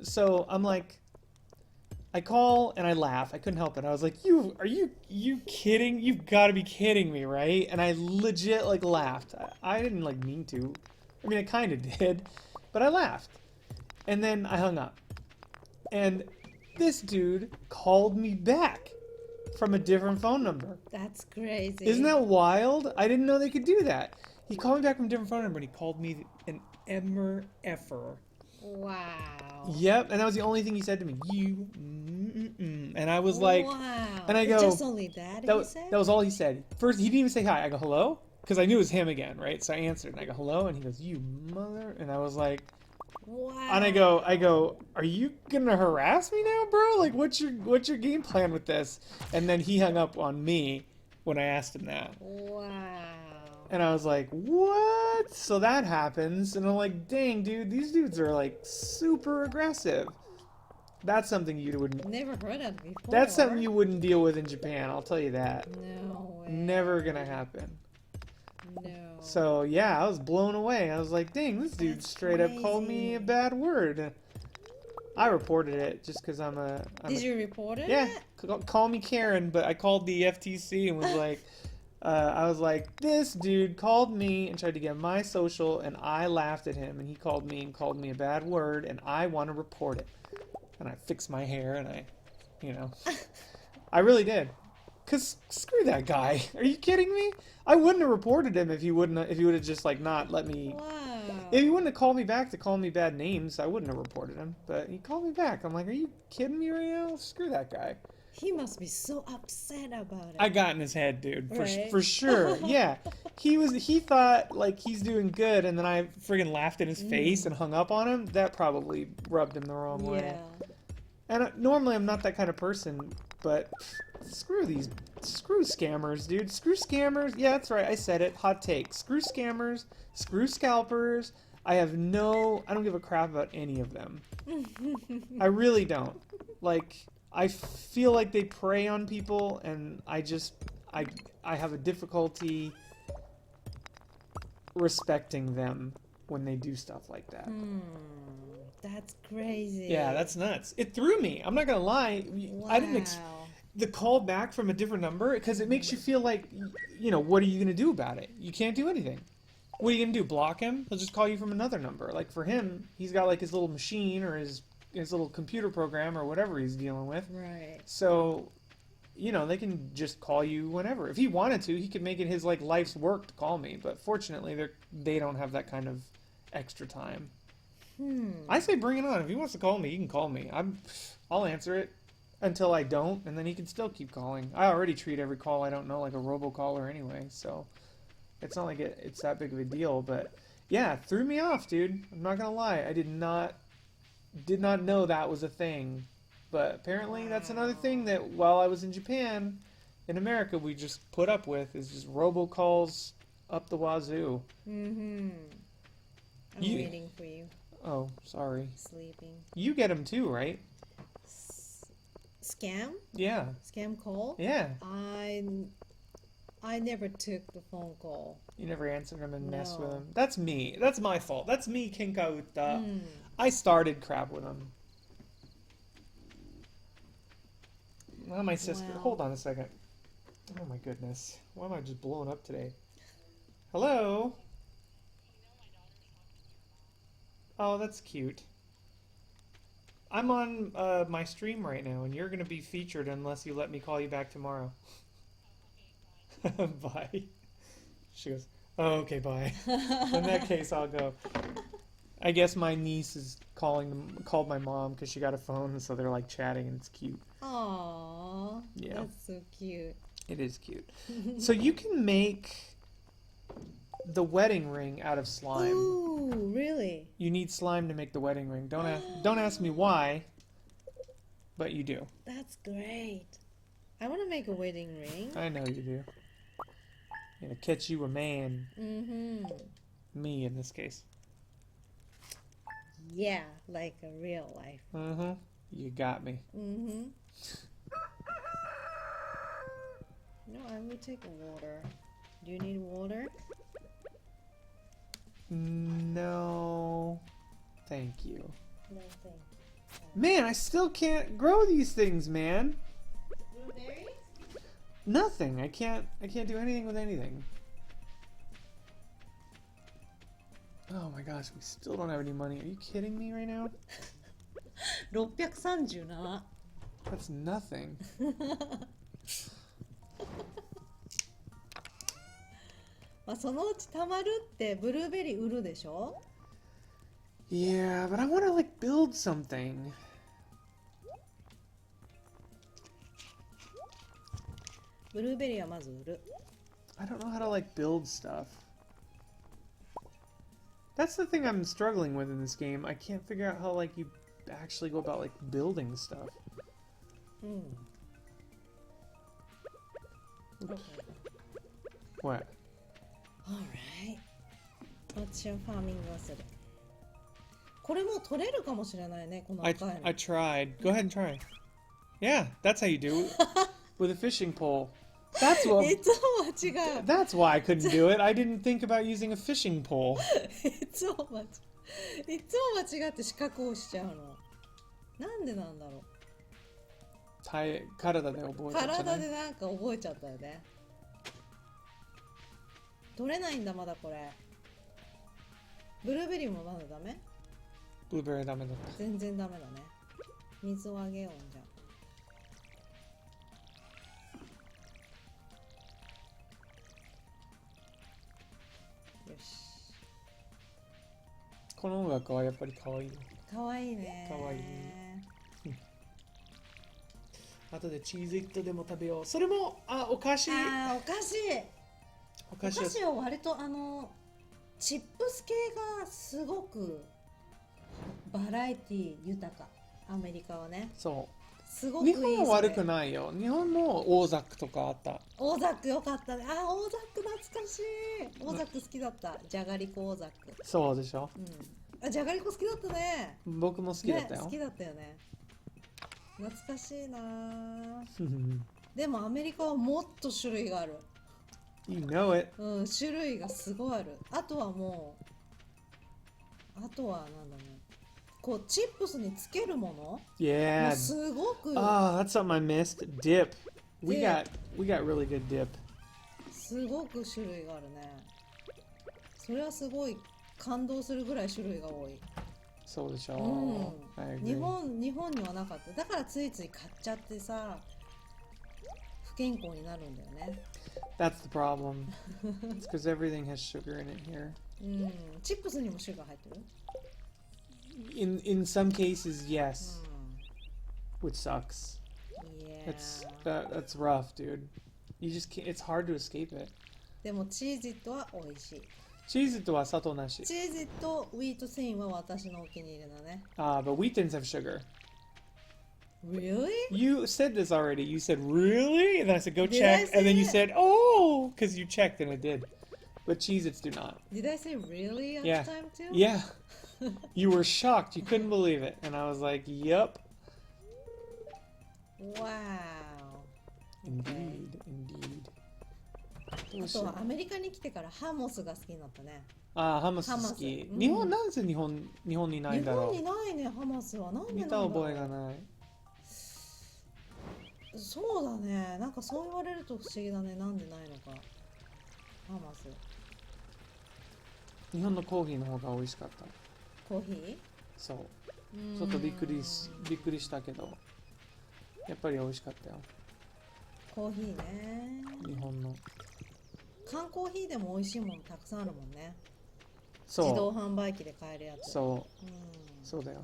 So I'm like, I call and I laugh. I couldn't help it. I was like, are you kidding? You've got to be kidding me, right? And I legit like laughed. I didn't like mean to. I mean, I kind of did, but I laughed. And then I hung up. And this dude called me back from a different phone number. That's crazy. Isn't that wild? I didn't know they could do that. He called me back from a different phone number and he called me an effer. Wow. Yep, and that was the only thing he said to me. And I was like, wow. And I go, just only that he said? That was all he said. First, he didn't even say hi. I go, hello? Because I knew it was him again, right? So I answered and I go, hello? And he goes, you mother. And I was like, wow. And I go, are you gonna harass me now, bro? Like, what's your game plan with this? And then he hung up on me when I asked him that. Wow. And I was like, what? So that happens. And I'm like, dang, dude, these dudes are like super aggressive. That's something you wouldn't... Never heard of before. That's something you wouldn't deal with in Japan, I'll tell you that. No way. Never gonna happen. No. So, yeah, I was blown away. I was like, dang, this dude straight up called me a bad word. I reported it just because I'm a... Did you report it? Yeah, call me Karen, but I called the FTC and was like... I was like, this dude called me and tried to get my social, and I laughed at him, and he called me and called me a bad word, and I want to report it. And I fixed my hair, and I really did. Cause screw that guy. Are you kidding me? I wouldn't have reported him if he would have just like not let me. Wow. If he wouldn't have called me back to call me bad names, I wouldn't have reported him. But he called me back. I'm like, are you kidding me right now? Screw that guy. He must be so upset about it. I got in his head, dude, Right? for sure. Yeah, he thought like he's doing good, and then I friggin' laughed in his face and hung up on him. That probably rubbed him the wrong way. Yeah. And normally I'm not that kind of person, but screw scammers, dude. Screw scammers. Yeah, that's right. I said it. Hot take. Screw scammers. Screw scalpers. I don't give a crap about any of them. I really don't. Like, I feel like they prey on people, and I have a difficulty respecting them when they do stuff like that. That's crazy. Yeah, that's nuts. It threw me. I'm not gonna lie. Wow. I didn't the call back from a different number, because it makes you feel like, what are you gonna do about it? You can't do anything. What are you gonna do? Block him? He'll just call you from another number. Like for him, he's got like his little machine or his little computer program or whatever he's dealing with. Right. So, they can just call you whenever. If he wanted to, he could make it his like life's work to call me. But fortunately, they don't have that kind of extra time. I say bring it on. If he wants to call me, he can call me. I'll answer it until I don't, and then he can still keep calling. I already treat every call I don't know like a robocaller anyway, so it's not like it's that big of a deal. But yeah, it threw me off, dude. I'm not gonna lie. I did not know that was a thing. But apparently that's another thing that while I was in Japan, in America, we just put up with, is just robocalls up the wazoo. I'm waiting for you. Oh, sorry. Sleeping. You get them too, right? Scam? Yeah. Scam call? Yeah. I never took the phone call. You never answered them and messed with them. That's me. That's my fault. That's me, Kinkauta. I started crap with them. Well, my sister. Wow. Hold on a second. Oh my goodness. Why am I just blowing up today? Hello? Oh, that's cute. I'm on my stream right now, and you're going to be featured unless you let me call you back tomorrow. Bye. She goes, oh, okay, bye. In that case, I'll go. I guess my niece is called my mom because she got a phone, so they're like chatting, and it's cute. Aww. Yeah. That's so cute. It is cute. So you can make the wedding ring out of slime. Ooh, really? You need slime to make the wedding ring. Don't ask me why, but you do. That's great. I want to make a wedding ring. I know you do. I'm gonna catch you a man. Me in this case. Yeah, like a real life. You got me. No, I will take water. Do you need water? No, thank you. No, thank Man, I still can't grow these things, man. Blueberries? Nothing. I can't do anything with anything. Oh my gosh, we still don't have any money. Are you kidding me right now? 637。That's nothing. まあそのうち貯まるってブルーベリー売るでしょ？ Yeah, but I want to like build something. ブルーベリーはまず売る。I don't know how to like build stuff. That's the thing I'm struggling with in this game. I can't figure out how like you actually go about like building stuff. うん。What? Alright. What's your farmingをする？これもう取れるかもしれないね、この I 赤いの。 tried. Go ahead and try. Yeah, that's how you do it. With a fishing pole. That's what. いつも間違う。That's why I couldn't do it. I didn't think about using a fishing pole. いつも間違って四角を押しちゃうの。なんでなんだろう。体で覚えたんじゃない？体でなんか覚えちゃったよね。取れないんだまだこれ。ブルーベリーもまだダメ？ブルーベリーダメだった。全然ダメだね。水をあげようじゃあ。よし。この音楽はやっぱり可愛い。かわいいね。かわいい。後でチーズイットでも食べよう。それもお菓子。ああ、お菓子。お菓子お菓子は割とチップス系がすごくバラエティ豊か。アメリカはね。そう。すごくいい。日本は悪くないよ。日本も大ザックとかあった。大ザックよかったね。あ、大ザック懐かしい。大ザック好きだった。じゃがりこ大ザック。そうでしょ。うん。あ、じゃがりこ好きだったね。僕も好きだったよ。ね、好きだったよね。懐かしいな。でもアメリカはもっと種類がある。You know it. うん、種類がすごいある。あとはなんだろう。こうチップスにつけるもの。も Yeah. うすごく。That's something I missed. Dip. We got really good dip. すごく種類があるね。それはすごい感動するぐらい種類が多い。そうでしょ。日本にはなかった。だからついつい買っちゃってさ、不健康になるんだよね。That's the problem. It's because everything has sugar in it here. チップスにもシュガー入ってる？ In some cases, yes. Which sucks. Yeah. That's rough, dude. You just can't. It's hard to escape it. でもチーズイットは美味しい。チーズとは砂糖なし。チーズイット、ウィートセインは私のお気に入りだね。But wheat thins have sugar. Really? You said this already. You said, really? And then I said, go Did check. I say And then you it? said, oh, because you checked and it did. But Cheez-Its do not. Did I say really last Yeah. time too? Yeah. You were shocked. You couldn't believe it. And I was like, yup. Wow. Indeed. あとはアメリカに来てからハモスが好きになったね。ハマス好き。日本、なんで日本にないんだろう。日本にないね、ハマスは。なんで見なんだろう。た覚えがない。そうだね。なんかそう言われると不思議だね。なんでないのか。ハマス。日本のコーヒーの方が美味しかった。コーヒー？そう。ちょっとびっくりしたけど、やっぱり美味しかったよ。コーヒーね。日本の。缶コーヒーでも美味しいものたくさんあるもんね。そう。自動販売機で買えるやつ。そう。そうだよ。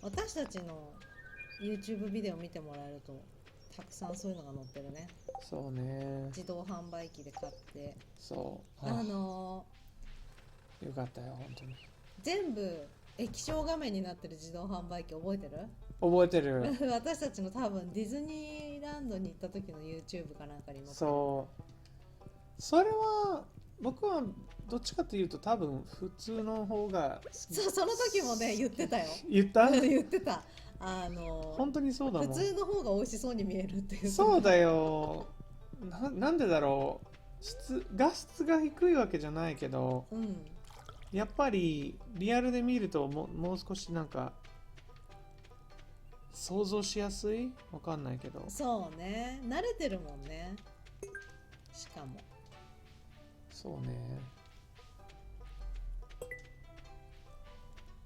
私たちの YouTube ビデオ見てもらえるとたくさんそういうのが載ってるね。そうね。自動販売機で買って。そう。よかったよ本当に。全部液晶画面になってる自動販売機覚えてる？覚えてる。私たちの多分ディズニーランドに行った時の YouTube かなんかに載ってる。そう。それは僕はどっちかっていうと多分普通の方が好き。そう、その時もね言ってたよ。言った？言ってた。本当にそうだもん。普通の方が美味しそうに見えるっていう。そうだよ。なんでだろう。画質が低いわけじゃないけど、やっぱりリアルで見るともう少しなんか想像しやすい？わかんないけど。そうね、慣れてるもんね。しかも。そうね。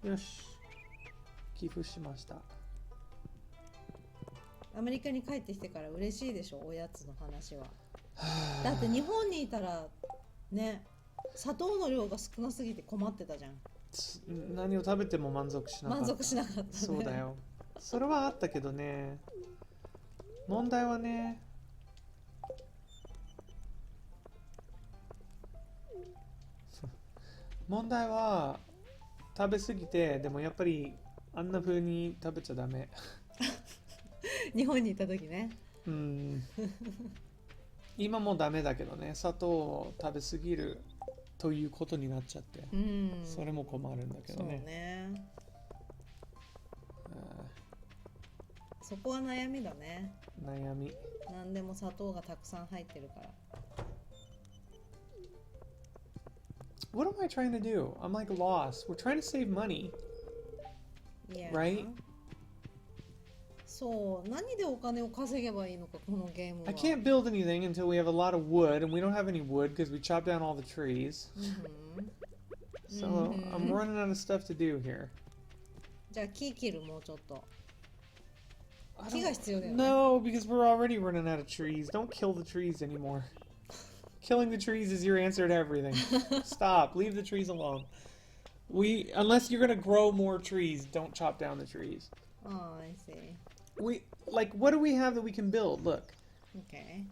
よし。寄付しました。アメリカに帰ってきてから嬉しいでしょ、おやつの話は。だって日本にいたらね、砂糖の量が少なすぎて困ってたじゃん。何を食べても満足しなかった。満足しなかったね。そうだよ。それはあったけどね。問題はね、問題は食べ過ぎて、でもやっぱりあんな風に食べちゃダメ。日本にいた時ね。今もダメだけどね、砂糖を食べ過ぎるということになっちゃって、それも困るんだけどね。そうね。そこは悩みだね。悩み。何でも砂糖がたくさん入ってるから。What am I trying to do? I'm like lost. We're trying to save money, right? そう、何でお金を稼げばいいのか、このゲームは。I can't build anything until we have a lot of wood, and we don't have any wood because we chopped down all the trees. So I'm running out of stuff to do here. じゃあ木切る、もうちょっと。木が必要だよね。No, because we're already running out of trees. Don't kill the trees anymore. Killing the trees is your answer to everything. Stop. Leave the trees alone. Unless you're gonna grow more trees, don't chop down the trees. Oh, I see. What do we have that we can build? Look. Okay.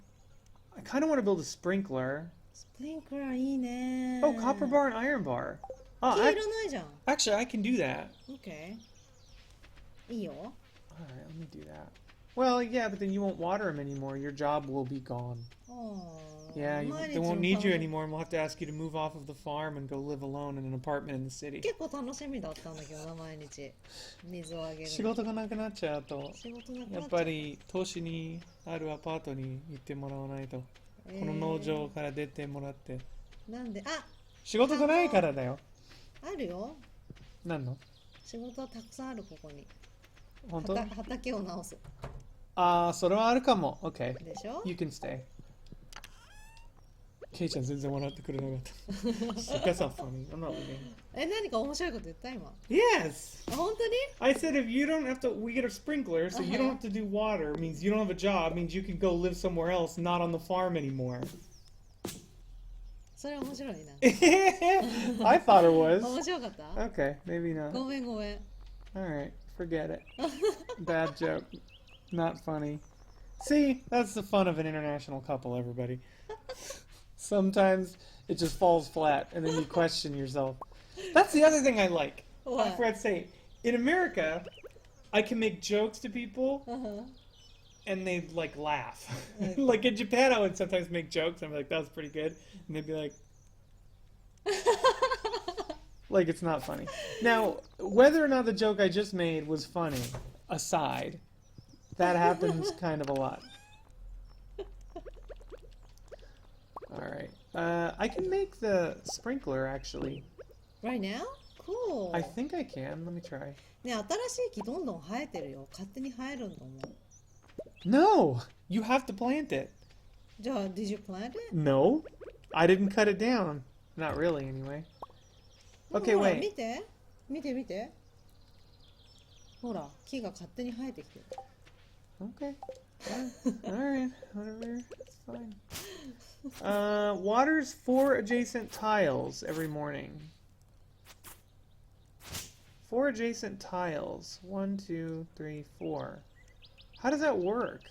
I kind of want to build a sprinkler. スプリンクラーいいね。Oh, copper bar and iron bar. 木いらないじゃん。Actually, I can do that. Okay. いいよ。All right, let me do that. Well, yeah, but then you won't water them anymore. Your job will be gone. Yeah, they won't need you anymore, and we'll have to ask you to move off of the farm and go live alone in an apartment in the city. 結構楽しみだったんだけどな、毎日水をあげる。仕事がなくなっちゃうと、やっぱり都市にあるアパートに行ってもらわないと、この農場から出てもらって。なんで、仕事がないからだよ。あるよ。何の？仕事はたくさんある、ここに。本当？畑を直す。それはあるかも。Okay. でしょ？ You can stay. ケイちゃん全然笑ってくれなかった。That's not funny. I'm not leaving. 何か面白いこと言った今？ Yes! 本当に？ I said if you don't have to, we get a sprinkler, so you don't have to do water. Means you don't have a job. Means you can go live somewhere else, not on the farm anymore. それ面白いな。I thought it was. 面白かった？ Okay, maybe not. ごめんごめん。Alright, forget it. Bad joke. Not funny. See, that's the fun of an international couple, everybody. Sometimes it just falls flat and then you question yourself. That's the other thing I like. What? I forgot to say, in America, I can make jokes to people and they'd like laugh. Like in Japan, I would sometimes make jokes and I'm like, that was pretty good. And they'd be like, like it's not funny. Now, whether or not the joke I just made was funny, aside, that happens kind of a lot. Alright. I can make the sprinkler, actually. Right now? Cool. I think I can. Let me try. ね、新しい木どんどん生えてるよ。勝手に生えるんだもん。No! You have to plant it. じゃあ、did you plant it? No. I didn't cut it down. Not really, anyway. Okay, ほら wait. 見て。見て見て。ほら、木が勝手に生えてきてる。Okay. Alright. Whatever. It's fine. Waters 4 adjacent tiles every morning. 4 adjacent tiles. 1, 2, 3, 4. How does that work?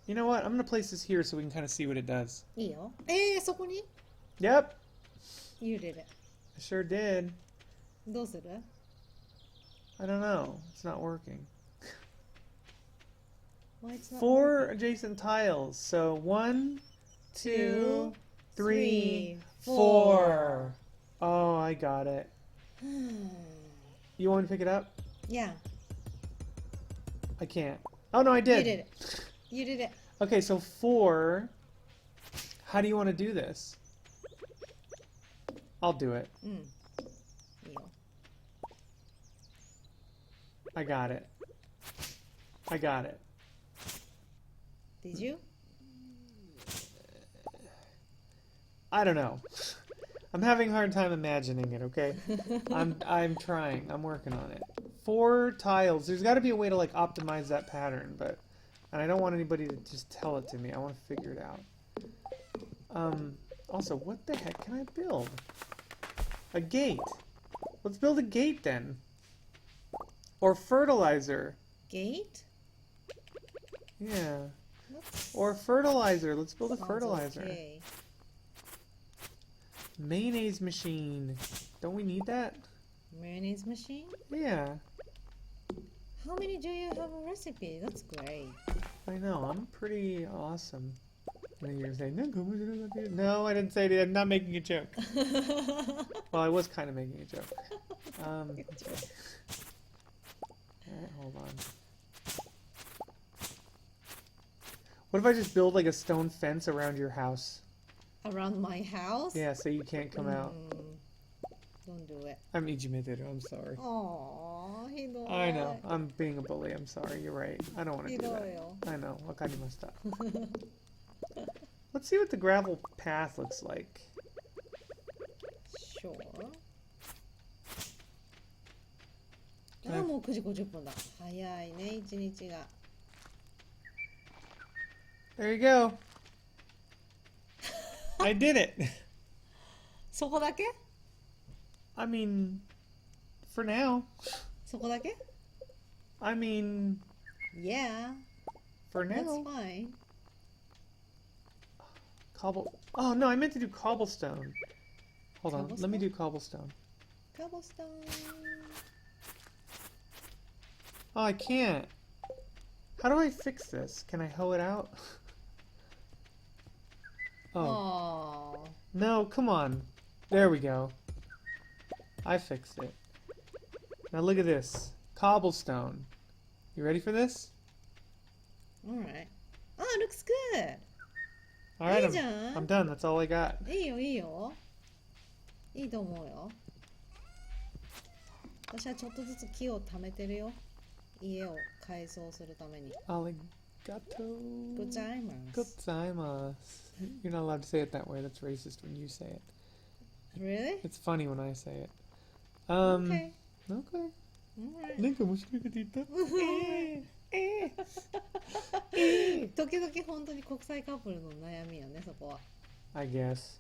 You know what? I'm going to place this here so we can kind of see what it does. いいよ。そこに Yep. You did it. I sure did. どうする I don't know. It's not working. Why it's not 4 adjacent tiles. So 1, 2, 3, 4. Oh, I got it. You want me to pick it up? Yeah. I can't. Oh, no, I did. You did it. You did it. Okay, so 4. How do you want to do this? I'll do it. うん。いいよ。I got it. I got it. Did you? I don't know. I'm having a hard time imagining it, okay? I'm trying. I'm working on it. 4 tiles. There's got to be a way to like optimize that pattern, but and I don't want anybody to just tell it to me. I want to figure it out. Also, what the heck can I build? A gate. Let's build a gate then. Or fertilizer. Gate? Yeah. That's Or fertilizer. Let's build a sounds fertilizer. okay. Mayonnaise machine. Don't we need that? Mayonnaise machine? Yeah. How many do you have a recipe? That's great. I know. I'm pretty awesome. And then you're gonna say, no, I didn't say it. I'm not making a joke. Well, I was kind of making a joke. Okay. Alright, hold on. What if I just build like a stone fence around your house? Around my house? Yeah, so you can't come out. Don't do it. I'm sorry. Aww, ひどい。I know. I'm being a bully. I'm sorry. You're right. I don't want to ひ do ど that. いよ。 I know. わかりました. Let's see what the gravel path looks like. Sure. あ、もう9時50分だ。早いね、一日が。There you go. I did it. そこだけ I mean, for now. そこだけ I mean, Yeah, for that's now. fine. Oh, no, I meant to do cobblestone. Hold on. Let me Cobblestone? do cobblestone. Cobblestone. Oh, I can't. How do I fix this? Can I hoe it out? Oh. Aww. No, come on. There we go. I fixed it. Now look at this. Cobblestone. You ready for this? Alright. Oh, looks good. Alright, いいじゃん。 I'm done. That's all I got. いいよ、いいよ。いいと思うよ。私はちょっとずつ木を貯めてるよ。家を改装するために。Arigato. Gozaimasu. Gozaimasu. You're not allowed to say it that way. That's racist when you say it. Really? It's funny when I say it. Okay. Okay. Alright. なんか面白いこと言った時々本当に国際カップルの悩みよね、そこは。I guess.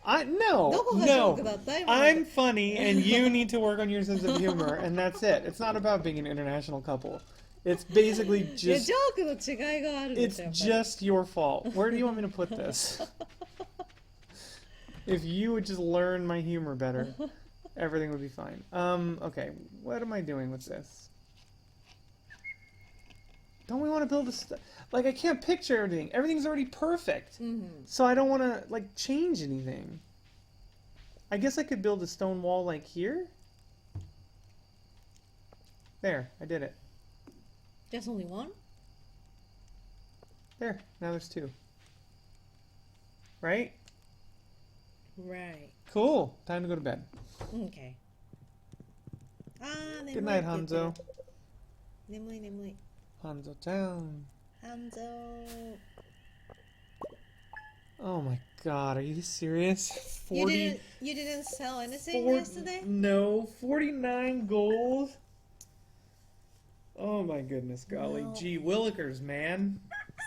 No, どこがジョー no. クだった今の I'm funny and you need to work on your sense of humor and that's it. It's not about being an international couple. It's basically いや、 just ジョークの違いがあるんです it's よ。やっぱり just your fault. Where do you want me to put this? If you would just learn my humor better, everything would be fine. Okay, what am I doing with this? Don't we want to build a like I can't picture everything. Everything's already perfect. So I don't want to like change anything. I guess I could build a stone wall like here. There, I did it. Just only one? There, now there's 2. Right? Right. Cool. Time to go to bed. Okay. あー、眠い Good って night, 言ってる Hanzo. 眠い眠い。 Hanzo town. ハンゾー。 Oh my god, are you serious? 40 You didn't sell anything Four- yesterday? No, 49 gold. Oh my goodness, golly. No. Gee willikers, man.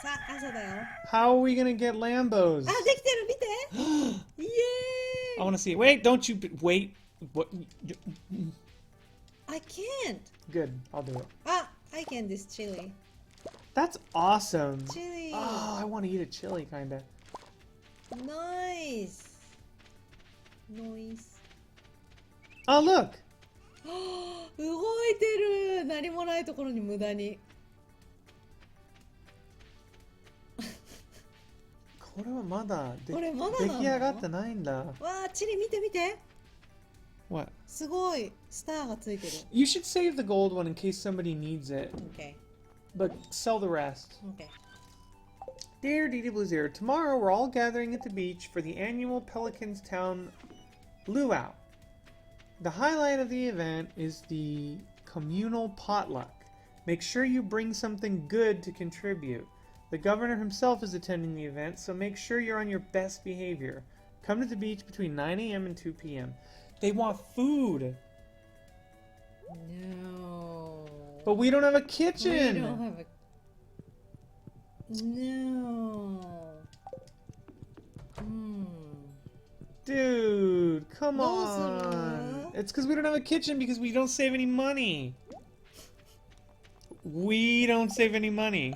さあ、朝だよ。 How are we gonna get Lambos? あ、できてる見てイエ I ーイ want to see it. Wait, don't you wait. What? I can't! Good, I'll do it. あ、I can this chili. That's awesome. Chili! Oh, I want to eat a chili, kinda. Nice! Noise. Oh, look! 動いてる何もないところに無駄に。これはまだでこれまだなの出来上がってないんだ。わあ、チリ見て見て What? すごいスターがついてる。 You should save the gold one in case somebody needs it, Okay. but sell the rest. Okay. Dear Didi Blue Zero, tomorrow we're all gathering at the beach for the annual Pelicans Town Luau. The highlight of the event is the communal potluck. Make sure you bring something good to contribute. The governor himself is attending the event, so make sure you're on your best behavior. Come to the beach between 9 a.m. and 2 p.m. They want food. No. But we don't have a kitchen. We don't have a... No. Dude, come on. It's because we don't have a kitchen because we don't save any money. We don't save any money.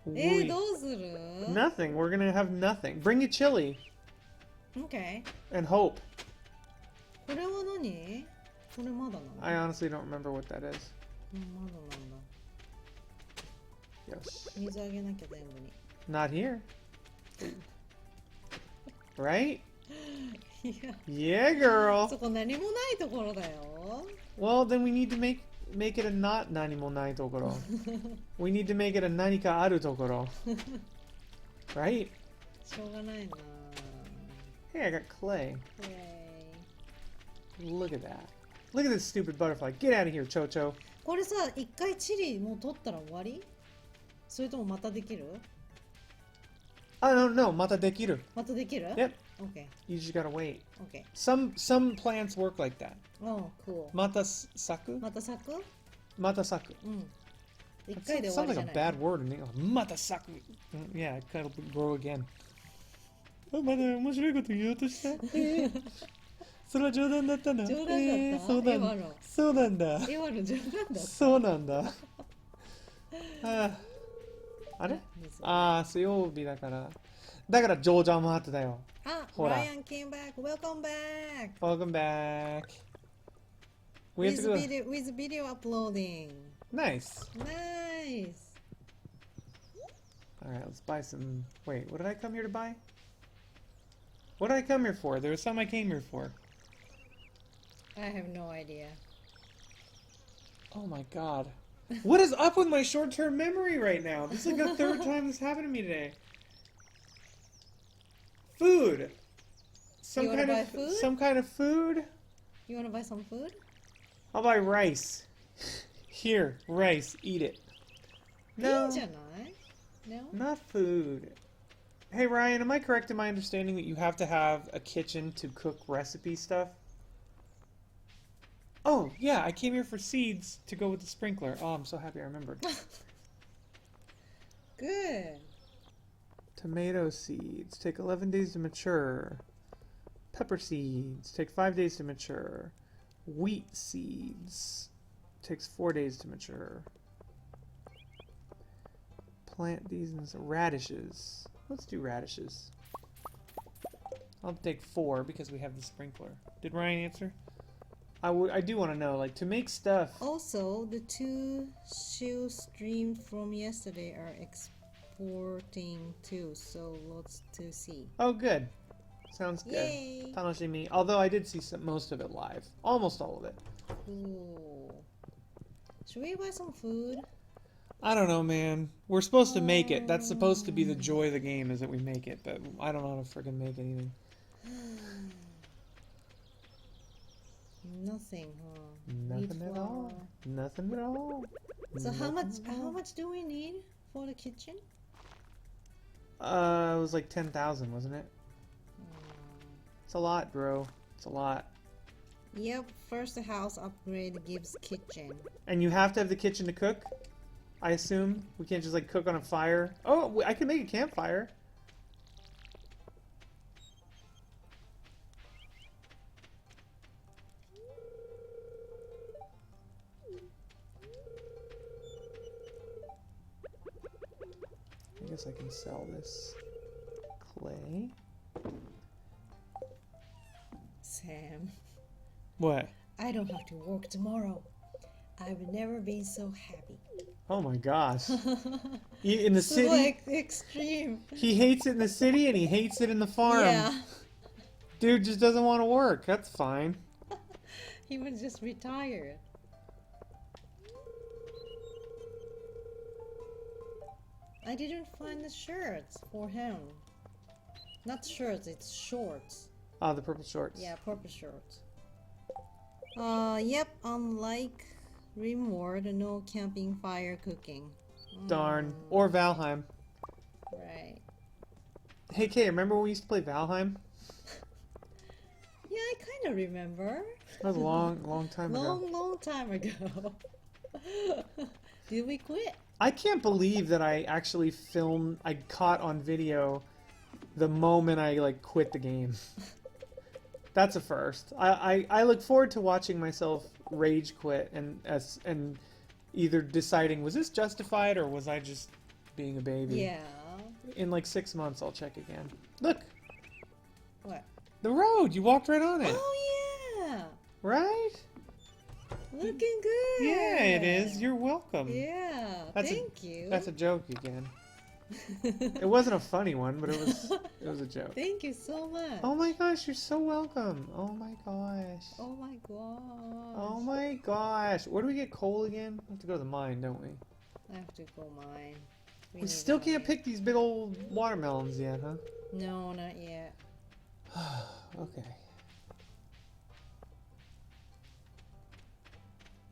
どうする? Nothing. We're gonna have nothing. Bring a chili. Okay. And hope. これは何? これまだなの? I honestly don't remember what that is. まだなんだ. よし. 水あげなきゃ全部に. Not here. Right? Yeah, girl. そこ何もないところだよ. Well, then we need to make it a not 何もないところ. We need to make it a 何かあるところ. Right? しょうがないな. Hey, I got clay. Yay. Look at that. Look at this stupid butterfly. Get out of here, Chocho. これさ、一回チリもう取ったら終わり? それともまたできる? No, またできる. またできる? Yep. Okay. You just gotta wait. Okay. Some plants work like that. Oh, cool. また咲く? また咲く? また咲く. 一回で終わ Sounds り like じゃ a ない? bad word in English. また咲く. Yeah, it kind of grow again. まだ面白いこと言おうとした? それは冗談だったの? 冗談だった? そうなんだ. エワロ冗談だった? そうなんだ. あれ? 水曜日だから。だからジョージャーマートだよ。ほら。Ryan came back. Welcome back. Welcome back. With video uploading. Nice. Nice. Alright, let's buy some... Wait, what did I come here to buy? What did I come here for? There was something I came here for. I have no idea. Oh my god. What is up with my short-term memory right now? This is like the third time this happened to me today. Food. Some kind of food? You want to buy some food? I'll buy rice. Here, rice. Eat it. No. いいんじゃない? No? Not food. Hey Ryan, am I correct in my understanding that you have to have a kitchen to cook recipe stuff? Oh, yeah, I came here for seeds to go with the sprinkler. Oh, I'm so happy I remembered. Good. Tomato seeds take 11 days to mature. Pepper seeds take 5 days to mature. Wheat seeds takes 4 days to mature. Plant these in some radishes. Let's do radishes. I'll take 4 because we have the sprinkler. Did Ryan answer? I do want to know, like, to make stuff. Also, the 2 shields streamed from yesterday are exporting too, so lots to see. Oh, good. Sounds good. Yay! Tanoshimi. Although I did see most of it live. Almost all of it. Cool. Should we buy some food? I don't know, man. We're supposed to make it. That's supposed to be the joy of the game, is that we make it. But I don't know how to freaking make anything. Nothing, huh? Nothing at all. Nothing at all. So how much do we need for the kitchen? It was like 10,000, wasn't it? It's a lot, bro. It's a lot. Yep, first house upgrade gives kitchen. And you have to have the kitchen to cook? I assume? We can't just like cook on a fire? Oh, I can make a campfire. I guess I can sell this clay. Sam. What? I don't have to work tomorrow. I've never been so happy. Oh my gosh. In the So city? extreme. He hates it in the city and he hates it in the farm. Yeah. Dude just doesn't want to work. That's fine. He was just retired. I didn't find the shirts for him. Not shirts, it's shorts. Ah, the purple shorts. Yeah, purple shorts. Yep, unlike Rimworld, no camping, fire cooking. Darn. Or Valheim. Right. Hey, Kay, remember when we used to play Valheim? Yeah, I kind of remember. That was a long time ago. Long time ago. Did we quit? I can't believe that I actually I caught on video the moment I like quit the game. That's a first. I look forward to watching myself rage quit and either deciding, was this justified or was I just being a baby? Yeah. In like 6 months, I'll check again. Look, What? the road. You walked right on it. Oh, yeah. Right? Looking good. Yeah, it is. You're welcome. Yeah. Thank you. That's a joke again. It wasn't a funny one, but it was a joke. Thank you so much. Oh my gosh, you're so welcome. Oh my gosh. Oh my gosh. Oh my gosh. Where do we get coal again? We have to go to the mine, don't we? I have to go mine. We still can't pick these big old watermelons yet, huh? No, not yet. Okay.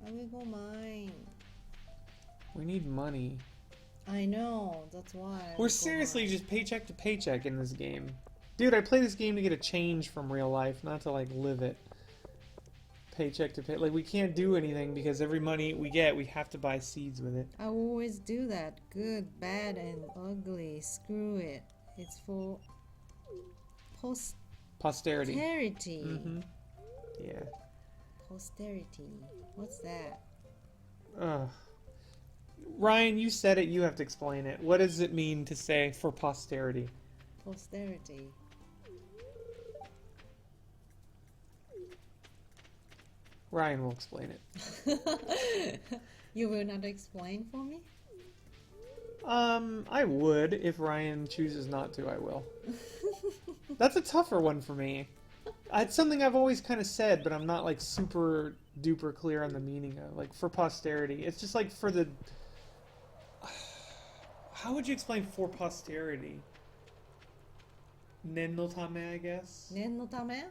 I will go mine. We need money. I know, that's why. We're seriously just paycheck to paycheck in this game. Dude, I play this game to get a change from real life, not to like live it. Paycheck to pay. Like, we can't do anything because every money we get, we have to buy seeds with it. I always do that. Good, bad, and ugly. Screw it. It's for Posterity. posterity. Mm-hmm. Yeah. Posterity. What's that? Ugh. Ryan, you said it. You have to explain it. What does it mean to say for posterity? Posterity. Ryan will explain it. You will not explain for me? I would. If Ryan chooses not to, I will. That's a tougher one for me. It's something I've always kind of said, but I'm not like super duper clear on the meaning of. Like, for posterity. It's just like for the... How would you explain for posterity? Nen no tame, I guess? Nen no tame?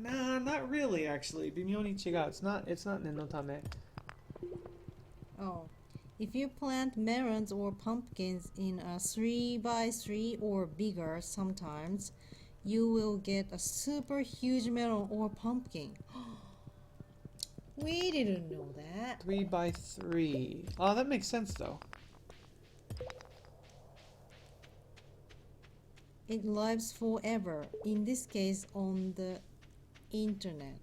Nah, not really, actually. Bimyo ni chiga. It's not nen no tame. Oh. If you plant melons or pumpkins in a 3x3 or bigger sometimes, you will get a super huge melon or pumpkin. We didn't know that. 3x3. Oh, that makes sense, though. It lives forever, in this case on the internet.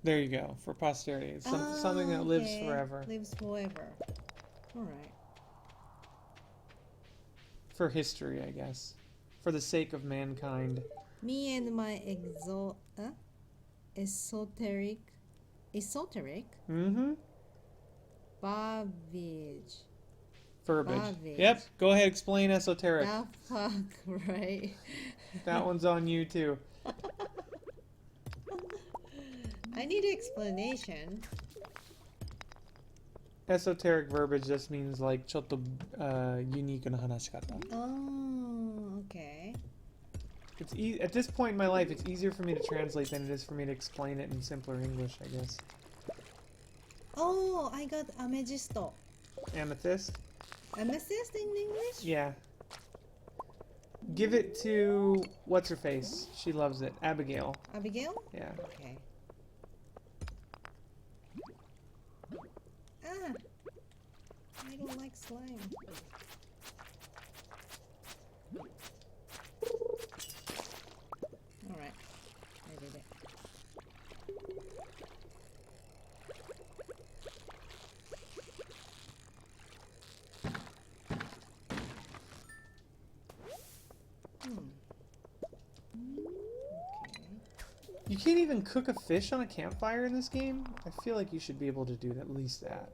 There you go, for posterity. It's something that lives Okay. forever. Lives forever. Alright. For history, I guess. For the sake of mankind. Me and my esoteric Mm-hmm. Babbage. Verbiage. Babbage. Yep, go ahead, explain esoteric. The fuck, right? That one's on you, too. I need explanation. Esoteric verbiage just means like ちょっと unique na hanashikata. Oh, okay. It's at this point in my life, it's easier for me to translate than it is for me to explain it in simpler English, I guess. Oh, I got amethyst. Amethyst? Amethyst in English? Yeah. Give it to what's her face? She loves it. Abigail. Abigail? Yeah. Okay. Ah! I don't like slime. Alright. I did it. You can't even cook a fish on a campfire in this game? I feel like you should be able to do at least that.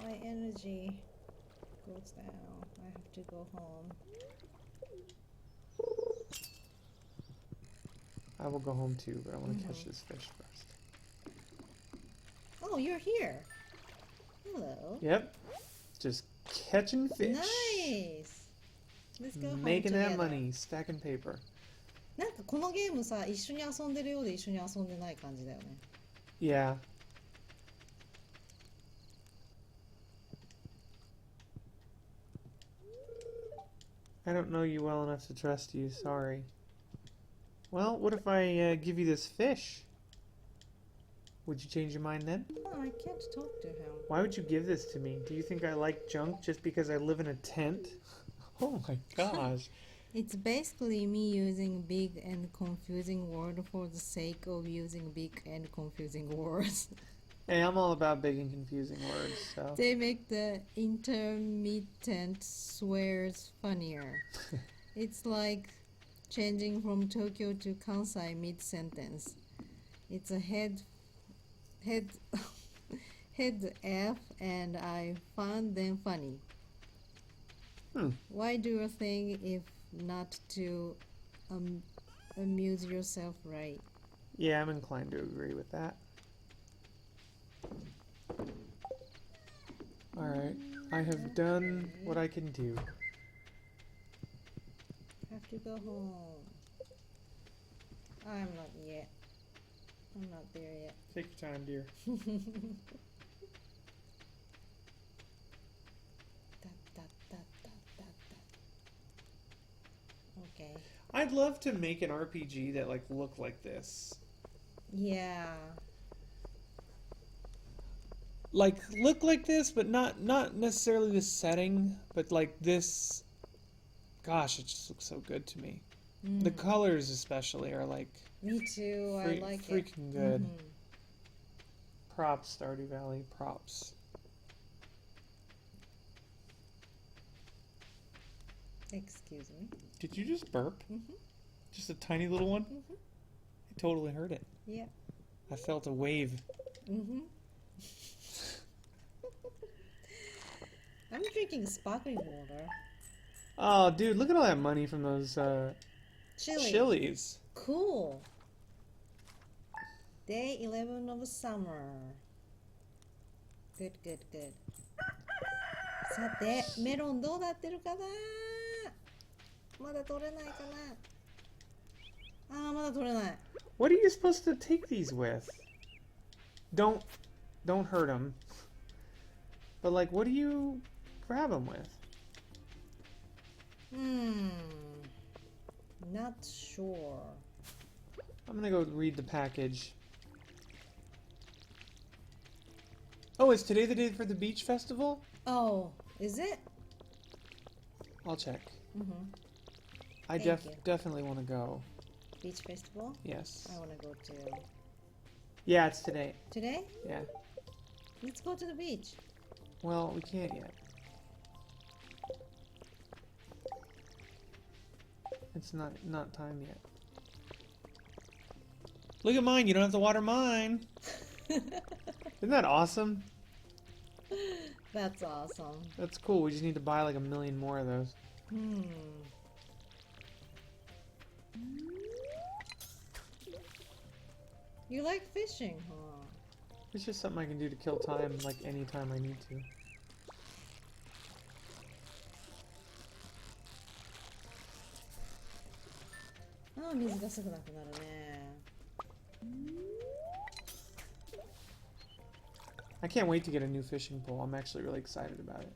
My energy goes down. I have to go home. I will go home too, but I want to catch this fish first. Oh, you're here. Hello. Yep. Just catching fish. Nice. Let's go home Making that together. money. Stacking paper. なんかこのゲームさ、一緒に遊んでるようで一緒に遊んでない感じだよね。Yeah. I don't know you well enough to trust you, sorry. Well, what if I give you this fish? Would you change your mind then? Oh, I can't talk to him. Why would you give this to me? Do you think I like junk just because I live in a tent? Oh my gosh. It's basically me using big and confusing word for the sake of using big and confusing words. Hey, I'm all about big and confusing words, so. They make the intermittent swears funnier. It's like changing from Tokyo to Kansai mid-sentence. It's a head F, and I found them funny. Why do a thing if not to amuse yourself, right? Yeah, I'm inclined to agree with that. Alright, I have done what I can do. Have to go home. I'm not yet. I'm not there yet. Take your time, dear. Okay. I'd love to make an RPG that like looked like this. Yeah. Like look like this, but not necessarily the setting, but like this. Gosh, it just looks so good to me. The colors especially are like Me too. I like it. freaking good. Props, Stardew Valley, props. Excuse me. Did you just burp? Just a tiny little one? I totally heard it. Yeah. I felt a wave. I'm drinking sparkling water. Oh, dude, look at all that money from those chilies. Cool. Day 11 of summer. Good, good, good. さて、メロンどうなってるかな？まだ取れないかな？あー、まだ取れない。What are you supposed to take these with? Don't hurt them. But like, what do you grab them with? Not sure. I'm gonna go read the package. Oh, is today the day for the beach festival? Oh, is it? I'll check. I Thank you. definitely want to go. Beach festival? Yes. I want to go to. Yeah, it's today. Today? Yeah. Let's go to the beach. Well, we can't yet. It's not time yet. Look at mine. You don't have to water mine. Isn't that awesome? That's awesome. That's cool. We just need to buy like 1 million more of those. You like fishing, huh? It's just something I can do to kill time like anytime I need to. Ah, 水がすぐなくなるね。I can't wait to get a new fishing pole. I'm actually really excited about it.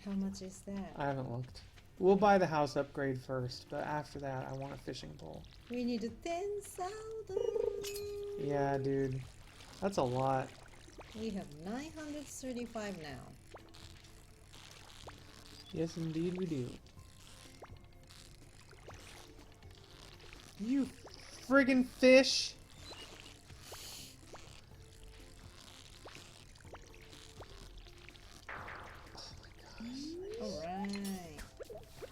How much is that? I haven't looked. We'll buy the house upgrade first, but after that, I want a fishing pole. We need 10,000. Yeah, dude. That's a lot. We have 935 now. Yes, indeed we do. You friggin' fish! Alright.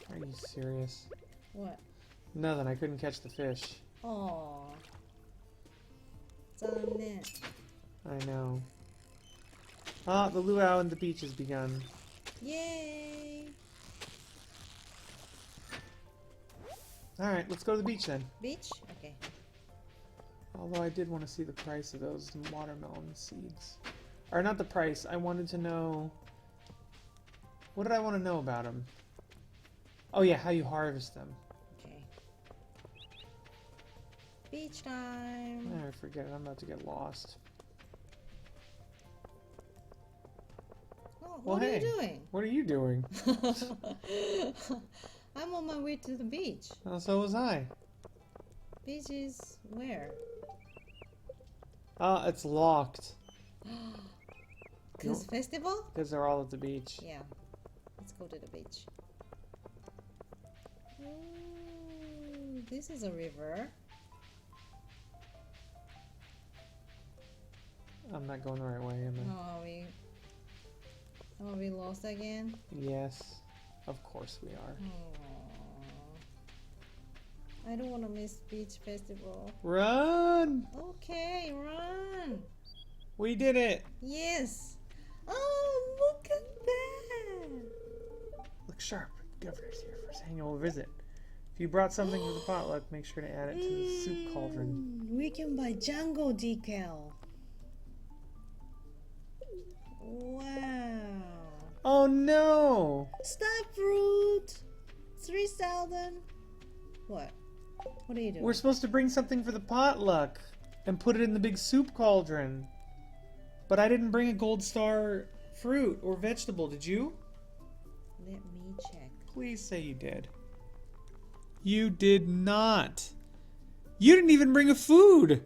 Are you serious? What? Nothing, I couldn't catch the fish. Aww. 残念. I know. Ah, the luau and the beach has begun. Yay! Alright, let's go to the beach then. Beach? Okay. Although I did want to see the price of those watermelon seeds. Or not the price, I wanted to know... What did I want to know about them? Oh yeah, how you harvest them. Okay. Beach time. I forget it, I'm about to get lost. Oh, what are you doing? What are you doing? I'm on my way to the beach. Oh, so was I. Beach is where? It's locked. Cause festival? Because they're all at the beach. Yeah. Let's go to the beach. Ooh, this is a river. I'm not going the right way, am I? Are we lost again? Yes. Of course we are. I don't want to miss beach festival. Run! Okay, run. We did it! Yes. Oh, look at that. Look sharp. Governor's here for his annual visit. If you brought something for the potluck, make sure to add it to the soup cauldron. We can buy Django decal. Wow. Oh no! Stop fruit. 3,000. What? What are you doing? We're supposed to bring something for the potluck and put it in the big soup cauldron. But I didn't bring a gold star fruit or vegetable, did you? Let me check. Please say you did. You did not. You didn't even bring a food.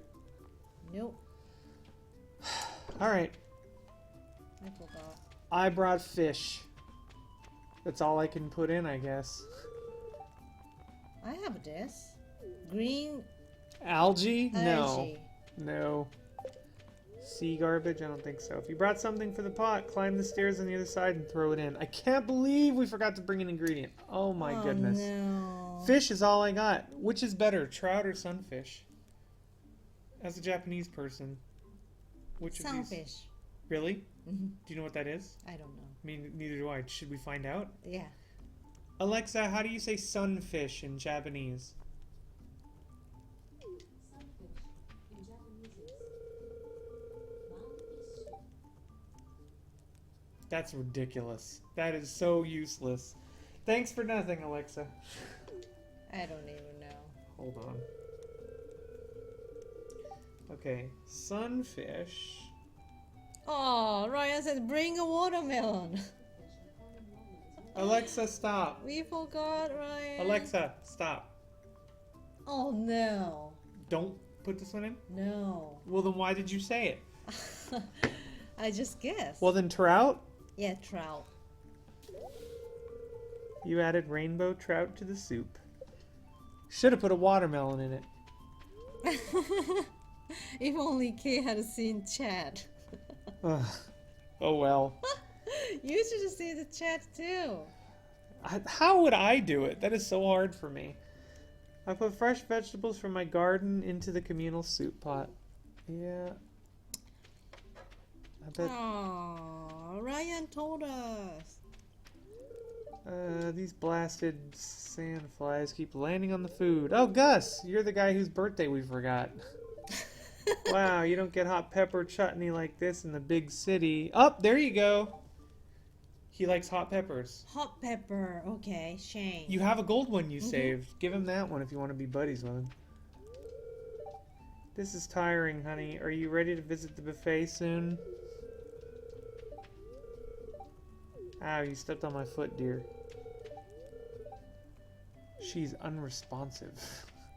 Nope. Alright. I forgot. I brought fish. That's all I can put in, I guess. I have this. Green Algae? No. algae. No. Sea garbage? I don't think so. If you brought something for the pot, climb the stairs on the other side and throw it in. I can't believe we forgot to bring an ingredient. Oh my goodness. No. Fish is all I got. Which is better, trout or sunfish? As a Japanese person, which of these? Sunfish. Really? Mm-hmm. Do you know what that is? I don't know. I mean, neither do I. Should we find out? Yeah. Alexa, how do you say sunfish in Japanese? Sunfish in Japanese is manfish. That's ridiculous. That is so useless. Thanks for nothing, Alexa. I don't even know. Hold on. Okay, sunfish. Oh, Ryan said bring a watermelon. Alexa, stop. We forgot, Ryan. Alexa, stop. Oh no. Don't put this one in? No. Well, then why did you say it? I just guessed. Well, then trout? Yeah, trout. You added rainbow trout to the soup. Should have put a watermelon in it. If only Kay had seen chat. Ugh. Oh well. You should have seen the chat too. How would I do it? That is so hard for me. I put fresh vegetables from my garden into the communal soup pot. Yeah. I bet Oh, Ryan told us. these blasted sandflies keep landing on the food. Oh, Gus, you're the guy whose birthday we forgot. Wow, you don't get hot pepper chutney like this in the big city. Oh, there you go. He likes hot peppers. Hot pepper. Okay, Shane. You have a gold one you saved. Give him that one if you want to be buddies with him. This is tiring, honey. Are you ready to visit the buffet soon? Ow, you stepped on my foot, dear. She's unresponsive.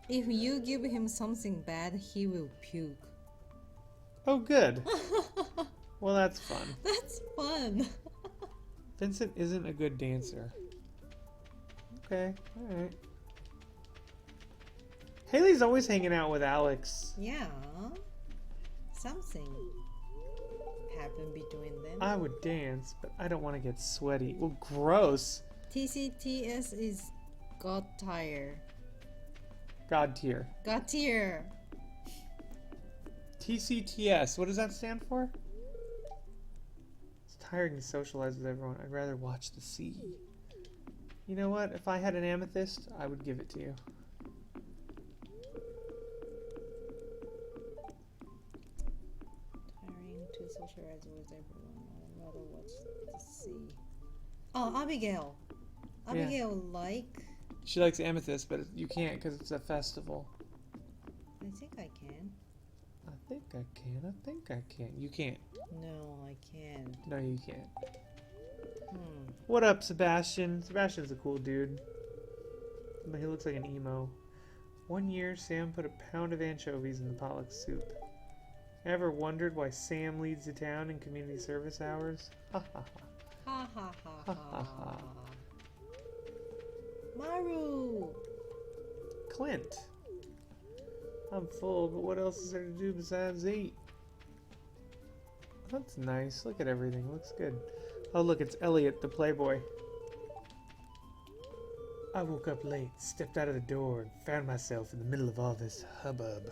If you give him something bad, he will puke. Oh, good. Well, that's fun. That's fun. Vincent isn't a good dancer. Okay, alright. Haley's always hanging out with Alex. Yeah. Something happened between them. I would dance, but I don't want to get sweaty. Well, gross. TCTS is got tired. God tier. Got tired. TCTS, what does that stand for? It's tiring to socialize with everyone. I'd rather watch the sea. You know what? If I had an amethyst, I would give it to you. socialize with everyone, no matter what to see. Oh, Abigail. Abigail She likes amethyst, but you can't because it's a festival. I think I can. I think I can. You can't. No, I can't. No, you can't. What up, Sebastian? Sebastian's a cool dude. But he looks like an emo. One year, Sam put a pound of anchovies in the potluck soup. Ever wondered why Sam leads the town in community service hours? Ha ha ha. Ha ha ha Ha ha. ha ha. Maru! Clint. I'm full, but what else is there to do besides eat? That's nice. Look at everything. Looks good. Oh, look, it's Elliot, the playboy. I woke up late, stepped out of the door, and found myself in the middle of all this hubbub.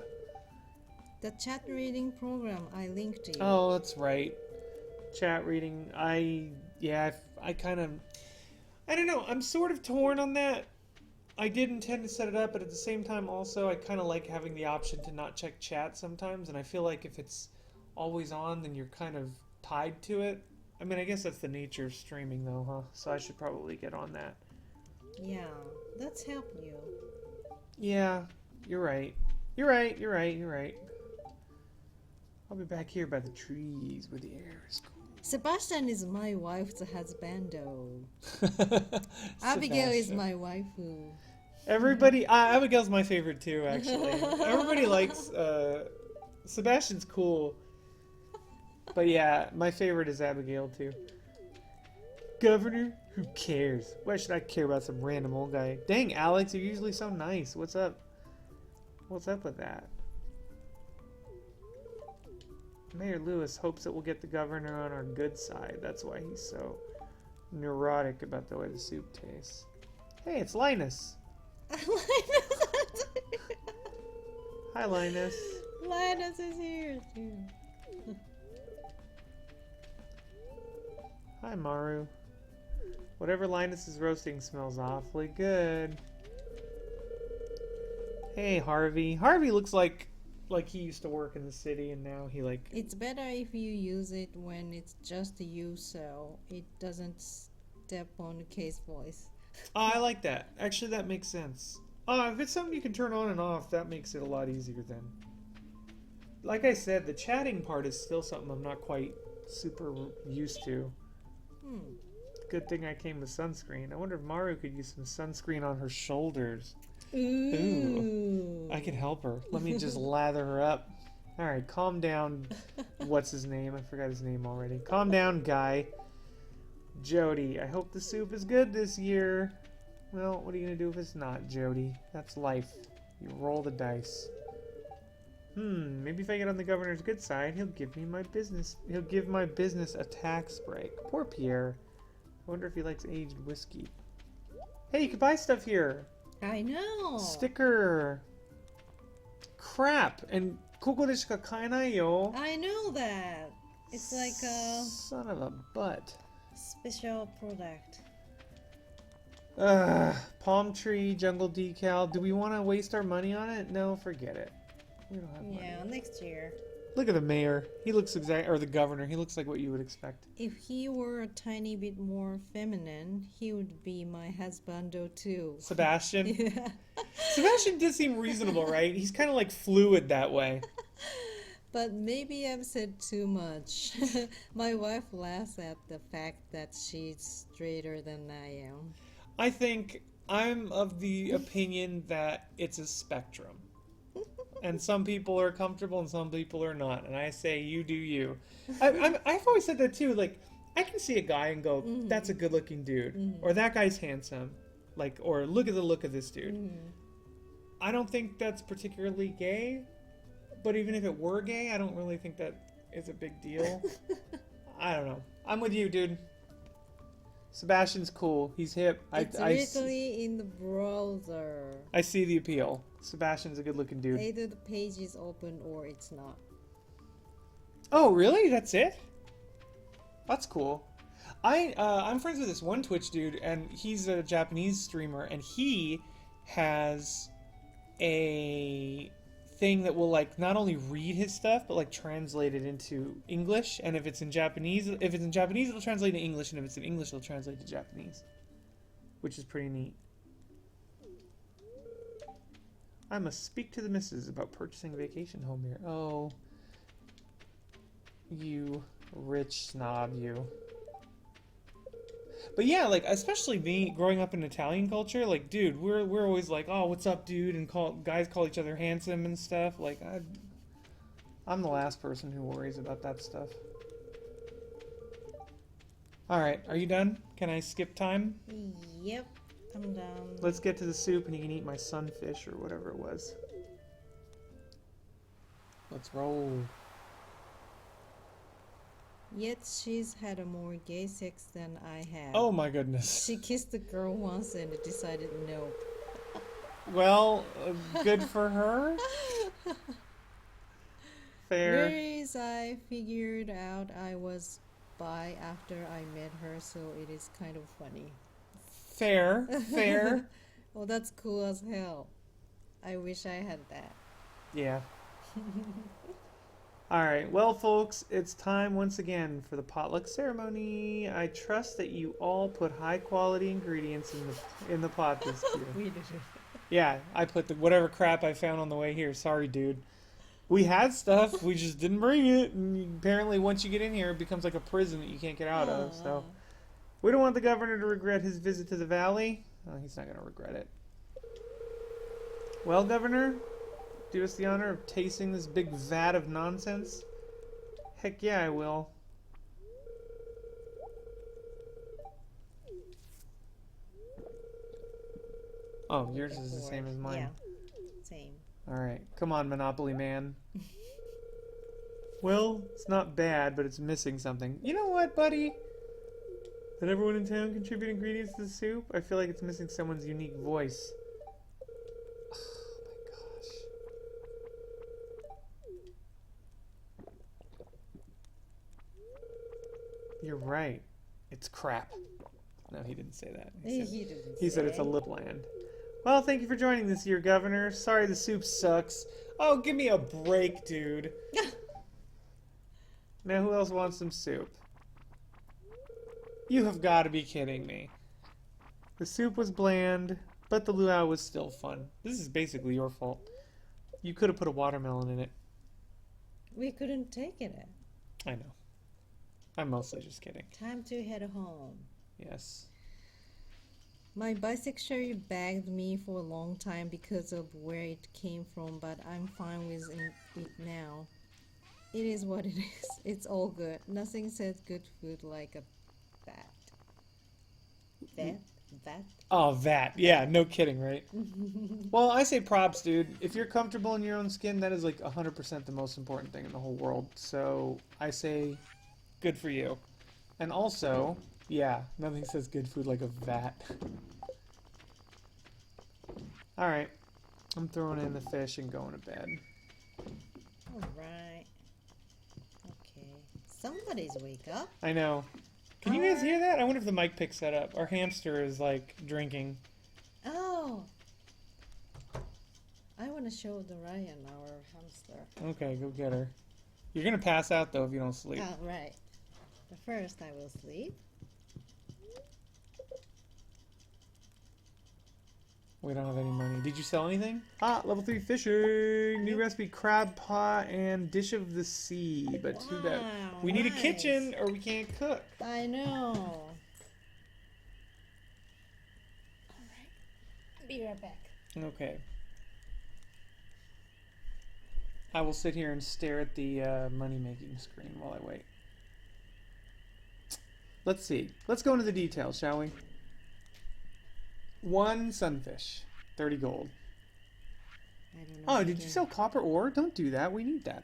The chat reading program I linked to you. Oh, that's right. Chat reading. I kind of... I don't know. I'm sort of torn on that. I did intend to set it up, but at the same time also, I kind of like having the option to not check chat sometimes, and I feel like if it's always on, then you're kind of tied to it. I mean, I guess that's the nature of streaming, though, huh? So I should probably get on that. Yeah, that's helped you. Yeah, you're right. You're right. I'll be back here by the trees where the air is cool. Sebastian is my wife's husbando. Abigail is my waifu. Everybody, Abigail's my favorite too, actually. Everybody likes, Sebastian's cool. But yeah, my favorite is Abigail too. Governor? Who cares? Why should I care about some random old guy? Dang, Alex, you're usually so nice. What's up? What's up with that? Mayor Lewis hopes that we'll get the governor on our good side. That's why he's so neurotic about the way the soup tastes. Hey, it's Linus. Hi, Linus. Linus is here too. Hi, Maru. Whatever Linus is roasting smells awfully good. Hey, Harvey. Harvey looks like he used to work in the city and now he like... It's better if you use it when it's just you, so it doesn't step on the case voice. Oh, I like that. Actually, that makes sense. If it's something you can turn on and off, that makes it a lot easier then. Like I said, the chatting part is still something I'm not quite super used to. Good thing I came with sunscreen. I wonder if Maru could use some sunscreen on her shoulders. Ooh. I could help her. Let me just lather her up. Alright, calm down. What's his name? I forgot his name already. Calm down, guy. Jody, I hope the soup is good this year. Well, what are you going to do if it's not, Jody? That's life. You roll the dice. Maybe if I get on the governor's good side, he'll give me my business. He'll give my business a tax break. Poor Pierre. I wonder if he likes aged whiskey. Hey, you can buy stuff here. I know. Sticker. Crap. And koko de shika kaenai yo. I know that. It's like a son of a butt. special product. Palm tree, jungle decal. Do we want to waste our money on it? No, forget it. We don't have money. Yeah, next year. Look at the mayor. He looks or the governor. He looks like what you would expect. If he were a tiny bit more feminine, he would be my husbando too. Sebastian? Yeah. Sebastian does seem reasonable, right? He's kind of like fluid that way. But maybe I've said too much. My wife laughs at the fact that she's straighter than I am. I think I'm of the opinion that it's a spectrum. And some people are comfortable and some people are not. And I say, you do you. I've always said that too. Like, I can see a guy and go, that's a good looking dude. Or that guy's handsome. Like, or look at the look of this dude. I don't think that's particularly gay. But even if it were gay, I don't really think that is a big deal. I don't know. I'm with you, dude. Sebastian's cool. He's hip. It's literally in the browser. I see the appeal. Sebastian's a good-looking dude. Either the page is open or it's not. Oh, really? That's it? That's cool. I'm friends with this one Twitch dude, and he's a Japanese streamer, and he has a thing that will like not only read his stuff but like translate it into English. And if it's in Japanese, it'll translate to English, and if it's in English, it'll translate to Japanese, which is pretty neat. I must speak to the missus about purchasing a vacation home here. Oh, you rich snob, you. But yeah, like, especially me growing up in Italian culture, like, dude, we're always like, oh, what's up, dude, and guys call each other handsome and stuff. Like, I'm the last person who worries about that stuff. All right, are you done? Can I skip time? Yep, I'm done. Let's get to the soup, and you can eat my sunfish or whatever it was. Let's roll. Yet she's had a more gay sex than I have. Oh my goodness. She kissed the girl once and decided no. Well, good for her. Fair. Whereas I figured out I was bi after I met her, so it is kind of funny. Fair. Fair. Well, that's cool as hell. I wish I had that. Yeah. Alright, well folks, it's time once again for the potluck ceremony. I trust that you all put high quality ingredients in the pot this year. We did it. Yeah, I put whatever crap I found on the way here. Sorry, dude. We had stuff, we just didn't bring it. And apparently once you get in here, it becomes like a prison that you can't get out of. So we don't want the governor to regret his visit to the valley. Oh, he's not going to regret it. Well, Governor, do us the honor of tasting this big vat of nonsense? Heck yeah, I will. Oh, yours is the same as mine. Yeah, same. Alright, come on, Monopoly Man. Well, it's not bad, but it's missing something. You know what, buddy? Did everyone in town contribute ingredients to the soup? I feel like it's missing someone's unique voice. You're right. It's crap. No, he didn't say that. He said it's a lip land. Well, thank you for joining this year, Governor. Sorry the soup sucks. Oh, give me a break, dude. Now, who else wants some soup? You have got to be kidding me. The soup was bland, but the luau was still fun. This is basically your fault. You could have put a watermelon in it. We couldn't take it. I know. I'm mostly just kidding. Time to head home. Yes. My bisexuality bagged me for a long time because of where it came from, but I'm fine with it now. It is what it is. It's all good. Nothing says good food like a vat. Vat? Oh, vat. Yeah, no kidding, right? Well, I say props, dude. If you're comfortable in your own skin, that is like 100% the most important thing in the whole world. So I say good for you. And also, yeah, nothing says good food like a vat. Alright, I'm throwing in the fish and going to bed. Alright. Okay. Somebody's wake up. I know. Can you guys hear that? I wonder if the mic picks that up. Our hamster is like drinking. Oh. I want to show the Ryan, our hamster. Okay, go get her. You're going to pass out though if you don't sleep. Oh, right. But first I will sleep. We don't have any money. Did you sell anything? Ah, level 3 fishing! New recipe, crab pot and dish of the sea. But too bad. We need a kitchen or we can't cook. I know. Alright. Be right back. Okay. I will sit here and stare at the money-making screen while I wait. Let's see. Let's go into the details, shall we? 1 sunfish, 30 gold. I don't know. Oh, did you sell copper ore? Don't do that. We need that.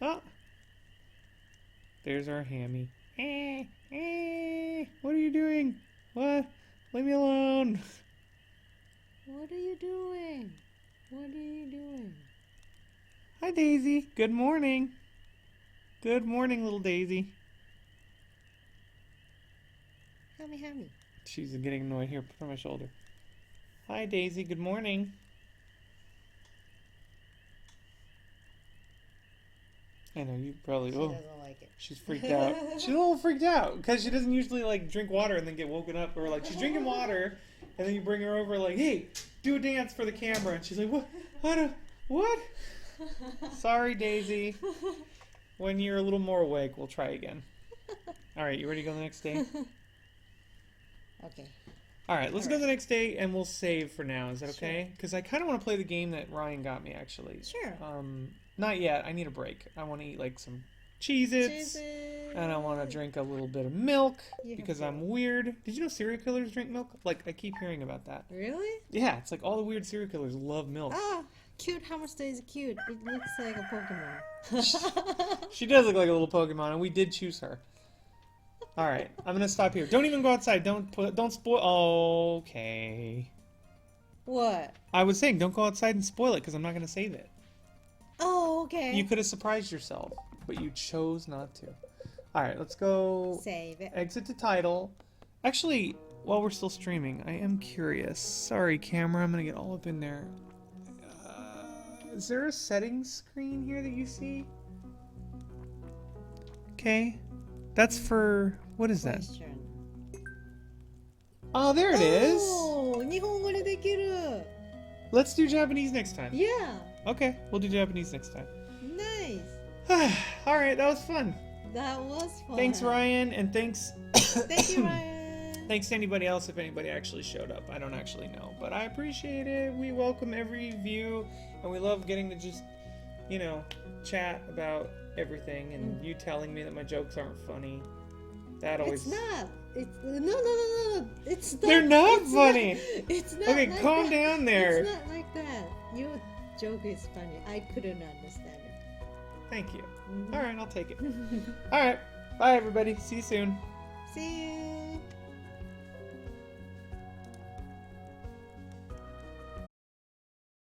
Oh. There's our hammy. What are you doing? What? Leave me alone. What are you doing? What are you doing? Hi, Daisy. Good morning. Good morning, little Daisy. Hammy. She's getting annoyed. Here, put her on my shoulder. Hi, Daisy. Good morning. I know you probably. She Oh, doesn't like it. she's freaked out. She's a little freaked out because she doesn't usually like drink water and then get woken up, or like she's drinking water and then you bring her over like, hey, do a dance for the camera, and she's like, what? What? Sorry, Daisy. When you're a little more awake, we'll try again. All right, you ready to go the next day? Okay. All right, let's go the next day and we'll save for now. Is that okay? Because I kind of want to play the game that Ryan got me, actually. Sure. Not yet. I need a break. I want to eat like some Cheez-Its. And I want to drink a little bit of milk because I'm weird. Did you know serial killers drink milk? Like, I keep hearing about that. Really? Yeah, it's like all the weird serial killers love milk. Ah, cute hamster is cute. It looks like a Pokemon. She does look like a little Pokemon, and we did choose her. All right, I'm gonna stop here. Don't even go outside. Don't spoil. Okay. What? I was saying, don't go outside and spoil it because I'm not gonna save it. Oh, okay. You could have surprised yourself, but you chose not to. All right, let's go. Save it. Exit to title. Actually, while we're still streaming, I am curious. Sorry, camera. I'm gonna get all up in there. Is there a settings screen here that you see? Okay. That's for... What is that? Question. Oh, there it is. Oh, 日本語でできる. Let's do Japanese next time. Yeah. Okay, we'll do Japanese next time. Nice. All right, that was fun. That was fun. Thanks, Ryan, and thanks... Thank you, Ryan. Thanks to anybody else if anybody actually showed up. I don't actually know, but I appreciate it. We welcome every view, and we love getting to just, you know, chat about everything, and you telling me that my jokes aren't funny. That always... It's not. It's no. It's not. They're not it's funny. Not, it's not. Okay, like calm that. down there. It's not like that. Your joke is funny. I couldn't understand it. Thank you. All right, I'll take it. All right, bye everybody. See you soon. See you.